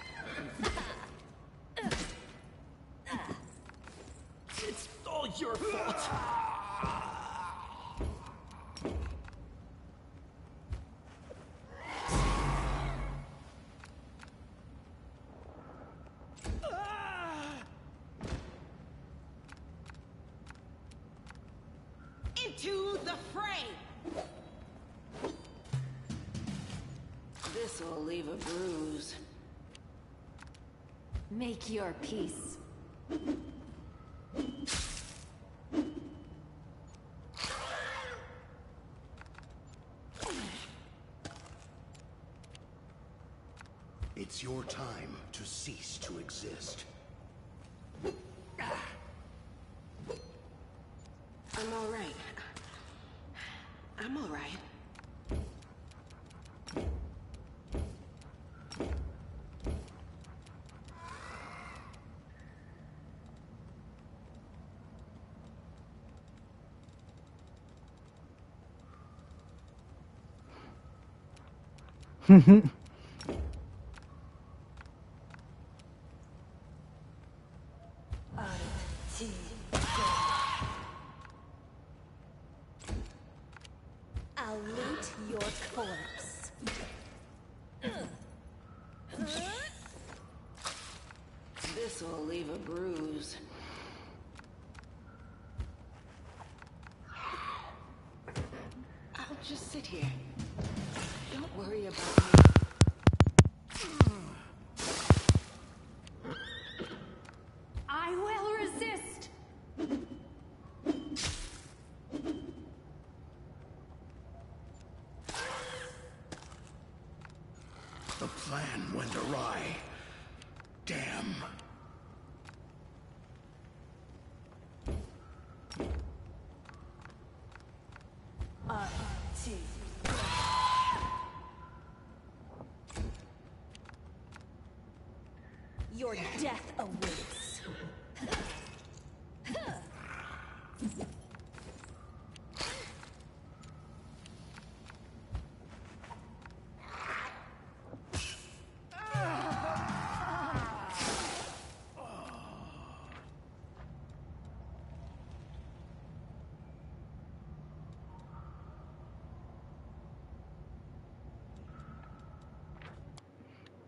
It's all your fault. Into the fray! This'll leave a bruise. Make your peace. It's your time to cease to exist. I'm all right. I'm all right. I'll loot your corpse. This'll leave a bruise. I'll just sit here. Don't worry about me. I will resist! The plan went awry. Damn. Your death awaits.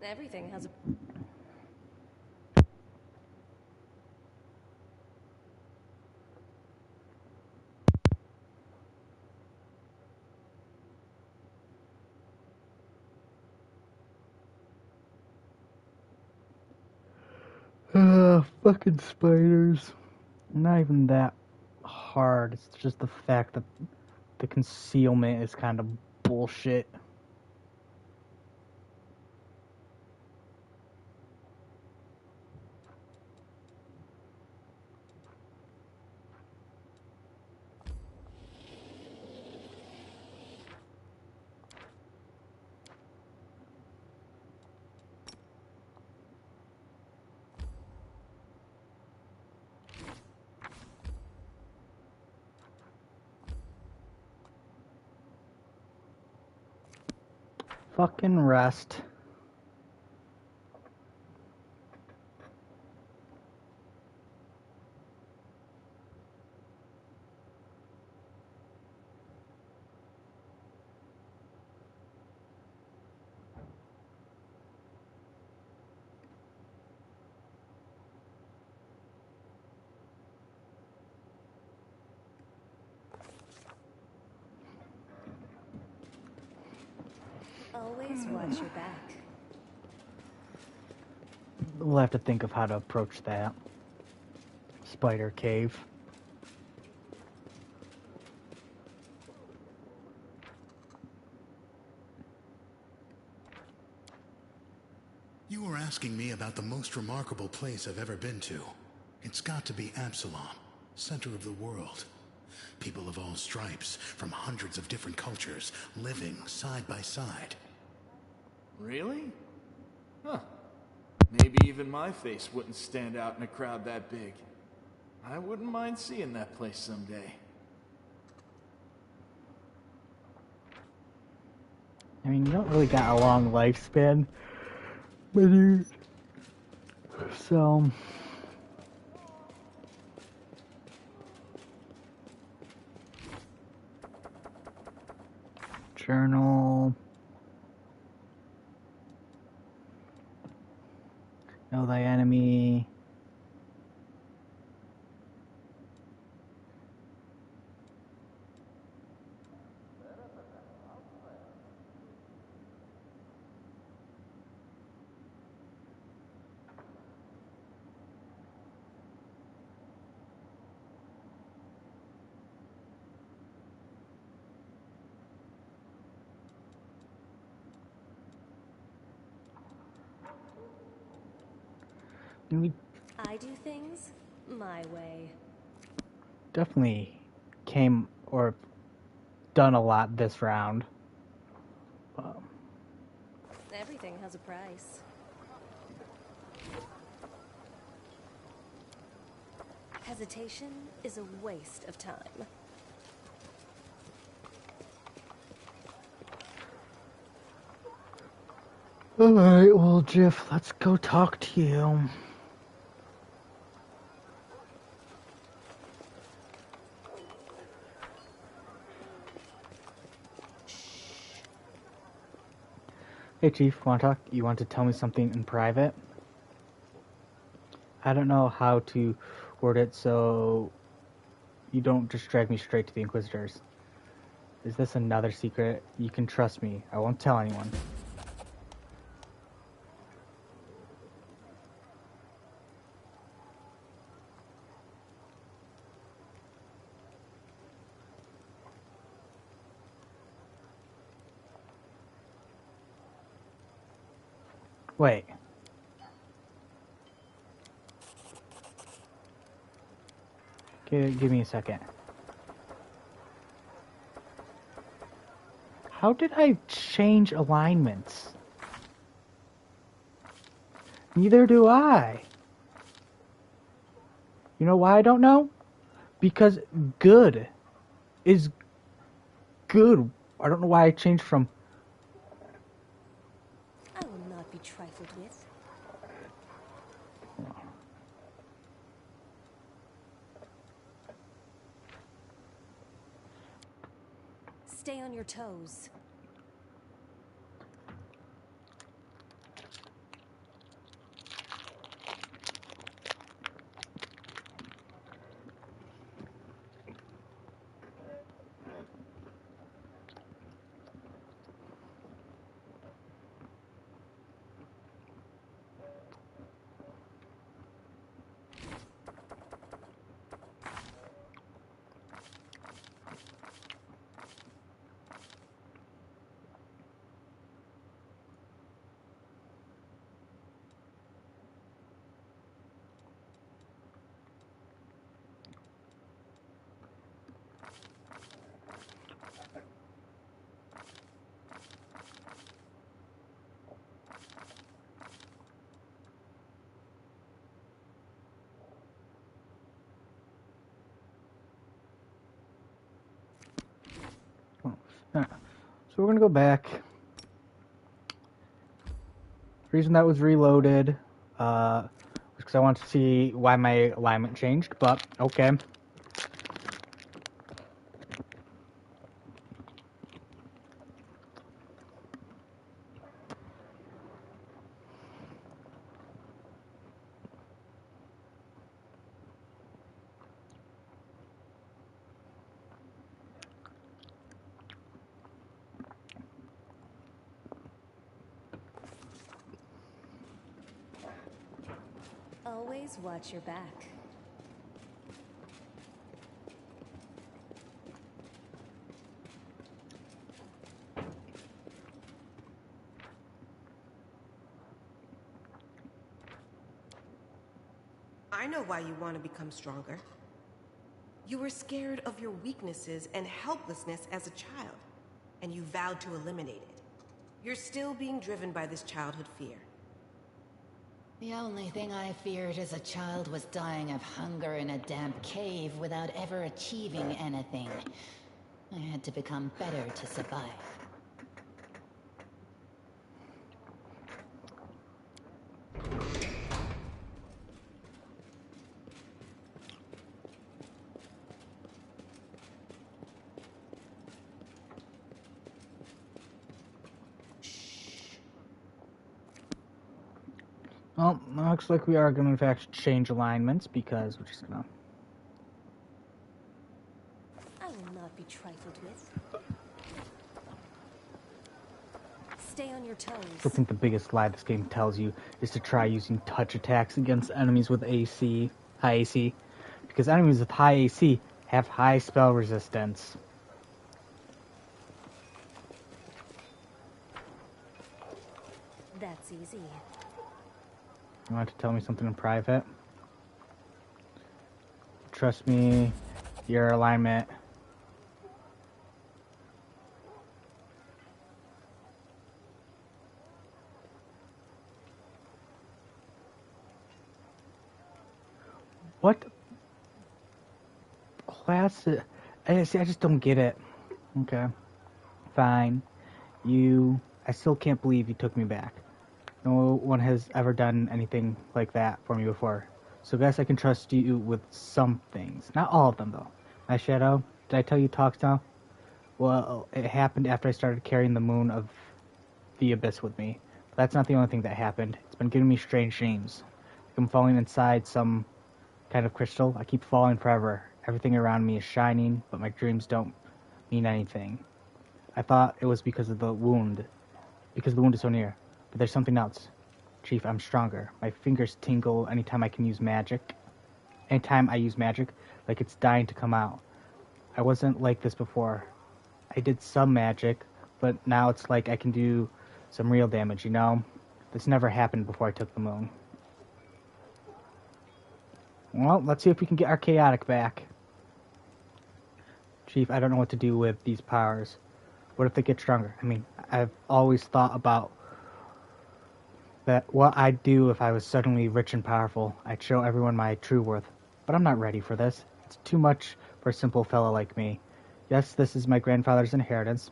Everything has a... Fucking spiders. Not even that hard. It's just the fact that the concealment is kind of bullshit. fucking rest. Always watch your back. We'll have to think of how to approach that. Spider cave. You were asking me about the most remarkable place I've ever been to. It's got to be Absalom, center of the world. People of all stripes, from hundreds of different cultures, living side by side. Really? Huh. Maybe even my face wouldn't stand out in a crowd that big. I wouldn't mind seeing that place someday. I mean, you don't really got a long lifespan, but you... So... Journal... Know thy enemy... We I do things my way. definitely came or done a lot this round. Everything has a price. Hesitation is a waste of time. Alright, well, Jiff, let's go talk to you. Hey, Chief, want to talk? You want to tell me something in private? I don't know how to word it so you don't just drag me straight to the Inquisitors. Is this another secret? You can trust me. I won't tell anyone. Wait. Give me a second. How did I change alignments? Neither do I. You know why I don't know? Because good is good. I don't know why I changed from... I will not be trifled with. Stay on your toes. So we're gonna go back. The reason that was reloaded was because I wanted to see why my alignment changed, but okay. Always watch your back. I know why you want to become stronger. You were scared of your weaknesses and helplessness as a child, and you vowed to eliminate it. You're still being driven by this childhood fear. The only thing I feared as a child was dying of hunger in a damp cave without ever achieving anything. I had to become better to survive. Well, looks like we are going to in fact change alignments because we're just going to... I will not be trifled with. Stay on your toes. I think the biggest lie this game tells you is to try using touch attacks against enemies with AC, high AC, because enemies with high AC have high spell resistance. That's easy. You want to tell me something in private? Trust me, your alignment. What class? I just don't get it. Okay, fine. I still can't believe you took me back. No one has ever done anything like that for me before. So I guess I can trust you with some things. Not all of them, though. My shadow, did I tell you talks now? Well, it happened after I started carrying the moon of the abyss with me. But that's not the only thing that happened. It's been giving me strange dreams. Like I'm falling inside some kind of crystal. I keep falling forever. Everything around me is shining, but my dreams don't mean anything. I thought it was because of the wound. Because the wound is so near. But there's something else. Chief, I'm stronger. My fingers tingle anytime I can use magic. Anytime I use magic, like it's dying to come out. I wasn't like this before. I did some magic, but now it's like I can do some real damage, you know? This never happened before I took the moon. Well, let's see if we can get our chaotic back. Chief, I don't know what to do with these powers. What if they get stronger? I mean, I've always thought about that what I'd do if I was suddenly rich and powerful. I'd show everyone my true worth. But I'm not ready for this. It's too much for a simple fellow like me. Yes, this is my grandfather's inheritance.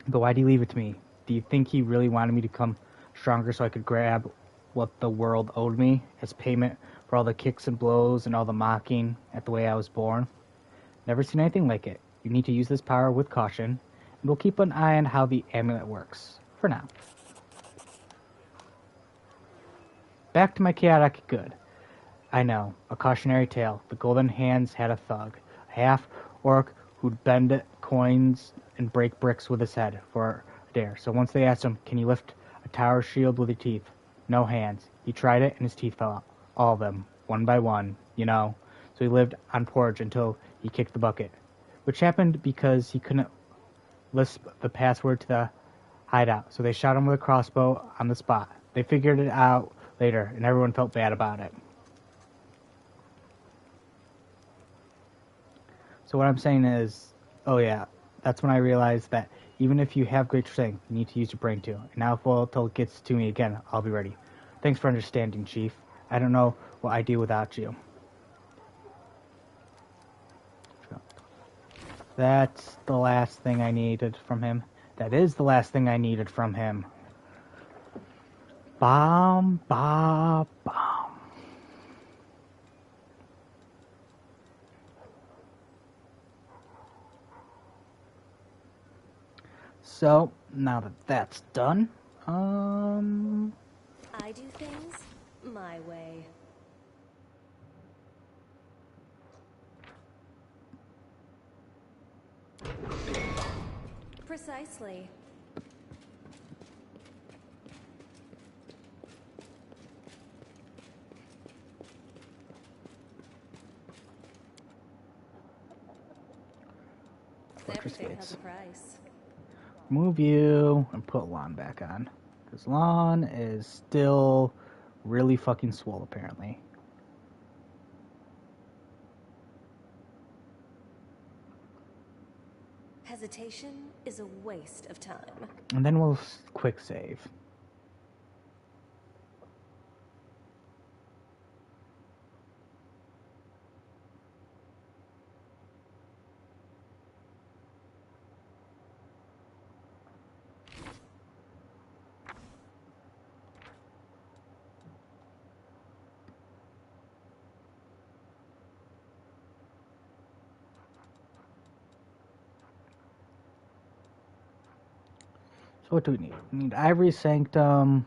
But why did he leave it to me? Do you think he really wanted me to become stronger so I could grab what the world owed me as payment for all the kicks and blows and all the mocking at the way I was born? Never seen anything like it. You need to use this power with caution, and we'll keep an eye on how the amulet works. For now. Back to my chaotic good. I know, a cautionary tale. The Golden Hands had a thug, a half-orc who'd bend coins and break bricks with his head for a dare. So once they asked him, can you lift a tower shield with your teeth? No hands. He tried it and his teeth fell out. All of them, one by one, you know. So he lived on porridge until he kicked the bucket. Which happened because he couldn't lisp the password to the hideout. So they shot him with a crossbow on the spot. They figured it out later, and everyone felt bad about it. So what I'm saying is, oh yeah, that's when I realized that even if you have great strength, you need to use your brain too. And now if until it gets to me again, I'll be ready. Thanks for understanding, Chief. I don't know what I'd do without you. That's the last thing I needed from him. That is the last thing I needed from him. Bomb, bomb, bomb. So, now that that's done, I do things my way. Precisely. Everything has a price. Move you and put Lon back on. Because Lon is still really fucking swole, apparently. Hesitation is a waste of time. And then we'll quick save. So what do we need? We need Ivory Sanctum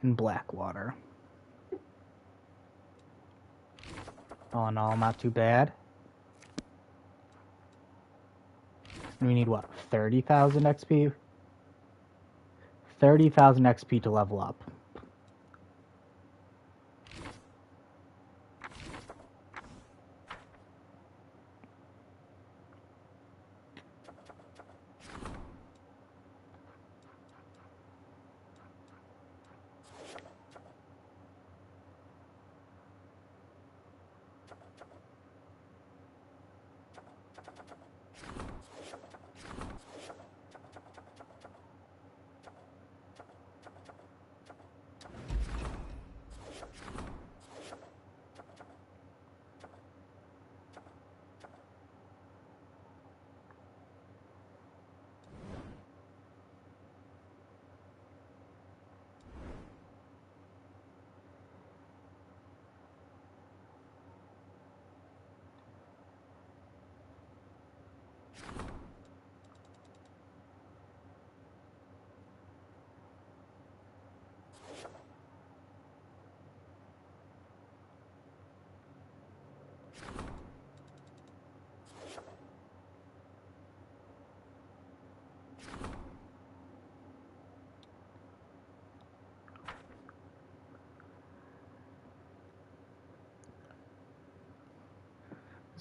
and Blackwater. All in all, not too bad. And we need what? 30,000 XP? 30,000 XP to level up.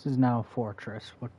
This is now a fortress. What?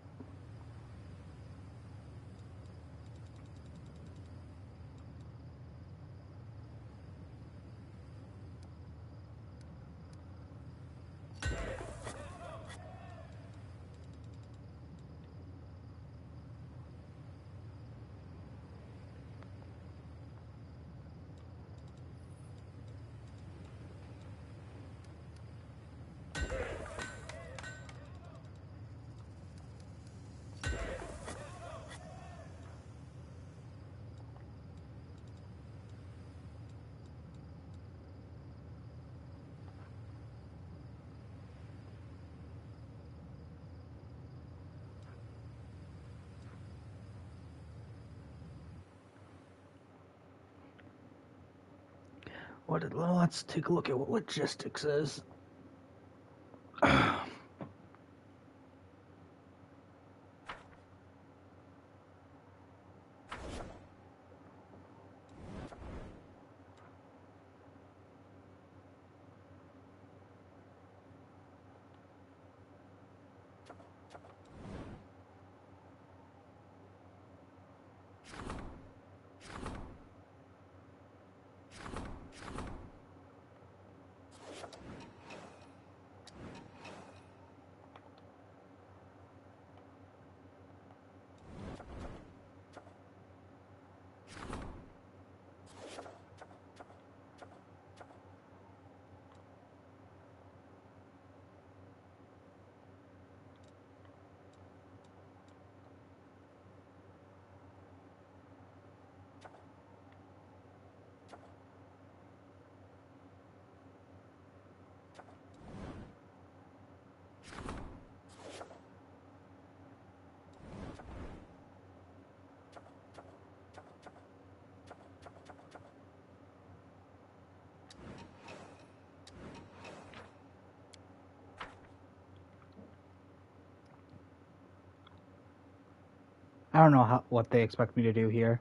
Well, let's take a look at what logistics is. don't know what they expect me to do here.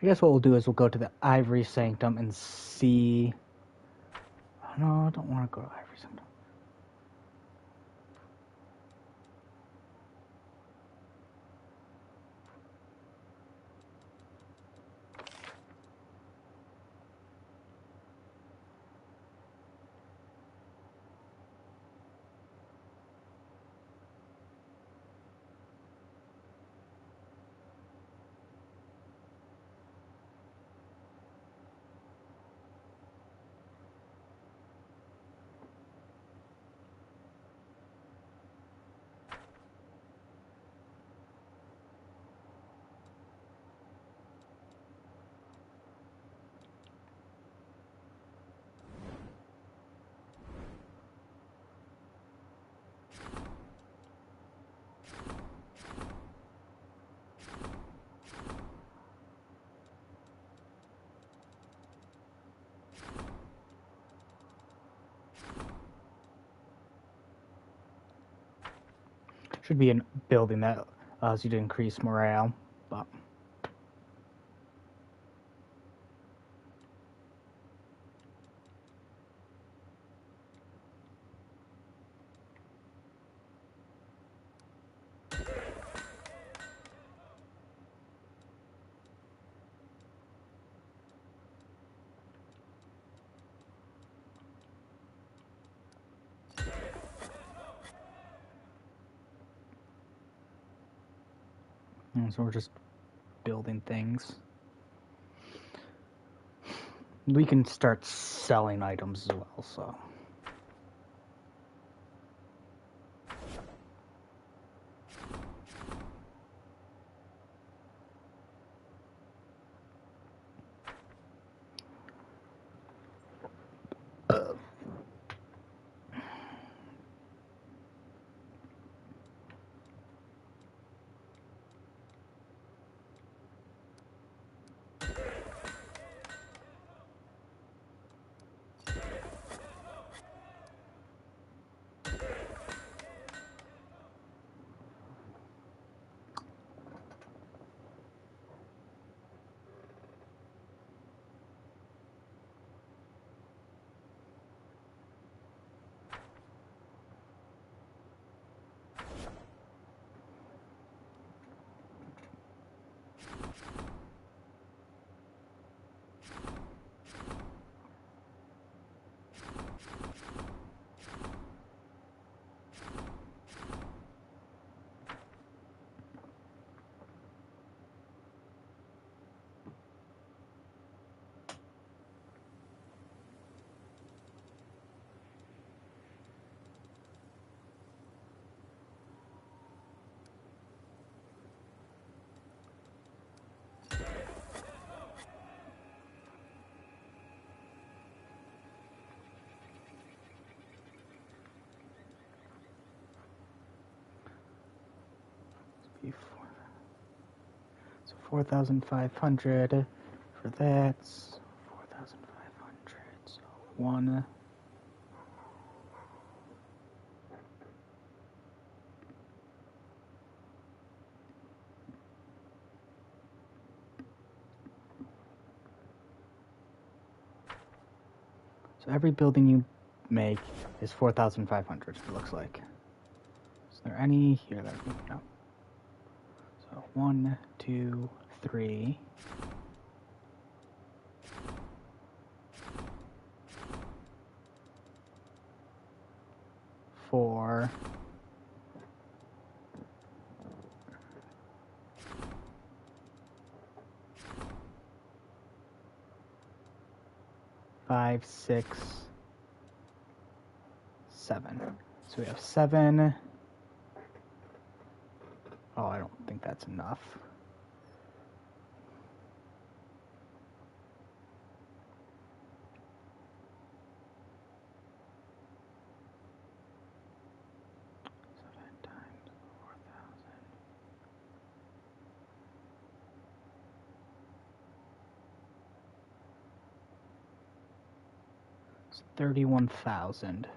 I guess what we'll do is we'll go to the Ivory Sanctum and see... Oh, no, I don't want to go to Ivory Sanctum. Should be a building that allows you to increase morale, but... So we're just building things. We can start selling items as well, so... So 4,500 for that. 4,500. So one. So every building you make is 4,500. It looks like. Is there any here that no? So 1, 2, 3. 4, 5, 6, 7. So we have 7. Oh, I don't think that's enough. It's 31,000.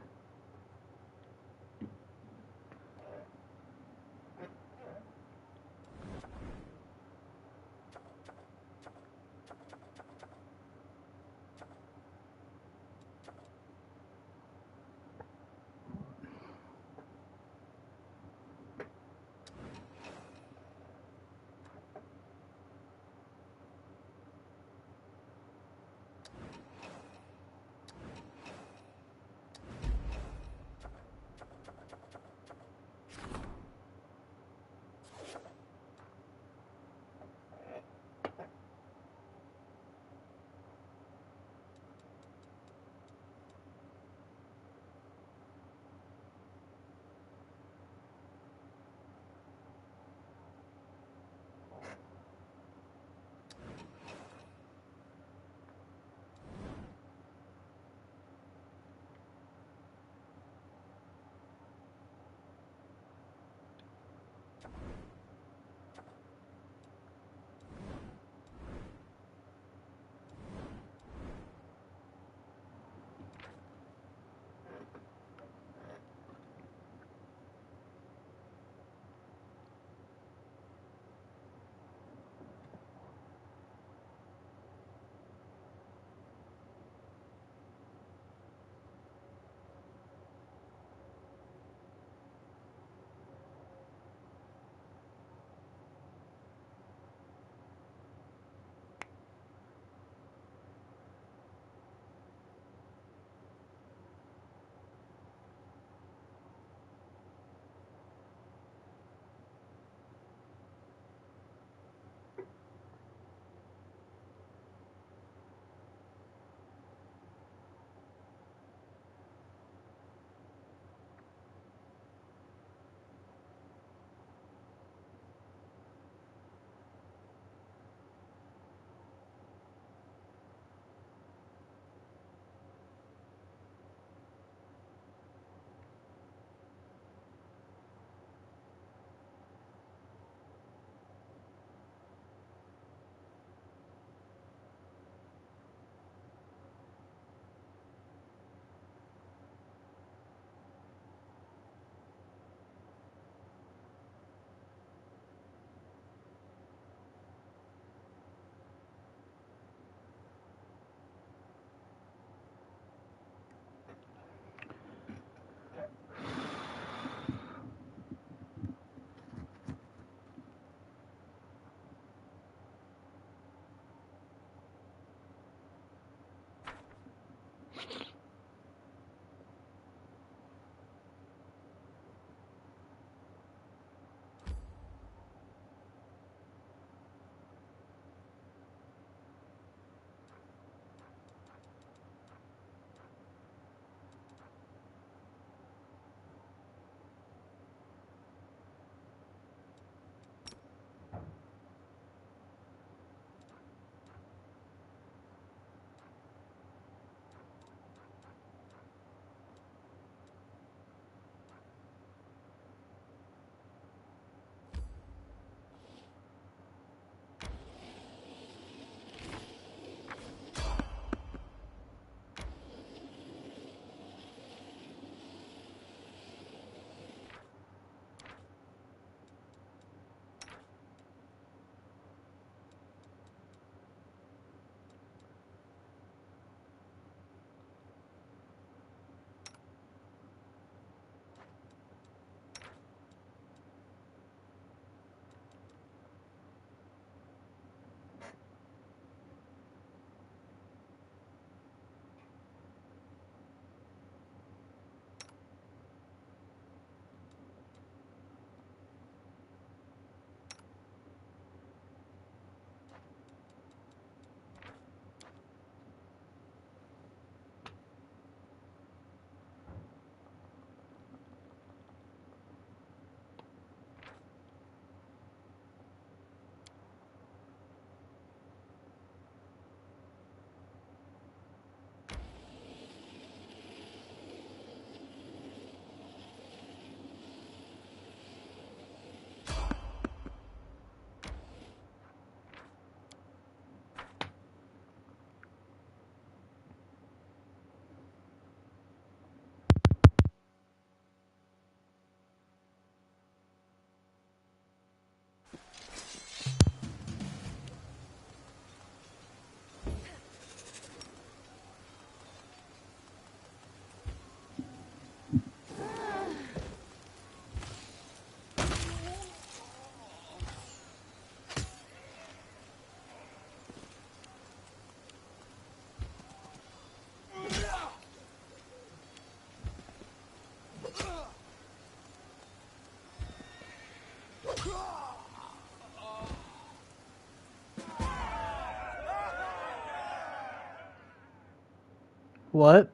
What?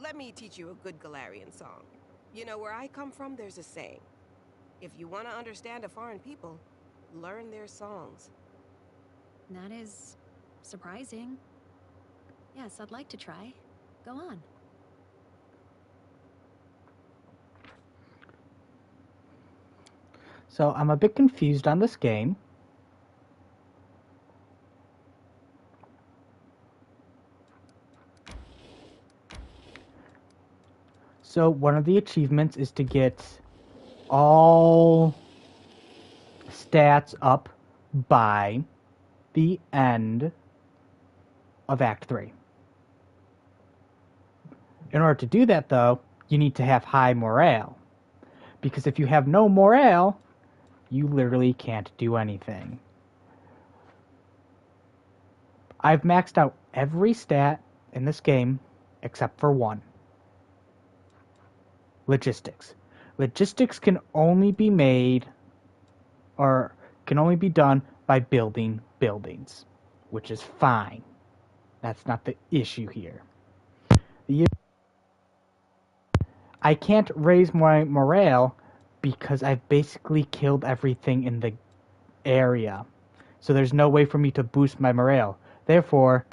Let me teach you a good Galarian song. You know, where I come from, there's a saying. If you want to understand a foreign people, learn their songs. That is surprising. Yes, I'd like to try. Go on. So I'm a bit confused on this game. So one of the achievements is to get all stats up by the end of Act 3. In order to do that, though, you need to have high morale. Because if you have no morale, you literally can't do anything. I've maxed out every stat in this game except for one. Logistics. Logistics can only be made or can only be done by building buildings, which is fine. That's not the issue here. I can't raise my morale because I've basically killed everything in the area. So there's no way for me to boost my morale. Therefore,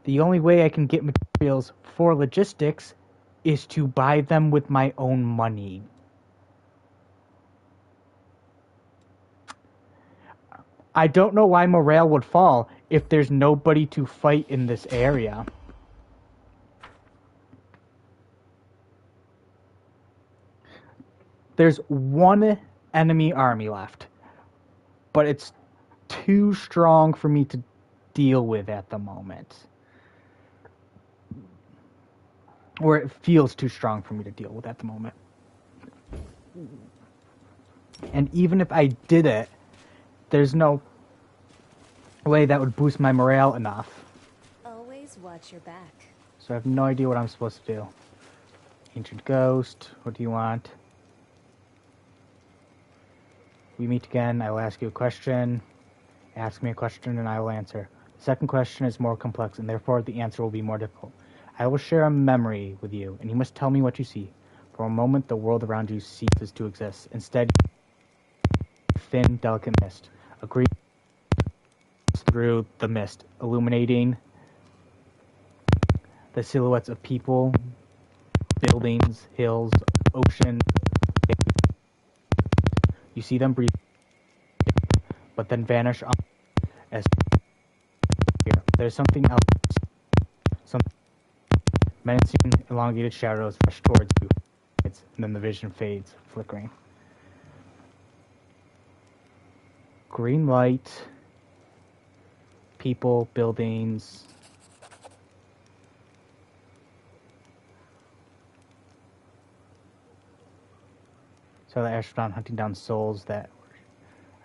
the only way I can get materials for logistics is to buy them with my own money. I don't know why morale would fall if there's nobody to fight in this area. There's one enemy army left, but it's too strong for me to deal with at the moment. Or it feels too strong for me to deal with at the moment. And even if I did it, there's no way that would boost my morale enough. Always watch your back. So I have no idea what I'm supposed to do. Ancient Ghost, what do you want? We meet again, I will ask you a question. Ask me a question and I will answer. The second question is more complex and therefore the answer will be more difficult. I will share a memory with you and you must tell me what you see. For a moment the world around you ceases to exist. Instead, thin, delicate mist. A green through the mist, illuminating the silhouettes of people, buildings, hills, ocean. You see them breathe, but then vanish as here. There's something else. Some menacing, elongated shadows rush towards you, and then the vision fades, flickering. Green light, people, buildings. So the Astrodon hunting down souls I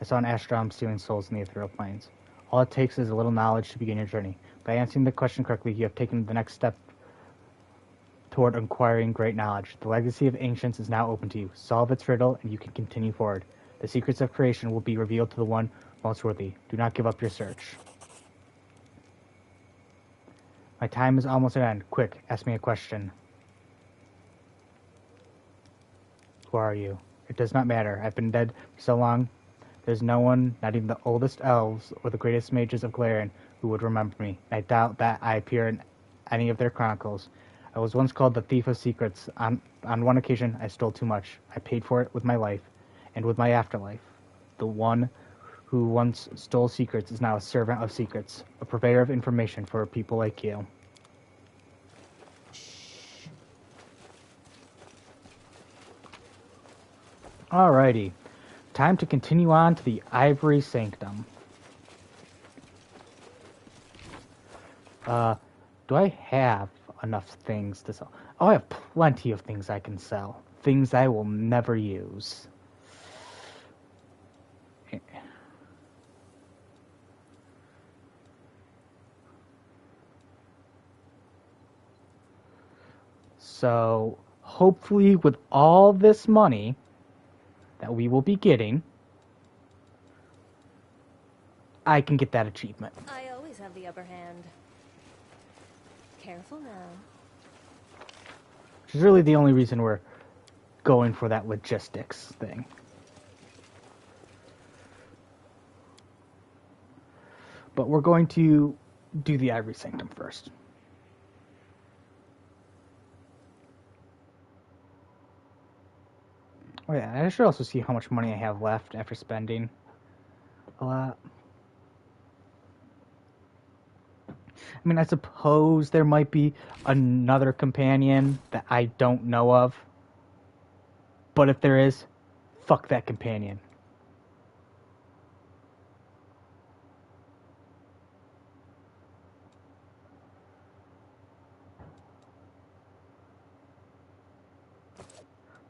saw an Astrodon stealing souls in the ethereal planes. All it takes is a little knowledge to begin your journey. By answering the question correctly, you have taken the next step toward acquiring great knowledge. The legacy of ancients is now open to you. Solve its riddle, and you can continue forward. The secrets of creation will be revealed to the one most worthy. Do not give up your search. My time is almost at an end. Quick, ask me a question. Who are you? It does not matter. I've been dead for so long. There's no one, not even the oldest elves or the greatest mages of Galarian, who would remember me. I doubt that I appear in any of their chronicles. I was once called the Thief of Secrets. On one occasion, I stole too much. I paid for it with my life and with my afterlife. The one who once stole secrets is now a servant of secrets, a purveyor of information for people like you. Alrighty. Time to continue on to the Ivory Sanctum. Do I have enough things to sell? Oh, I have plenty of things I can sell. Things I will never use. So, hopefully with all this money that we will be getting, I can get that achievement. I always have the upper hand. Careful now. Which is really the only reason we're going for that logistics thing. But we're going to do the Ivory Sanctum first. Oh yeah, I should also see how much money I have left after spending a lot. I mean, I suppose there might be another companion that I don't know of. But if there is, fuck that companion.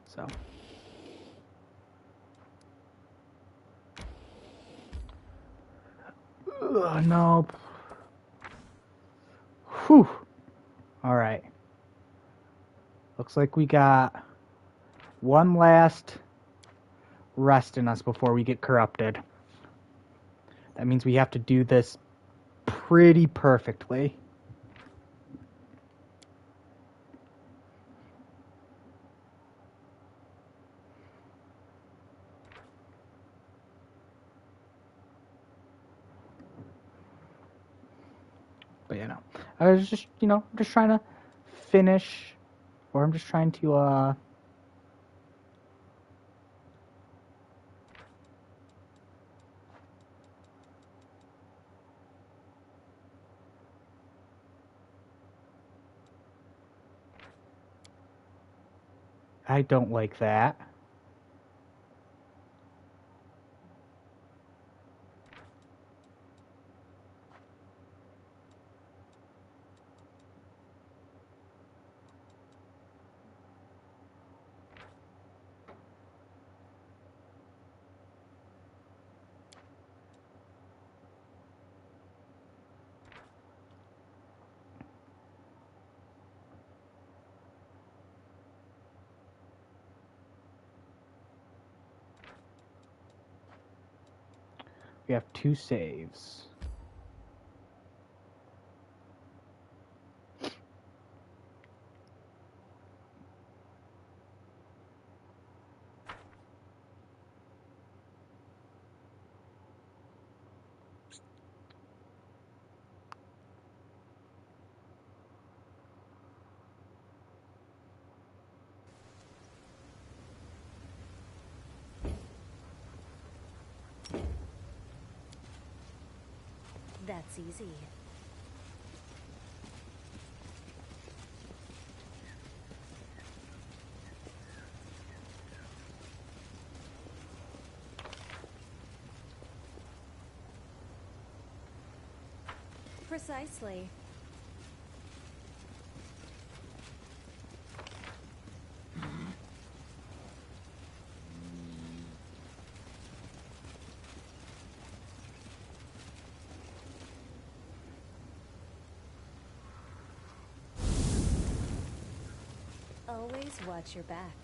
So. Ugh, no. Whew. Alright. Looks like we got one last rest in us before we get corrupted. That means we have to do this pretty perfectly. But you know, I was just, just trying to finish, or I'm just trying to, I don't like that. We have 2 saves. That's easy. Precisely. Always watch your back.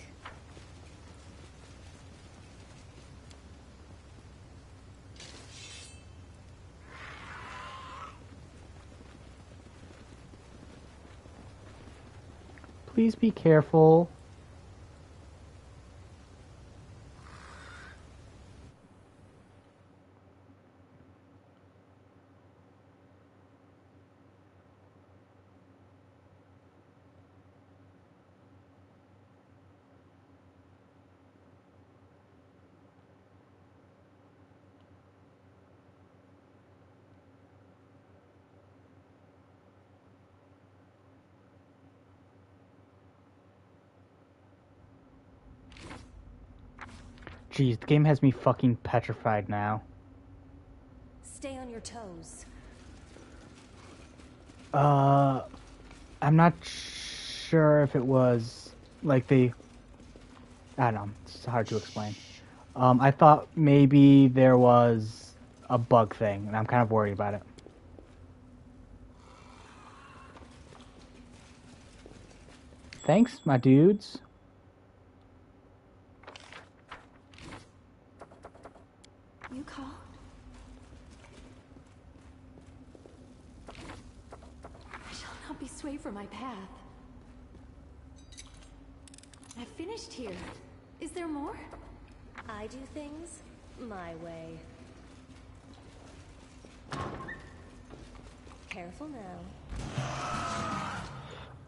Please be careful. Jeez, the game has me fucking petrified now. Stay on your toes. I'm not sure if it was like I don't know. It's hard to explain. I thought maybe there was a bug thing, and I'm kind of worried about it. Thanks, my dudes. You called? I shall not be swayed from my path. I finished here. Is there more? I do things my way. Careful now.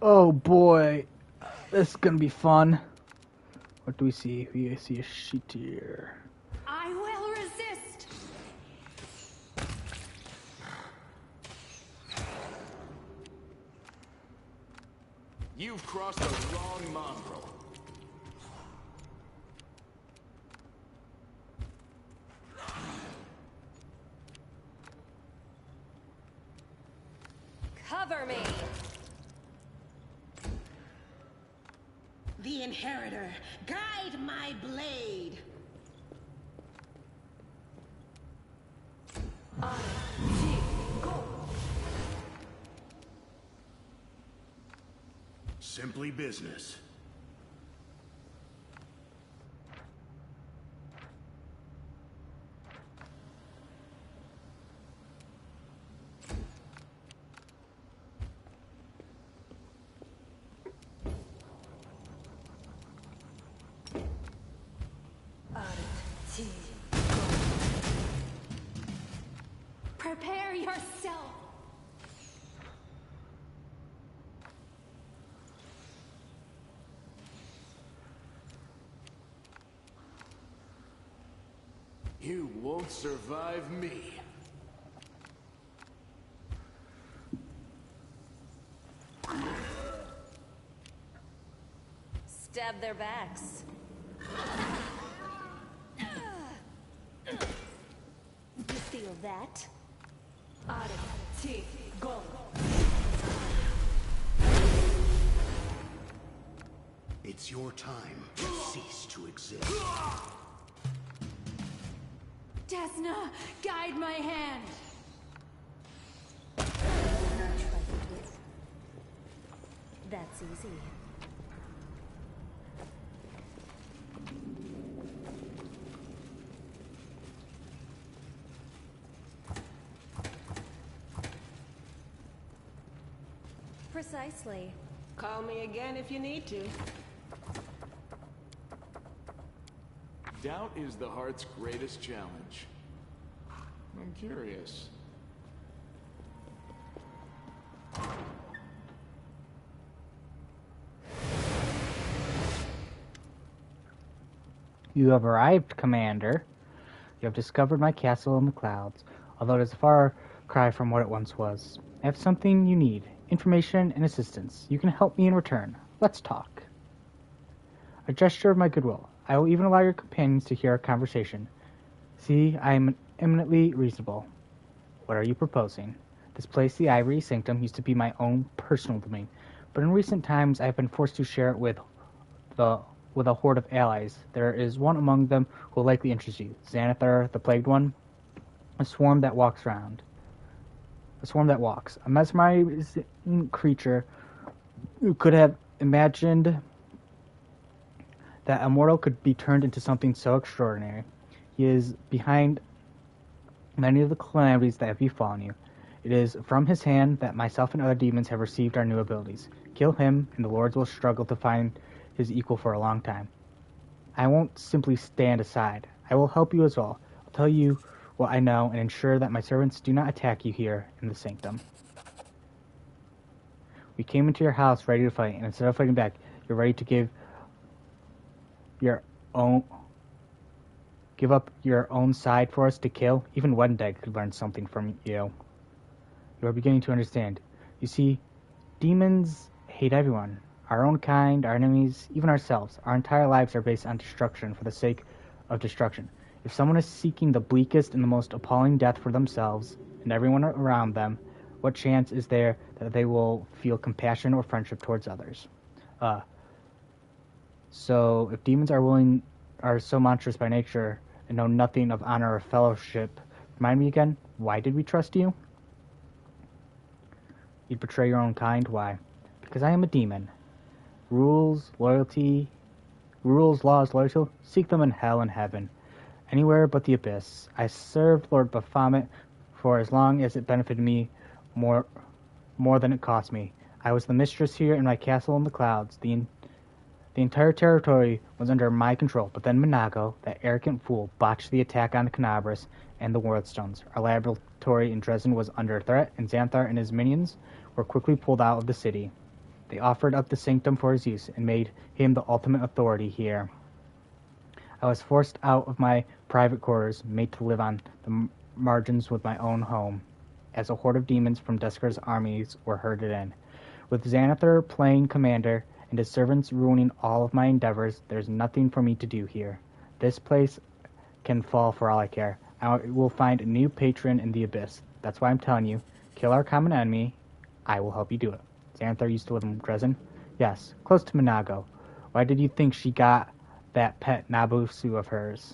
Oh boy, this is gonna be fun. What do we see? We see a sheet here. I will resist! You've crossed the wrong mongrel. Cover me! The Inheritor, guide my blade. Simply business. Prepare yourself! You won't survive me. Stab their backs. You feel that? It's your time to cease to exist. Desna, guide my hand! Not trifled with. That's easy. Precisely. Call me again if you need to. Doubt is the heart's greatest challenge. I'm curious. You have arrived, Commander. You have discovered my castle in the clouds, although it is a far cry from what it once was. I have something you need. Information and assistance. You can help me in return. Let's talk. A gesture of my goodwill. I will even allow your companions to hear our conversation. See, I am eminently reasonable. What are you proposing? This place, the Ivory Sanctum, used to be my own personal domain, but in recent times I have been forced to share it with a horde of allies. There is one among them who will likely interest you. Xanathar, the Plagued One. A swarm that walks. A mesmerizing creature who could have imagined that a mortal could be turned into something so extraordinary. He is behind many of the calamities that have befallen you. It is from his hand that myself and other demons have received our new abilities. Kill him, and the lords will struggle to find his equal for a long time. I won't simply stand aside. I will help you as well. I'll tell you what I know and ensure that my servants do not attack you here in the Sanctum. We came into your house ready to fight, and instead of fighting back, you're ready to give up your own side for us to kill. Even Wendig could learn something from you. You are beginning to understand. You see, demons hate everyone. Our own kind, our enemies, even ourselves. Our entire lives are based on destruction for the sake of destruction. If someone is seeking the bleakest and the most appalling death for themselves and everyone around them, what chance is there that they will feel compassion or friendship towards others? So if demons are so monstrous by nature and know nothing of honor or fellowship, remind me again, why did we trust you? You'd betray your own kind? Why? Because I am a demon. Rules, loyalty, laws, loyalty, seek them in hell and heaven. Anywhere but the abyss. I served Lord Baphomet for as long as it benefited me more than it cost me. I was the mistress here in my castle in the clouds. The entire territory was under my control, but then Minago, that arrogant fool, botched the attack on Canabras and the Worldstones. Our laboratory in Dresden was under threat, and Xanthar and his minions were quickly pulled out of the city. They offered up the sanctum for his use and made him the ultimate authority here. I was forced out of my private quarters, made to live on the margins with my own home, as a horde of demons from Descar's armies were herded in. With Xanathar playing commander and his servants ruining all of my endeavors, there's nothing for me to do here. This place can fall for all I care. I will find a new patron in the abyss. That's why I'm telling you, kill our common enemy. I will help you do it. Xanathar used to live in Dresden? Yes, close to Minago. Why did you think she got that pet Nabusu of hers?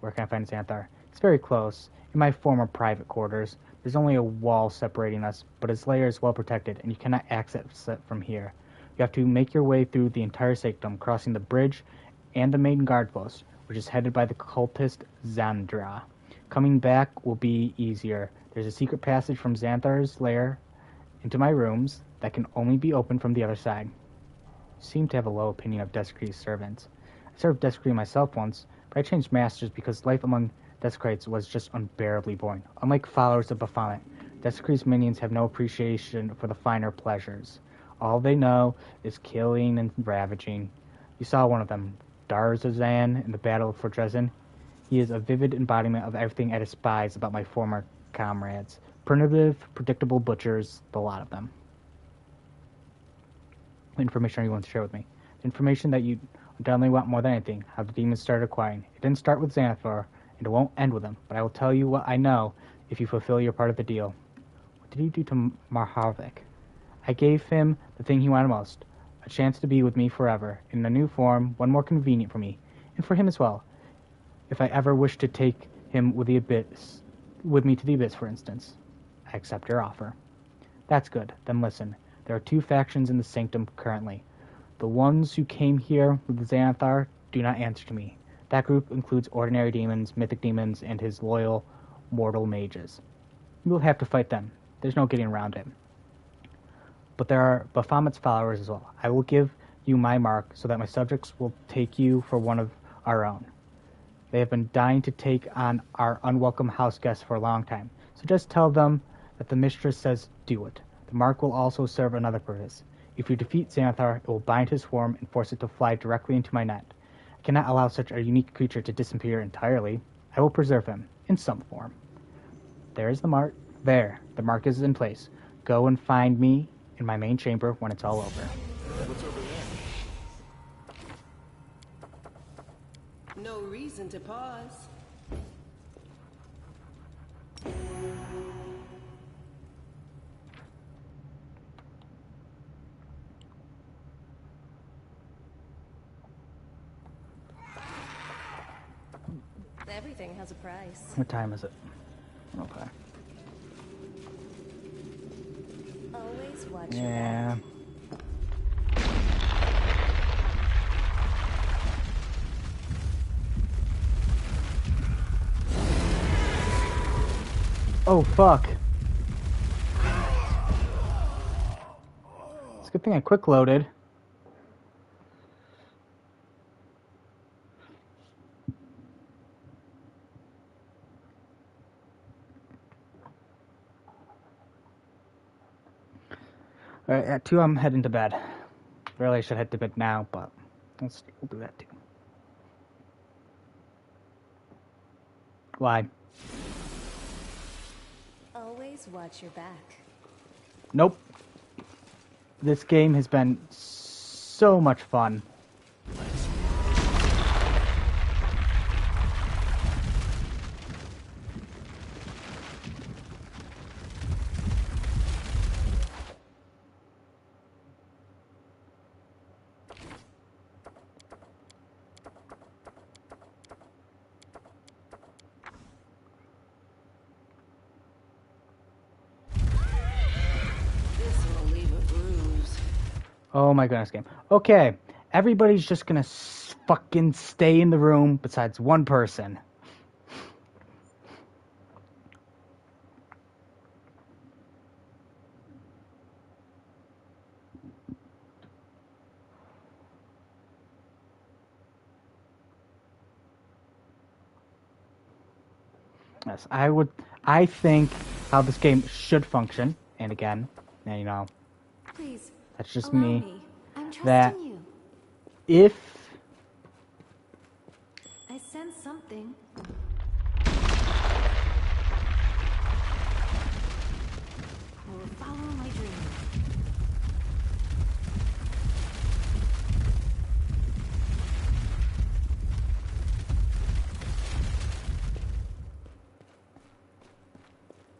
Where can I find Xanthar? It's very close. In my former private quarters. There's only a wall separating us, but its layer is well protected, and you cannot access it from here. You have to make your way through the entire sanctum, crossing the bridge and the main guard post, which is headed by the cultist Xandra. Coming back will be easier. There's a secret passage from Xanthar's lair into my rooms that can only be opened from the other side. You seem to have a low opinion of Descree's servants. I served Descree myself once, but I changed masters because life among Descrates was just unbearably boring. Unlike followers of Baphomet, Descree's minions have no appreciation for the finer pleasures. All they know is killing and ravaging. You saw one of them, Darzazan, in the battle for Dresden. He is a vivid embodiment of everything I despise about my former comrades. Primitive, predictable butchers, the lot of them. What information are you willing to share with me? The information that you undoubtedly want more than anything, how the demons started acquiring. It didn't start with Xanathar, and it won't end with him, but I will tell you what I know if you fulfill your part of the deal. What did you do to Marhavik? I gave him the thing he wanted most, a chance to be with me forever, in a new form, one more convenient for me, and for him as well, if I ever wish to take him with me to the abyss, for instance. I accept your offer. That's good. Then listen. There are two factions in the sanctum currently. The ones who came here with Xanathar do not answer to me. That group includes ordinary demons, mythic demons, and his loyal mortal mages. You will have to fight them. There's no getting around it. But there are Baphomet's followers as well. I will give you my mark so that my subjects will take you for one of our own. They have been dying to take on our unwelcome house guests for a long time. So just tell them that the mistress says do it. The mark will also serve another purpose. If you defeat Xanathar, it will bind his form and force it to fly directly into my net. I cannot allow such a unique creature to disappear entirely. I will preserve him, in some form. There is the mark. There, the mark is in place. Go and find me in my main chamber when it's all over. What's over there? No reason to pause. Everything has a price. What time is it? Okay. Always watch your Yeah. back. Oh, fuck. It's a good thing I quick loaded. Alright, at 2 I'm heading to bed. Really, I should head to bed now, but we'll do that too. Why? Always watch your back. Nope. This game has been so much fun. Oh my goodness, game. Okay, everybody's just gonna fucking stay in the room besides one person. Yes, I think how this game should function, and again, you know, Please, that's just allow me, me. I'm trusting that you. if I sense something. I will follow my dream.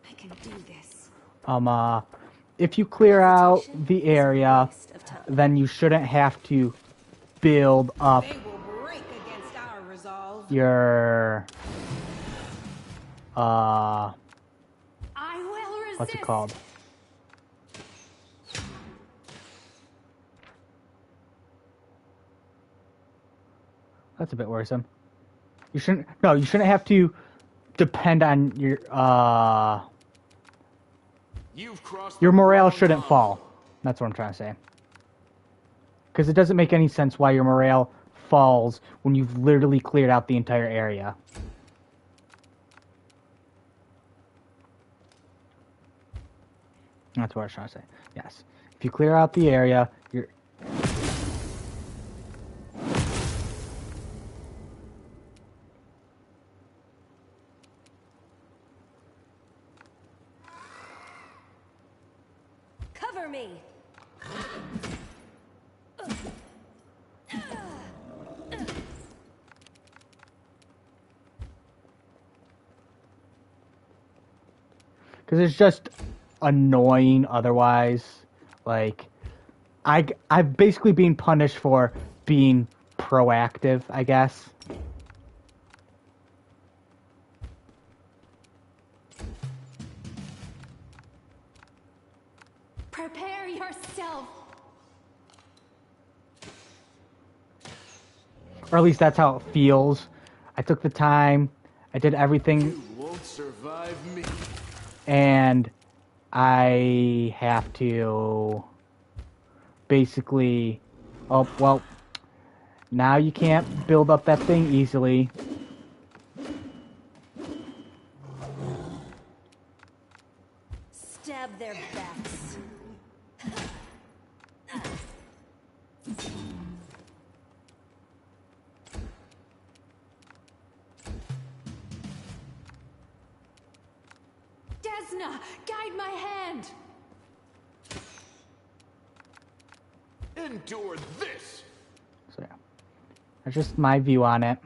I can do this. if you clear out the area, then you shouldn't have to build up They will break against our resolve. your I will resist. what's it called? That's a bit worrisome. You shouldn't have to depend on your morale shouldn't fall. That's what I'm trying to say. Because it doesn't make any sense why your morale falls when you've literally cleared out the entire area. That's what I was trying to say. Yes. If you clear out the area, you're... Cover me. Because it's just annoying otherwise. Like, I've basically been punished for being proactive, I guess. Prepare yourself. Or at least that's how it feels. I took the time. I did everything. You won't survive me. And I have to basically... Oh, well, now you can't build up that thing easily. Stab their backs. Desna, guide my hand. Endure this. So, yeah. That's just my view on it.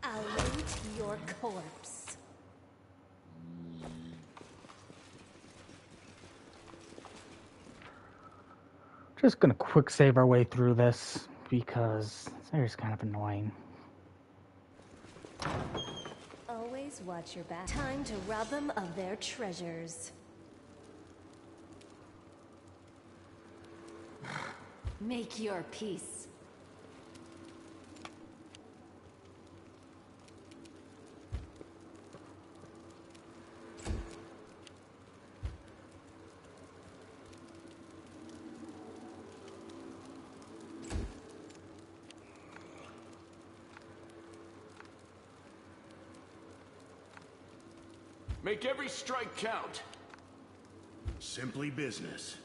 I'll loot your corpse. Just gonna quick save our way through this because it's kind of annoying. Always watch your back. Time to rob them of their treasures. Make your peace. Make every strike count. Simply business.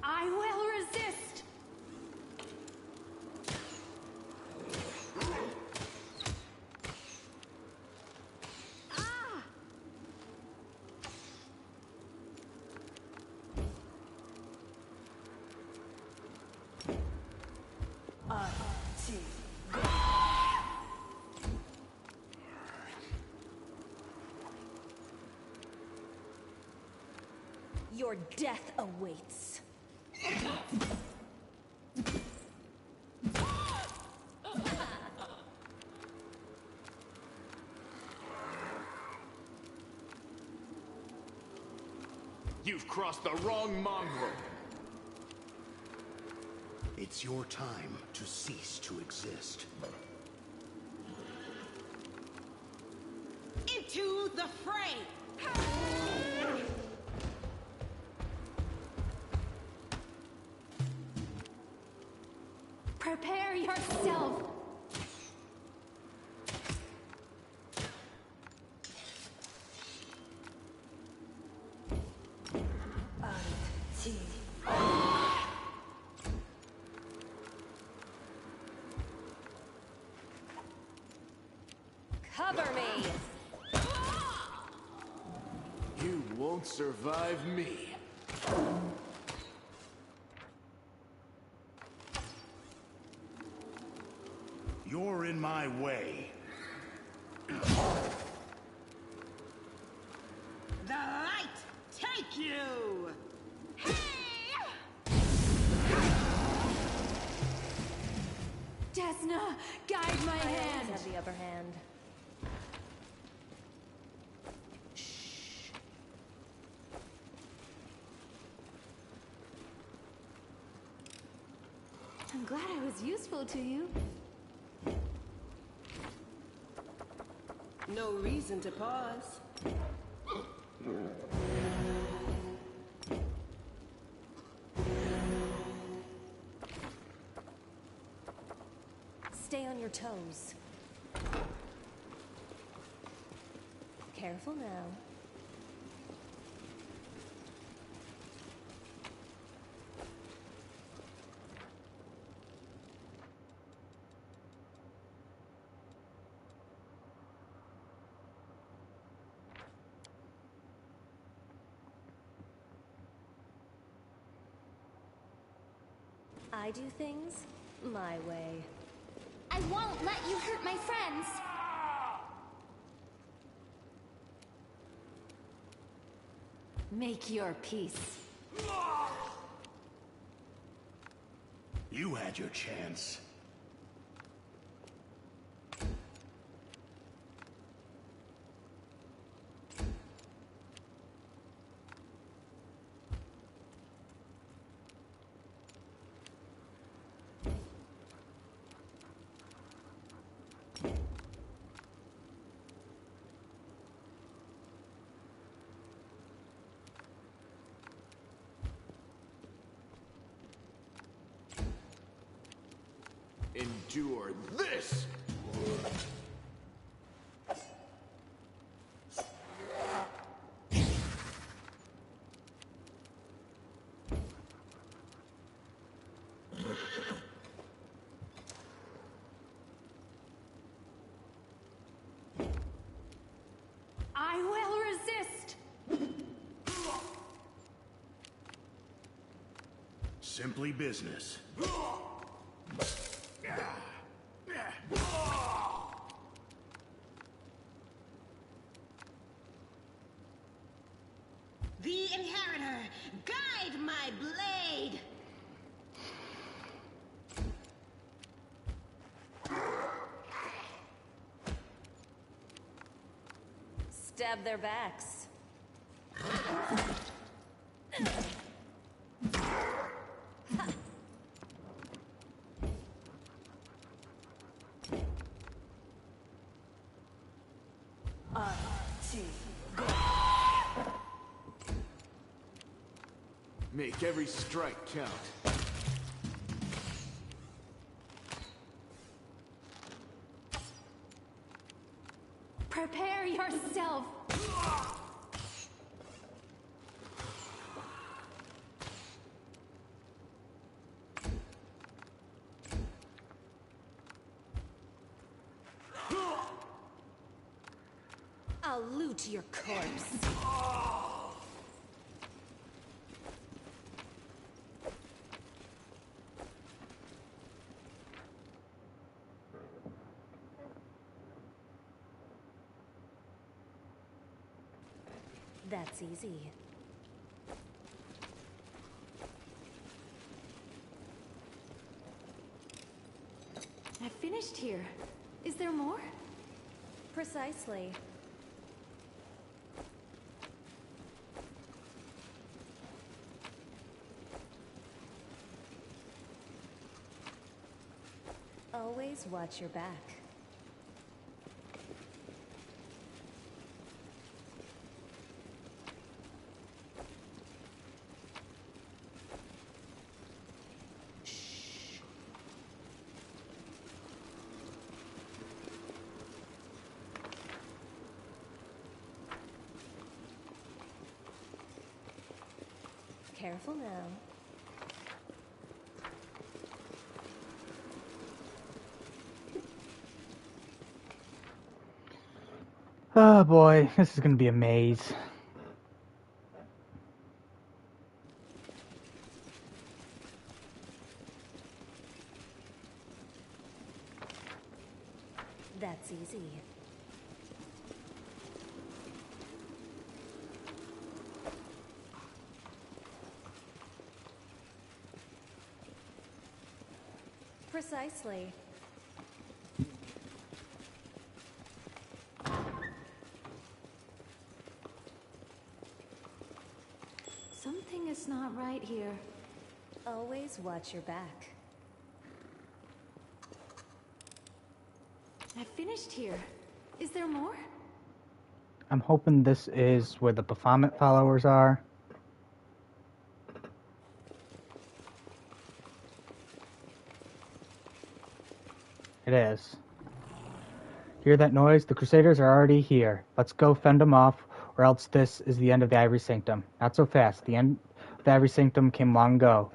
I will resist. Your death awaits. You've crossed the wrong mongrel. It's your time to cease to exist. Into the fray! Prepare yourself! Cover me! You won't survive me. You're in my way. The light take you! Desna, guide my I always hand! have the upper hand. I'm glad I was useful to you. No reason to pause. Stay on your toes. Careful now. I do things my way. I won't let you hurt my friends. Make your peace. You had your chance. Endure this! I will resist! Simply business. The Inheritor, guide my blade! Stab their backs. Make every strike count. Prepare yourself! I'll loot your corpse. That's easy. finished here. Is there more? Precisely. Always watch your back. Careful now. Oh boy, this is gonna be a maze. That's easy. Precisely. Something is not right here. Always watch your back. I finished here. Is there more? I'm hoping this is where the Baphomet followers are. It is. Hear that noise? The Crusaders are already here. Let's go fend them off, or else this is the end of the Ivory Sanctum. Not so fast. The end of the Ivory Sanctum came long ago.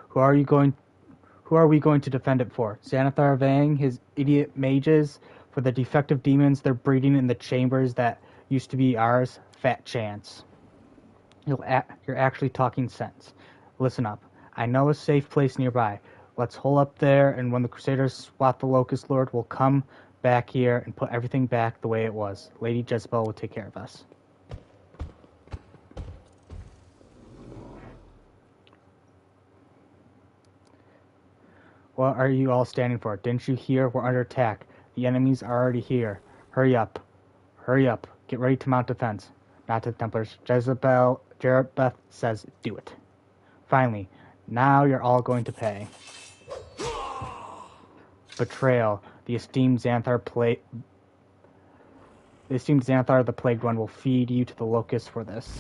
Who are we going to defend it for? Xanathar Vang, his idiot mages, for the defective demons they're breeding in the chambers that used to be ours? Fat chance. You're actually talking sense. Listen up. I know a safe place nearby. Let's hole up there, and when the Crusaders swat the Locust Lord, we'll come back here and put everything back the way it was. Lady Jezebel will take care of us. What are you all standing for? Didn't you hear? We're under attack. The enemies are already here. Hurry up. Hurry up. Get ready to mount defense. Not to the Templars. Jerebeth says do it. Finally, now you're all going to pay. Betrayal. The esteemed Xanathar the Plagued One will feed you to the Locust for this.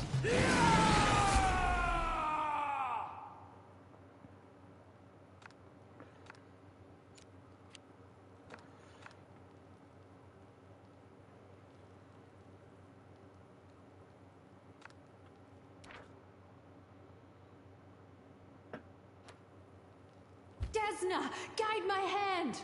Desna, guide my hand!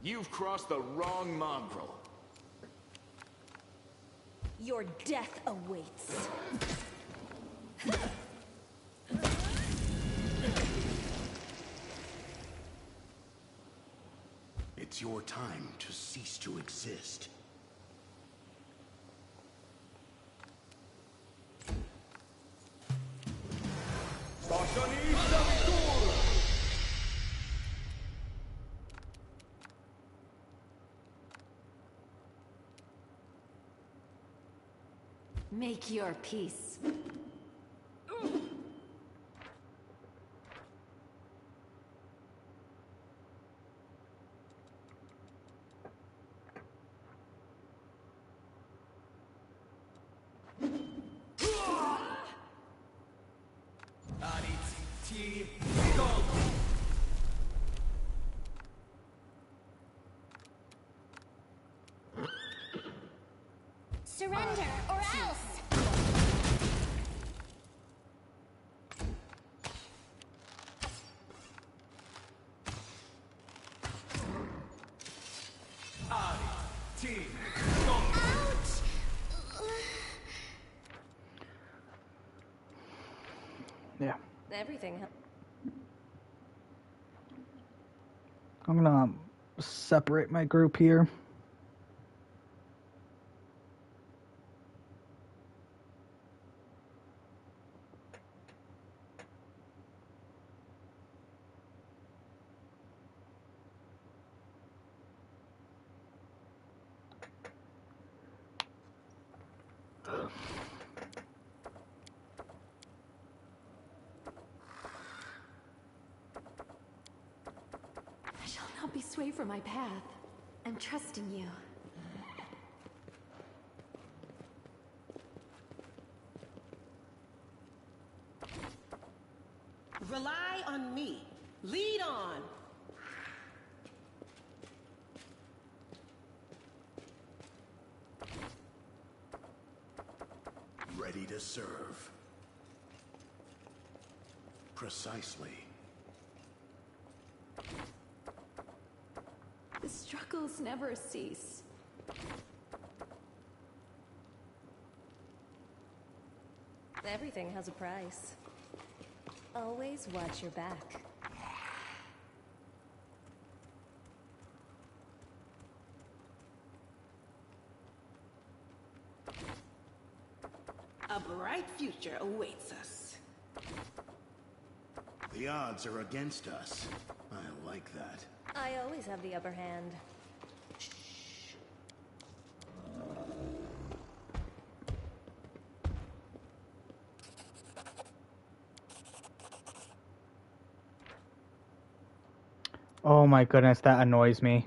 You've crossed the wrong mongrel. Your death awaits. It's your time to cease to exist. Make your peace. Surrender, or else! Ouch! Yeah. Everything. I'm gonna separate my group here. I shall not be swayed from my path. I'm trusting you. Rely on me. Lead on. Ready to serve. Precisely. The struggles never cease. Everything has a price. Always watch your back. A bright future awaits us. The odds are against us. I like that. I always have the upper hand. Oh my goodness, that annoys me.